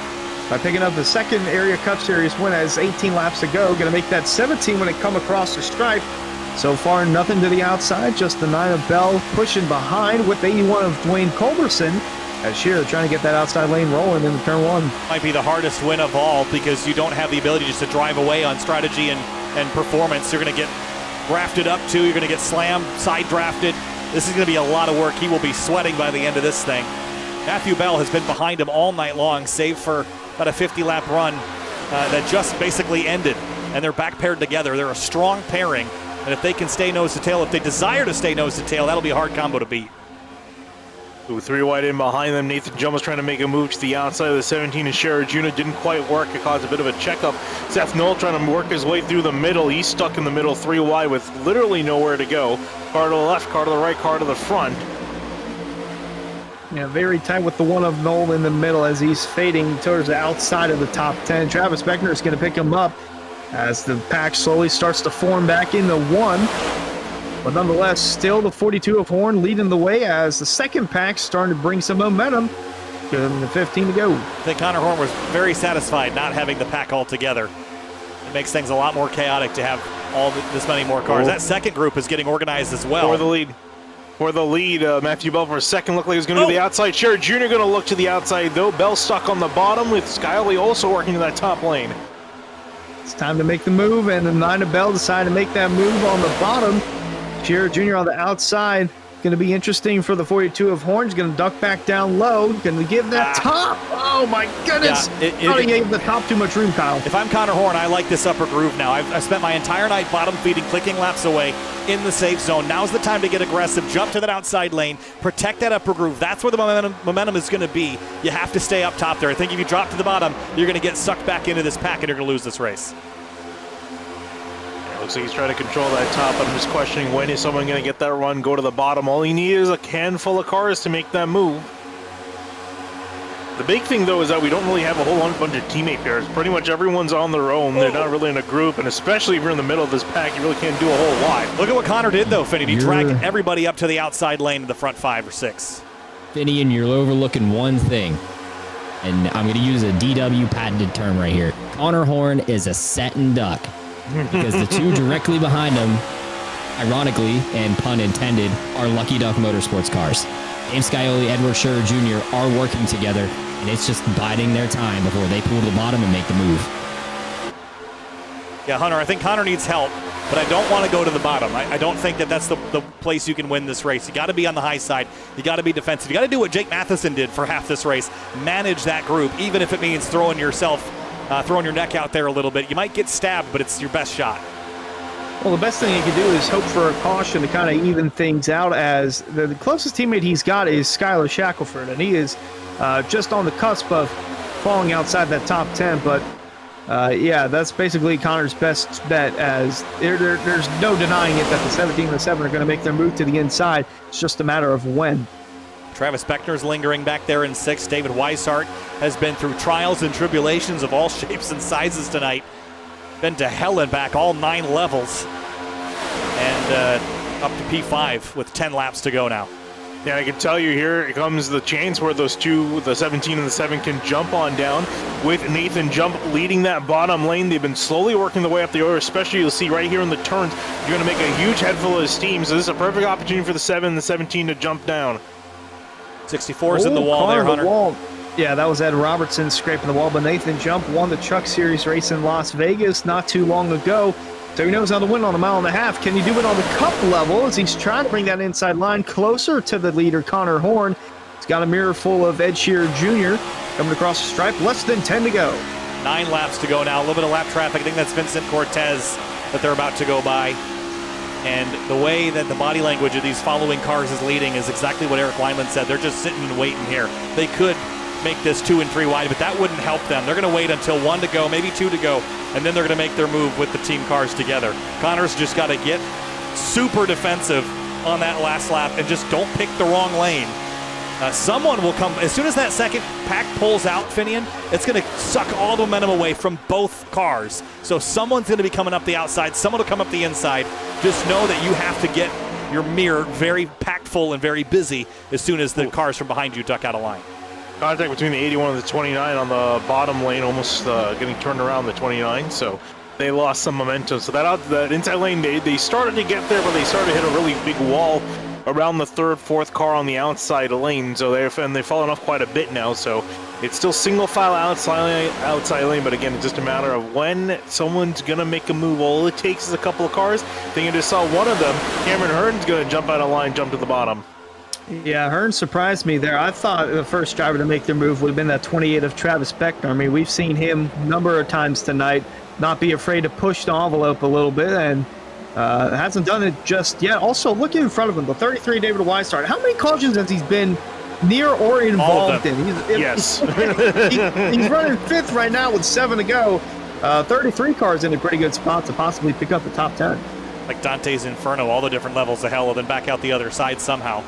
by picking up the second area Cup Series win as 18 laps to go. Going to make that 17 when it come across the stripe. So far, nothing to the outside, just the 9 of Bell pushing behind with 81 of Dwayne Culberson as Shearer trying to get that outside lane rolling into turn 1. Might be the hardest win of all because you don't have the ability just to drive away on strategy and performance. You're going to get drafted up too. You're going to get slammed, side drafted. This is going to be a lot of work. He will be sweating by the end of this thing. Matthew Bell has been behind him all night long, save for about a 50-lap run that just basically ended. And they're back paired together. They're a strong pairing. And if they can stay nose to tail, if they desire to stay nose to tail, that'll be a hard combo to beat. Ooh, 3 wide in behind them. Nathan Jump was trying to make a move to the outside of the 17 and Sherrod Jr. Didn't quite work. It caused a bit of a checkup. Seth Knoll trying to work his way through the middle. He's stuck in the middle 3 wide with literally nowhere to go. Car to the left, car to the right, car to the front. Yeah, very tight with the 1 of Knoll in the middle as he's fading towards the outside of the top 10. Travis Beckner is going to pick him up as the pack slowly starts to form back into 1. But nonetheless, still the 42 of Horn leading the way as the second pack starting to bring some momentum. Give him the 15 to go. I think Connor Horn was very satisfied not having the pack all together. It makes things a lot more chaotic to have this many more cars. That second group is getting organized as well. For the lead, Matthew Bell for a second looked like he was going to do the outside. Sherrod Jr. going to look to the outside though. Bell stuck on the bottom with Scioli also working to that top lane. It's time to make the move, and the 9 of Bell decided to make that move on the bottom. Sherrod Jr. on the outside. Going to be interesting for the 42 of Horns. Going to duck back down low. Going to give that top. Oh my goodness. He gave the top too much room, Kyle. If I'm Connor Horn, I like this upper groove now. I've spent my entire night bottom feeding, clicking laps away in the safe zone. Now's the time to get aggressive. Jump to that outside lane. Protect that upper groove. That's where the momentum is going to be. You have to stay up top there. I think if you drop to the bottom, you're going to get sucked back into this pack and you're going to lose this race. Looks like he's trying to control that top, but I'm just questioning when is someone going to get that run, go to the bottom. All he needs is a can full of cars to make that move. The big thing, though, is that we don't really have a whole bunch of teammate pairs. Pretty much everyone's on their own. They're not really in a group, and especially if you're in the middle of this pack, you really can't do a whole lot. Look at what Connor did, though, Finney. He dragged everybody up to the outside lane in the front 5 or 6. Finney, and you're overlooking one thing, and I'm going to use a DW patented term right here. Connor Horn is a setting duck. Because the 2 directly behind him, ironically, and pun intended, are Lucky Duck Motorsports cars. James Scioli, Edward Sherrod Jr. are working together, and it's just biding their time before they pull to the bottom and make the move. Yeah, Hunter, I think Connor needs help, but I don't want to go to the bottom. I don't think that's the place you can win this race. You got to be on the high side. You got to be defensive. You got to do what Jake Matheson did for half this race. Manage that group, even if it means throwing your neck out there a little bit. You might get stabbed, but it's your best shot. Well, the best thing he can do is hope for a caution to kind of even things out, as the closest teammate he's got is Skylar Shackelford, and he is just on the cusp of falling outside that top 10. But yeah, that's basically Connor's best bet, as there's no denying it that the 17 and the 7 are going to make their move to the inside. It's just a matter of when. Travis Beckner's lingering back there in 6th. David Weishart has been through trials and tribulations of all shapes and sizes tonight. Been to hell and back, all 9 levels. And up to P5 with 10 laps to go now. Yeah, I can tell you here comes the chance where those 2, the 17 and the 7, can jump on down with Nathan Jump leading that bottom lane. They've been slowly working their way up the order, especially you'll see right here in the turns. You're going to make a huge head full of his team, so this is a perfect opportunity for the 7 and the 17 to jump down. 64's in the wall there, Hunter. Yeah, that was Ed Robertson scraping the wall, but Nathan Jump won the Truck Series race in Las Vegas not too long ago. So he knows how to win on a 1.5 miles. Can he do it on the Cup level as he's trying to bring that inside line closer to the leader, Connor Horn? He's got a mirror full of Ed Shearer Jr. coming across the stripe. Less than 10 to go. 9 laps to go now. A little bit of lap traffic. I think that's Vincent Cortez that they're about to go by. And the way that the body language of these following cars is leading is exactly what Eric Weinland said. They're just sitting and waiting here. They could make this 2 and 3 wide, but that wouldn't help them. They're going to wait until 1 to go, maybe 2 to go, and then they're going to make their move with the team cars together. Connor's just got to get super defensive on that last lap and just don't pick the wrong lane. Someone will come, as soon as that second pack pulls out, Finian, it's going to suck all the momentum away from both cars. So someone's going to be coming up the outside, someone will come up the inside. Just know that you have to get your mirror very packed full and very busy as soon as the cars from behind you duck out of line. Contact between the 81 and the 29 on the bottom lane, almost getting turned around the 29, so they lost some momentum. So that inside lane, they started to get there, but they started to hit a really big wall around the third, fourth car on the outside lane. So they've fallen off quite a bit now. So it's still single file outside lane, but again, it's just a matter of when someone's gonna make a move. All it takes is a couple of cars. I think I just saw one of them. Cameron Hearn's gonna jump out of line, jump to the bottom. Yeah, Hearn surprised me there. I thought the first driver to make their move would have been that 28 of Travis Beckner. I mean, we've seen him a number of times tonight not be afraid to push the envelope a little bit, and hasn't done it just yet. Also, looking in front of him, the 33 David Weissart. How many cautions has he been near or involved in? Yes. He's running fifth right now with 7 to go. 33 cars in a pretty good spot to possibly pick up the top 10. Like Dante's Inferno, all the different levels of hell, and then back out the other side somehow.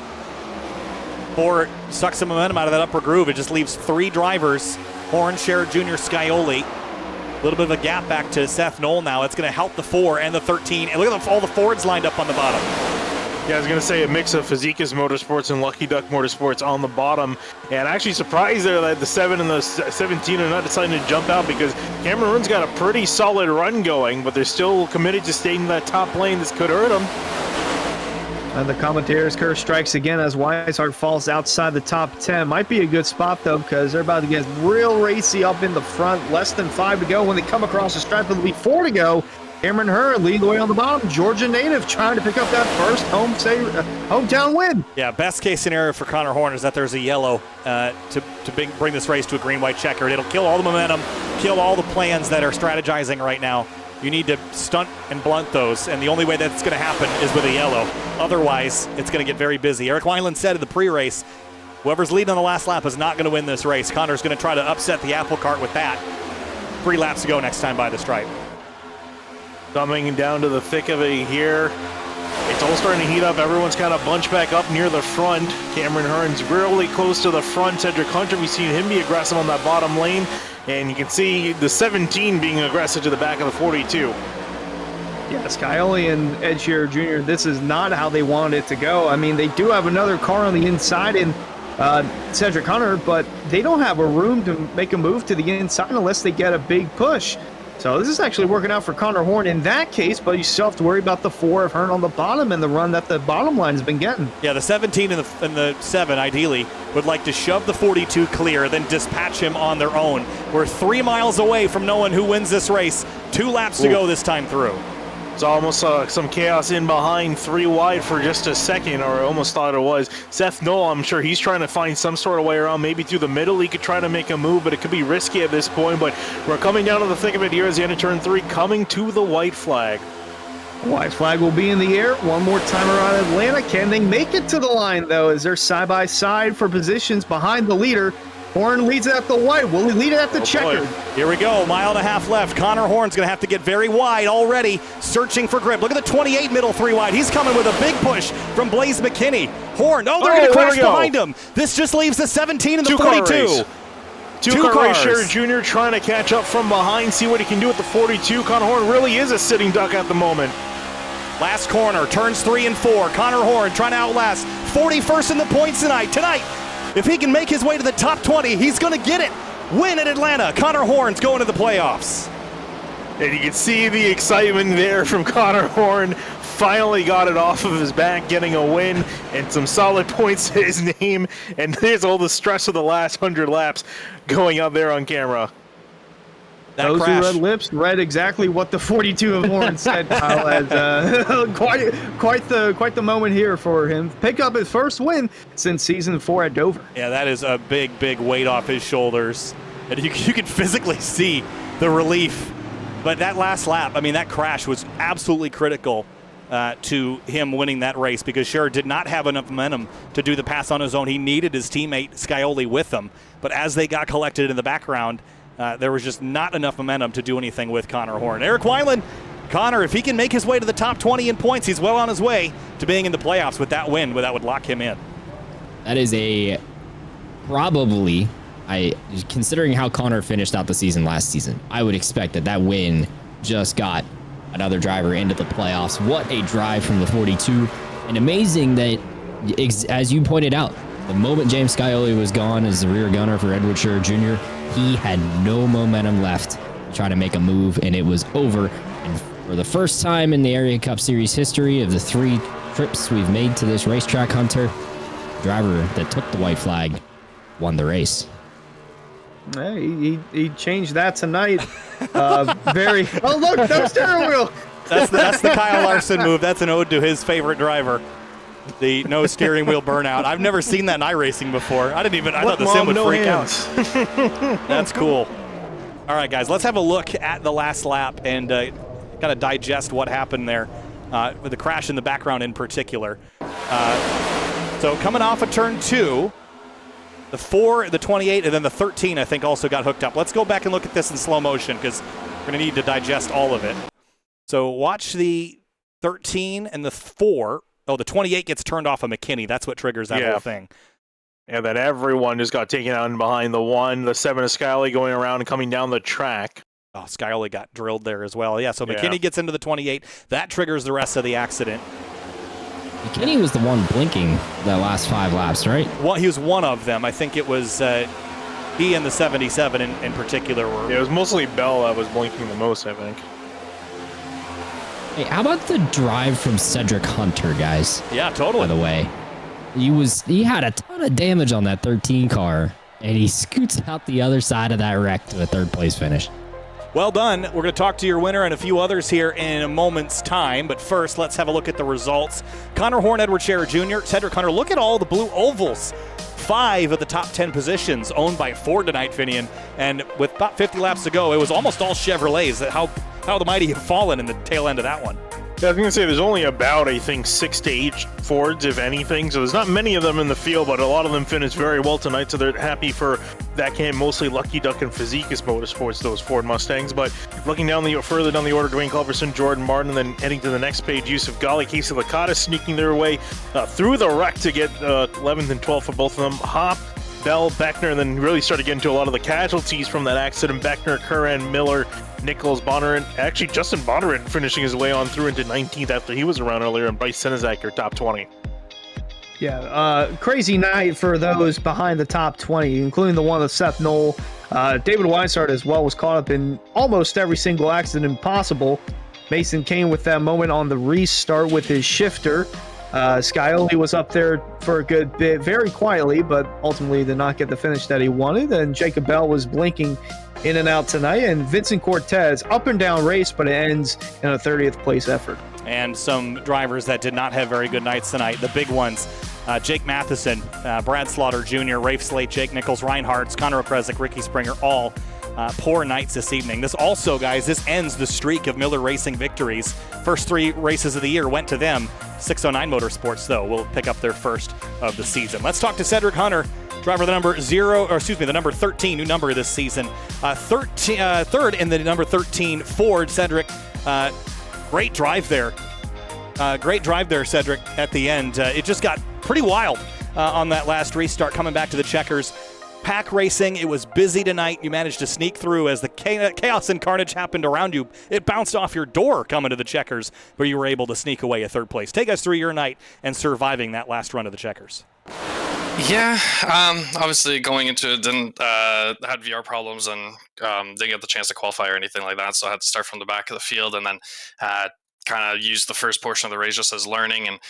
Or sucks some momentum out of that upper groove. It just leaves 3 drivers, Horn, Sherritt Jr., Scioli. A little bit of a gap back to Seth Knoll now. It's going to help the 4 and the 13. And look at all the Fords lined up on the bottom. Yeah, I was going to say a mix of Fazekas Motorsports and Lucky Duck Motorsports on the bottom. And actually surprised there that the 7 and the 17 are not deciding to jump out, because Cameron Hearn's got a pretty solid run going, but they're still committed to staying in that top lane. This could hurt them. And the commentator's curse strikes again as Weishart falls outside the top 10. Might be a good spot, though, because they're about to get real racy up in the front. Less than 5 to go when they come across the stripe. It'll be 4 to go. Cameron Hearn leading the way on the bottom. Georgia native trying to pick up that first hometown win. Yeah, best case scenario for Connor Horn is that there's a yellow to bring this race to a green-white checker. It'll kill all the momentum, kill all the plans that are strategizing right now. You need to stunt and blunt those, and the only way that's going to happen is with a yellow. Otherwise, it's going to get very busy. Eric Wineland said in the pre-race, whoever's leading on the last lap is not going to win this race. Connor's going to try to upset the apple cart with that. 3 laps to go next time by the stripe. Coming down to the thick of it here. It's all starting to heat up. Everyone's kind of bunched back up near the front. Cameron Hearn's really close to the front. Cedric Hunter, we've seen him be aggressive on that bottom lane. And you can see the 17 being aggressive to the back of the 42. Yeah, Scioli and Ed Shearer Jr., this is not how they wanted it to go. I mean, they do have another car on the inside in Cedric Hunter, but they don't have a room to make a move to the inside unless they get a big push. So this is actually working out for Connor Horn in that case, but you still have to worry about the 4 of Hearn on the bottom and the run that the bottom line has been getting. Yeah, the 17 and the 7, ideally, would like to shove the 42 clear, then dispatch him on their own. We're 3 miles away from knowing who wins this race. 2 laps to go this time through. It's almost some chaos in behind, 3 wide for just a second, or I almost thought it was. Seth Knoll, I'm sure he's trying to find some sort of way around, maybe through the middle. He could try to make a move, but it could be risky at this point. But we're coming down to the thick of it here as the end of turn 3, coming to the white flag. White flag will be in the air one more time around Atlanta. Can they make it to the line, though, as they're side-by-side for positions behind the leader? Horn leads it at the white. Will he lead it at the checkered? Here we go. 1.5 miles left. Connor Horn's going to have to get very wide already, searching for grip. Look at the 28 middle 3 wide. He's coming with a big push from Blaze McKinney. Horn, they're going to crash behind him. This just leaves the 17 and the 42. Two-car race. Sherritt Jr. trying to catch up from behind, see what he can do with the 42. Connor Horn really is a sitting duck at the moment. Last corner, turns 3 and 4. Connor Horn trying to outlast 41st in the points tonight. If he can make his way to the top 20, he's going to get it. Win at Atlanta. Connor Horn's going to the playoffs. And you can see the excitement there from Connor Horn. Finally got it off of his back, getting a win and some solid points to his name. And there's all the stress of the last 100 laps going out there on camera. Those who read lips read exactly what the 42 of Horn said, Kyle, as quite the moment here for him. Pick up his first win since season 4 at Dover. Yeah, that is a big weight off his shoulders. And you can physically see the relief. But that last lap, I mean, that crash was absolutely critical to him winning that race, because Sherritt did not have enough momentum to do the pass on his own. He needed his teammate Scioli with him. But as they got collected in the background, there was just not enough momentum to do anything with Connor Horn. Eric Wineland Connor, if he can make his way to the top 20 in points, he's well on his way to being in the playoffs with that win. That would lock him in. That is probably, considering how Connor finished out the season last season, I would expect that win just got another driver into the playoffs. What a drive from the 42. And amazing that, as you pointed out, the moment James Scioli was gone as the rear gunner for Edward Scherer Jr., he had no momentum left to try to make a move, and it was over. And for the first time in the Area Cup Series history of the 3 trips we've made to this racetrack, Hunter, the driver that took the white flag won the race. He changed that tonight. Very. Oh, look, no steering wheel. That's the Kyle Larson move. That's an ode to his favorite driver. The no steering wheel burnout. I've never seen that in iRacing before. I thought the sim would freak out. That's cool. All right, guys, let's have a look at the last lap and kind of digest what happened there with the crash in the background in particular. So coming off of turn 2, the 4, the 28, and then the 13, I think, also got hooked up. Let's go back and look at this in slow motion because we're going to need to digest all of it. So watch the 13 and the 4. Oh, the 28 gets turned off of McKinney. That's what triggers that whole thing. And then everyone just got taken out behind the 1, the 7 of Scioli going around and coming down the track. Oh, Scioli got drilled there as well. Yeah, so McKinney gets into the 28. That triggers the rest of the accident. McKinney was the one blinking the last 5 laps, right? Well, he was one of them. I think it was he and the 77 in particular were. Yeah, it was mostly Bell that was blinking the most, I think. Hey, how about the drive from Cedric Hunter, guys? Yeah, totally. By the way, he had a ton of damage on that 13 car, and he scoots out the other side of that wreck to a 3rd place finish. Well done. We're going to talk to your winner and a few others here in a moment's time. But first, let's have a look at the results. Connor Horn, Edward Scherer Jr., Cedric Hunter. Look at all the blue ovals. 5 of the top 10 positions owned by Ford tonight, Finian. And with about 50 laps to go, it was almost all Chevrolets. How the mighty have fallen in the tail end of that one. Yeah, I was going to say there's only about, I think, 6 to 8 Fords, if anything. So there's not many of them in the field, but a lot of them finished very well tonight. So they're happy for that camp. Mostly Lucky Duck and Physiquis Motorsports, those Ford Mustangs. But looking further down the order, Dwayne Culberson, Jordan Martin, and then heading to the next page, Yusuf Ghali, Casey Licata sneaking their way through the wreck to get 11th and 12th for both of them. Hop, Bell, Beckner, and then really started getting to a lot of the casualties from that accident. Beckner, Curran, Miller, Nichols, Bonneret. Actually, Justin Bonneret finishing his way on through into 19th after he was around earlier, and Bryce Senezak, your top 20. Yeah, crazy night for those behind the top 20, including the one with Seth Knoll. David Weishart as well was caught up in almost every single accident possible. Mason Kane with that moment on the restart with his shifter. Scioli was up there for a good bit, very quietly, but ultimately did not get the finish that he wanted. And Jacob Bell was blinking in and out tonight. And Vincent Cortez, up and down race, but it ends in a 30th place effort. And some drivers that did not have very good nights tonight. The big ones, Jake Matheson, Brad Slaughter Jr., Rafe Slate, Jake Nichols, Reinhardt, Connor Okrezik, Ricky Springer, all poor nights this evening. This also, guys, this ends the streak of Miller Racing victories. First 3 races of the year went to them. 609 Motorsports, though, will pick up their first of the season. Let's talk to Cedric Hunter, driver the number 13, new number this season. Third in the number 13 Ford. Cedric, great drive there. Cedric, at the end. It just got pretty wild on that last restart, coming back to the checkers. Pack racing, it was busy tonight. You managed to sneak through as the chaos and carnage happened around you. It bounced off your door coming to the checkers, but you were able to sneak away a 3rd place. Take us through your night and surviving that last run of the checkers. Yeah, obviously going into it, had VR problems and didn't get the chance to qualify or anything like that, so I had to start from the back of the field and then kind of used the first portion of the race just as learning, and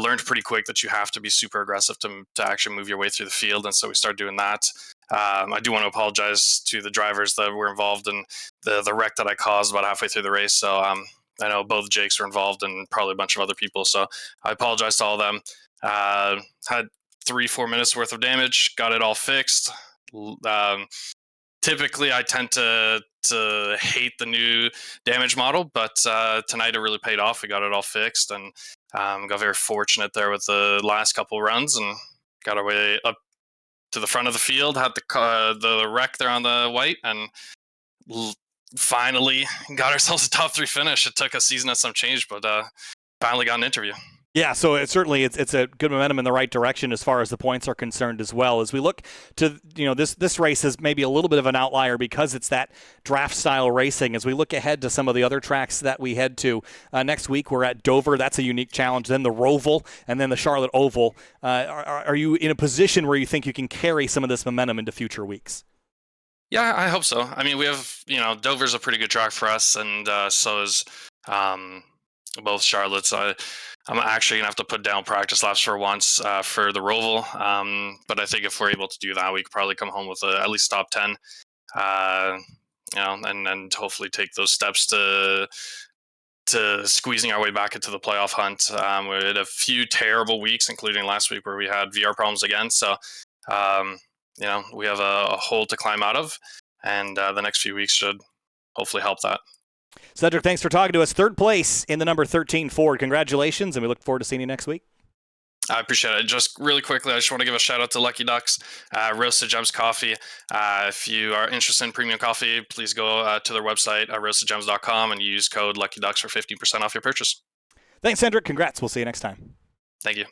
learned pretty quick that you have to be super aggressive to actually move your way through the field, and so we started doing that. I do want to apologize to the drivers that were involved in the wreck that I caused about halfway through the race, so I know both Jakes were involved and probably a bunch of other people, so I apologize to all of them. Had 3-4 minutes worth of damage, got it all fixed. Typically I tend to hate the new damage model, but tonight it really paid off. We got it all fixed and got very fortunate there with the last couple runs and got our way up to the front of the field, had the wreck there on the white, and finally got ourselves a top 3 finish. It took a season and some change, but finally got an interview. Yeah, so it's a good momentum in the right direction as far as the points are concerned as well. As we look to, this race is maybe a little bit of an outlier because it's that draft style racing. As we look ahead to some of the other tracks that we head to next week, we're at Dover. That's a unique challenge. Then the Roval, and then the Charlotte Oval. Are you in a position where you think you can carry some of this momentum into future weeks? Yeah, I hope so. I mean, we have, Dover's a pretty good track for us, and so is both Charlotte's. I'm actually going to have to put down practice laps for once for the Roval. But I think if we're able to do that, we could probably come home with at least top 10, and hopefully take those steps to squeezing our way back into the playoff hunt. We had a few terrible weeks, including last week where we had VR problems again. So, we have a hole to climb out of, and the next few weeks should hopefully help that. Cedric, thanks for talking to us. 3rd place in the number 13 Ford. Congratulations, and we look forward to seeing you next week. I appreciate it. Just really quickly, I just want to give a shout out to Lucky Ducks, Roasted Gems Coffee. If you are interested in premium coffee, please go to their website, roastedgems.com, and use code Lucky Ducks for 15% off your purchase. Thanks, Cedric. Congrats. We'll see you next time. Thank you.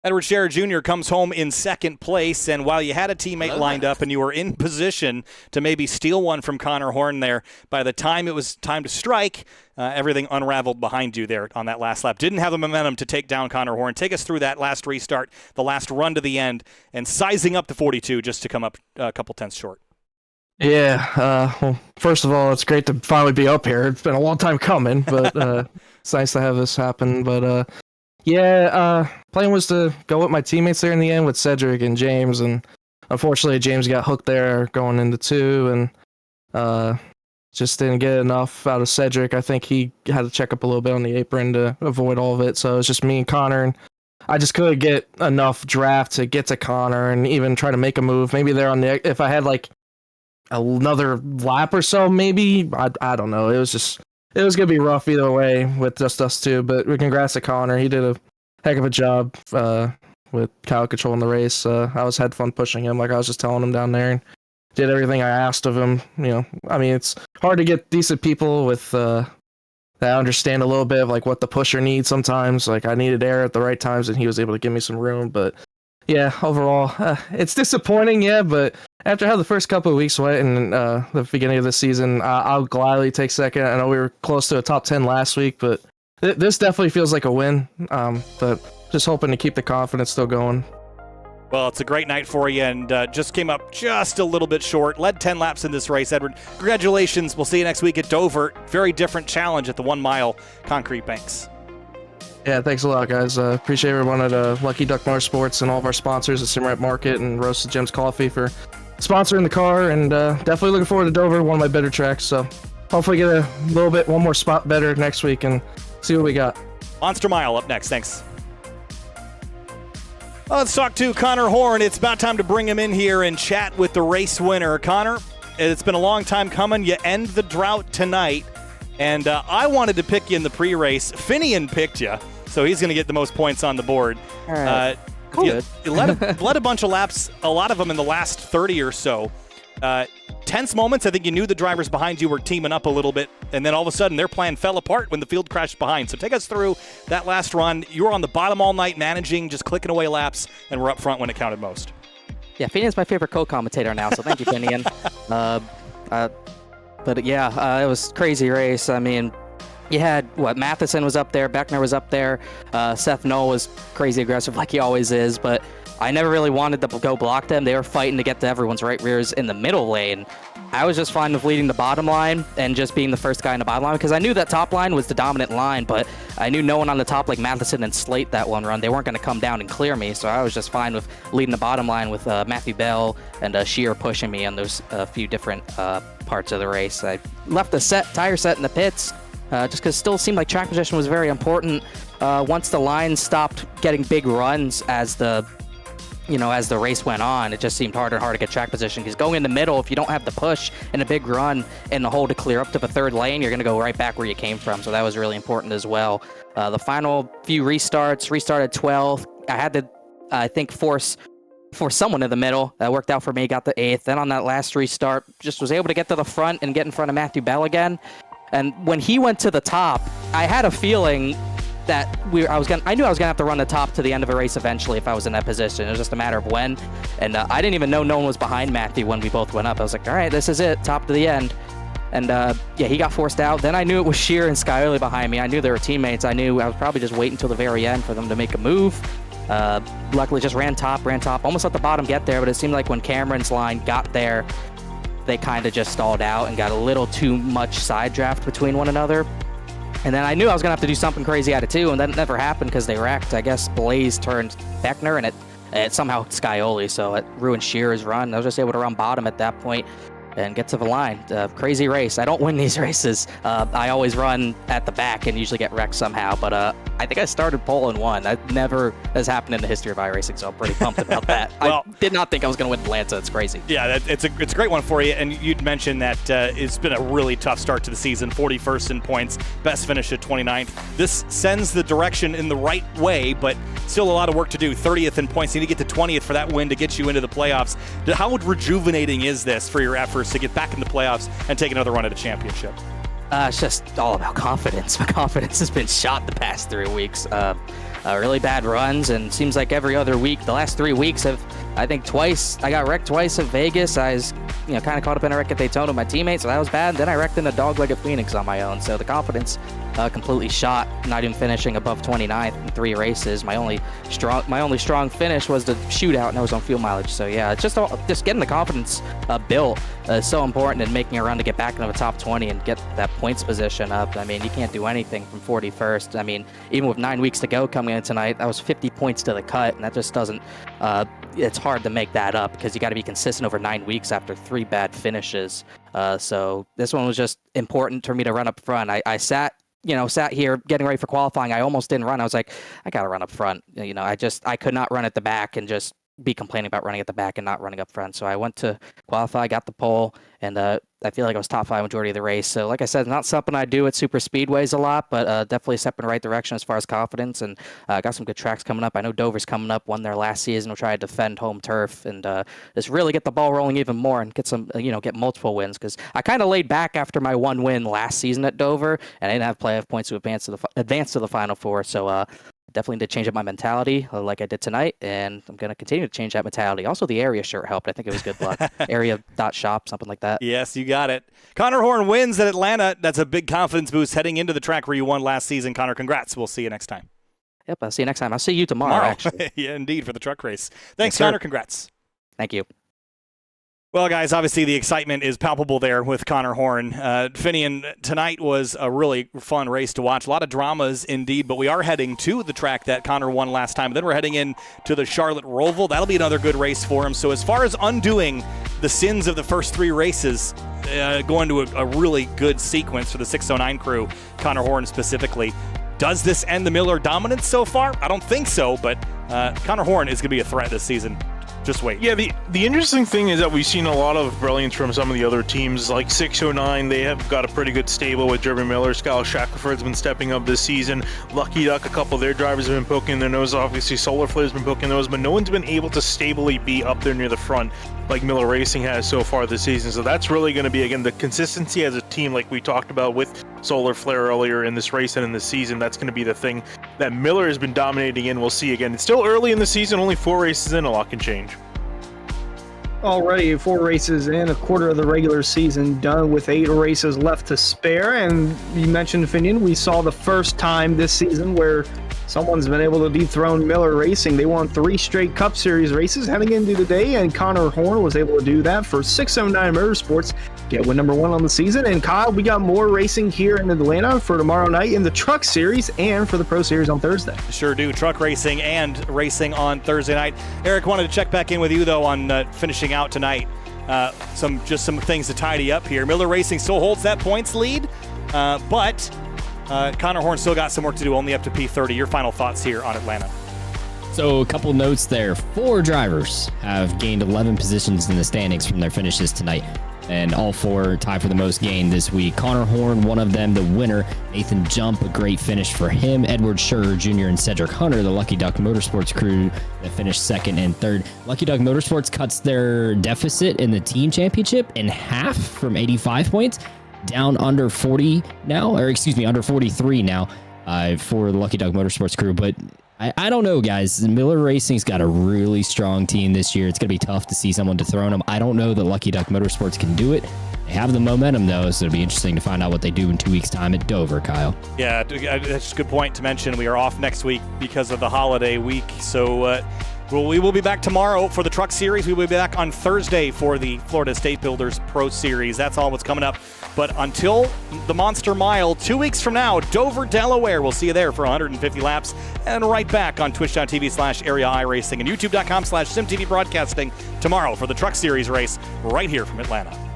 Edward Scherer Jr. comes home in 2nd place, and while you had a teammate lined up and you were in position to maybe steal one from Connor Horn there, by the time it was time to strike, everything unraveled behind you there on that last lap. Didn't have the momentum to take down Connor Horn. Take us through that last restart, the last run to the end, and sizing up to 42 just to come up a couple tenths short. Yeah, well, first of all, it's great to finally be up here. It's been a long time coming, but it's nice to have this happen. But plan was to go with my teammates there in the end with Cedric and James, and unfortunately James got hooked there going into 2, and just didn't get enough out of Cedric. I think he had to check up a little bit on the apron to avoid all of it, so it was just me and Connor, and I just couldn't get enough draft to get to Connor and even try to make a move. Maybe there on the, if I had like another lap or so, maybe, I don't know. It was gonna be rough either way with just us two, but congrats to Connor. He did a heck of a job with Kyle controlling the race. I had fun pushing him, like I was just telling him down there, and did everything I asked of him. I mean, it's hard to get decent people with that understand a little bit of like what the pusher needs sometimes. Like I needed air at the right times, and he was able to give me some room. But yeah, overall, it's disappointing, but after how the first couple of weeks went and the beginning of the season, I'll gladly take 2nd. I know we were close to a top 10 last week, but this definitely feels like a win. But just hoping to keep the confidence still going. Well, it's a great night for you, and just came up just a little bit short. Led 10 laps in this race, Edward. Congratulations. We'll see you next week at Dover. Very different challenge at the 1 mile concrete banks. Yeah, thanks a lot, guys. Appreciate everyone at Lucky Duck Motorsports and all of our sponsors at Simrat Market and Roasted Gems Coffee for sponsoring the car, and definitely looking forward to Dover, one of my better tracks. So hopefully get a little bit, one more spot better next week and see what we got. Monster Mile up next. Thanks. Well, let's talk to Connor Horn. It's about time to bring him in here and chat with the race winner. Connor, it's been a long time coming. You end the drought tonight, and I wanted to pick you in the pre-race. Finian picked you, so he's going to get the most points on the board. All right. Cool. You led a bunch of laps, a lot of them in the last 30 or so. Tense moments, I think you knew the drivers behind you were teaming up a little bit, and then all of a sudden their plan fell apart when the field crashed behind. So take us through that last run. You were on the bottom all night managing, just clicking away laps, and we're up front when it counted most. Yeah, Finian's my favorite co-commentator now, so thank you, Finian. But yeah, it was a crazy race. I mean, you had, Matheson was up there, Beckner was up there, Seth Knoll was crazy aggressive like he always is, but I never really wanted to go block them. They were fighting to get to everyone's right rears in the middle lane. I was just fine with leading the bottom line and just being the first guy in the bottom line because I knew that top line was the dominant line, but I knew no one on the top like Matheson and Slate that one run. They weren't going to come down and clear me, so I was just fine with leading the bottom line with Matthew Bell and Shear pushing me on those few different parts of the race. I left the tire set in the pits just because it still seemed like track position was very important. Once the line stopped getting big runs as the race went on, it just seemed harder and harder to get track position because going in the middle, if you don't have the push and a big run and the hole to clear up to the third lane, you're going to go right back where you came from. So that was really important as well. The final few restarted 12th. I had to, I think, force for someone in the middle. That worked out for me, got the 8th. Then on that last restart, just was able to get to the front and get in front of Matthew Bell again. And when he went to the top, I had a feeling that I knew I was gonna have to run the top to the end of a race eventually if I was in that position. It was just a matter of when. And I didn't even know no one was behind Matthew when we both went up. I was like, all right, this is it, top to the end. And yeah, he got forced out. Then I knew it was Sheer and Sky Early behind me. I knew they were teammates. I knew I was probably just waiting until the very end for them to make a move. Luckily, just ran top, almost let the bottom get there, but it seemed like when Cameron's line got there, they kind of just stalled out and got a little too much side draft between one another. And then I knew I was going to have to do something crazy out of 2, and that never happened because they wrecked. I guess Blaze turned Beckner, and it somehow Skyoli, so it ruined Shearer's run. I was just able to run bottom at that point and get to the line. Crazy race. I don't win these races. I always run at the back and usually get wrecked somehow, but I think I started pole and won. That never has happened in the history of iRacing, so I'm pretty pumped about that. Well, I did not think I was going to win Atlanta. It's crazy. Yeah, it's a great one for you, and you'd mentioned that it's been a really tough start to the season, 41st in points, best finish at 29th. This sends the direction in the right way, but still a lot of work to do. 30th in points, you need to get to 20th for that win to get you into the playoffs. How rejuvenating is this for your efforts to get back in the playoffs and take another run at a championship? It's just all about confidence. My confidence has been shot the past 3 weeks. Really bad runs, and seems like every other week, the last 3 weeks have, I think twice, I got wrecked twice at Vegas. I was, kind of caught up in a wreck at Daytona with my teammates, so that was bad. Then I wrecked in a dog-leg at Phoenix on my own, so the confidence completely shot. Not even finishing above 29th in 3 races. My only strong finish was the shootout, and I was on fuel mileage. So yeah, it's just getting the confidence built is so important in making a run to get back into the top 20 and get that points position up. I mean, you can't do anything from 41st. I mean, even with 9 weeks to go coming in tonight, that was 50 points to the cut, and that just doesn't. It's hard to make that up because you got to be consistent over 9 weeks after 3 bad finishes. So this one was just important for me to run up front. I sat here getting ready for qualifying. I almost didn't run. I was like, I got to run up front. I could not run at the back and just be complaining about running at the back and not running up front. So I went to qualify, got the pole, and I feel like I was top 5 majority of the race. So like I said, not something I do at super speedways a lot, but definitely a step in the right direction as far as confidence. And got some good tracks coming up. I know Dover's coming up, won their last season. We'll try to defend home turf and just really get the ball rolling even more and get some, get multiple wins. Because I kind of laid back after my 1 win last season at Dover, and I didn't have playoff points to advance to the Final Four. So definitely need to change up my mentality like I did tonight, and I'm going to continue to change that mentality. Also, the area shirt helped. I think it was good luck. Area.shop, something like that. Yes, you got it. Connor Horn wins at Atlanta. That's a big confidence boost heading into the track where you won last season. Connor, congrats. We'll see you next time. Yep, I'll see you next time. I'll see you tomorrow. Actually. Yeah, indeed, for the truck race. Thanks, Connor. Congrats. Thank you. Well, guys, obviously the excitement is palpable there with Connor Horn. Finian, tonight was a really fun race to watch. A lot of dramas indeed, but we are heading to the track that Connor won last time. Then we're heading in to the Charlotte Roval. That'll be another good race for him. So as far as undoing the sins of the first 3 races, going to a really good sequence for the 609 crew, Connor Horn specifically. Does this end the Miller dominance so far? I don't think so, but Connor Horn is going to be a threat this season. Just wait. Yeah, the interesting thing is that we've seen a lot of brilliance from some of the other teams, like 609. They have got a pretty good stable with Jeremy Miller. Kyle Shackelford's been stepping up this season. Lucky Duck, a couple of their drivers have been poking their nose. Obviously, Solar Flare's been poking their nose, but no one's been able to stably be up there near the front like Miller Racing has so far this season. So that's really going to be, again, the consistency as a team, like we talked about with Solar Flare earlier in this race and in this season. That's going to be the thing that Miller has been dominating in. We'll see again. It's still early in the season, only 4 races in, a lot can change. Already 4 races in, a quarter of the regular season done with 8 races left to spare. And you mentioned, Finian, we saw the first time this season where someone's been able to dethrone Miller Racing. They won 3 straight Cup Series races heading into today, and Connor Horn was able to do that for 609 Motorsports. Get win number 1 on the season. And Kyle, we got more racing here in Atlanta for tomorrow night in the Truck Series and for the Pro Series on Thursday. Sure do. Truck racing and racing on Thursday night. Eric, wanted to check back in with you, though, on finishing out tonight. Some things to tidy up here. Miller Racing still holds that points lead, but Connor Horn still got some work to do, only up to P30. Your final thoughts here on Atlanta? So a couple notes there. 4 drivers have gained 11 positions in the standings from their finishes tonight. and all 4 tied for the most gain this week. Connor Horn, one of them, the winner. Nathan Jump, a great finish for him. Edward Scherer Jr. and Cedric Hunter, the Lucky Duck Motorsports crew, that finished 2nd and 3rd. Lucky Duck Motorsports cuts their deficit in the team championship in half from 85 points down under 40 now, or excuse me, under 43 now for the Lucky Duck Motorsports crew. But I don't know, guys. Miller Racing's got a really strong team this year. It's going to be tough to see someone dethrone them. I don't know that Lucky Duck Motorsports can do it. They have the momentum, though, so it'll be interesting to find out what they do in 2 weeks' time at Dover, Kyle. Yeah, that's a good point to mention. We are off next week because of the holiday week, so we will be back tomorrow for the Truck Series. We will be back on Thursday for the Florida State Builders Pro Series. That's all what's coming up. But until the Monster Mile, 2 weeks from now, Dover, Delaware. We'll see you there for 150 laps. And right back on twitch.tv/Area iRacing and youtube.com/SimTV Broadcasting tomorrow for the Truck Series race right here from Atlanta.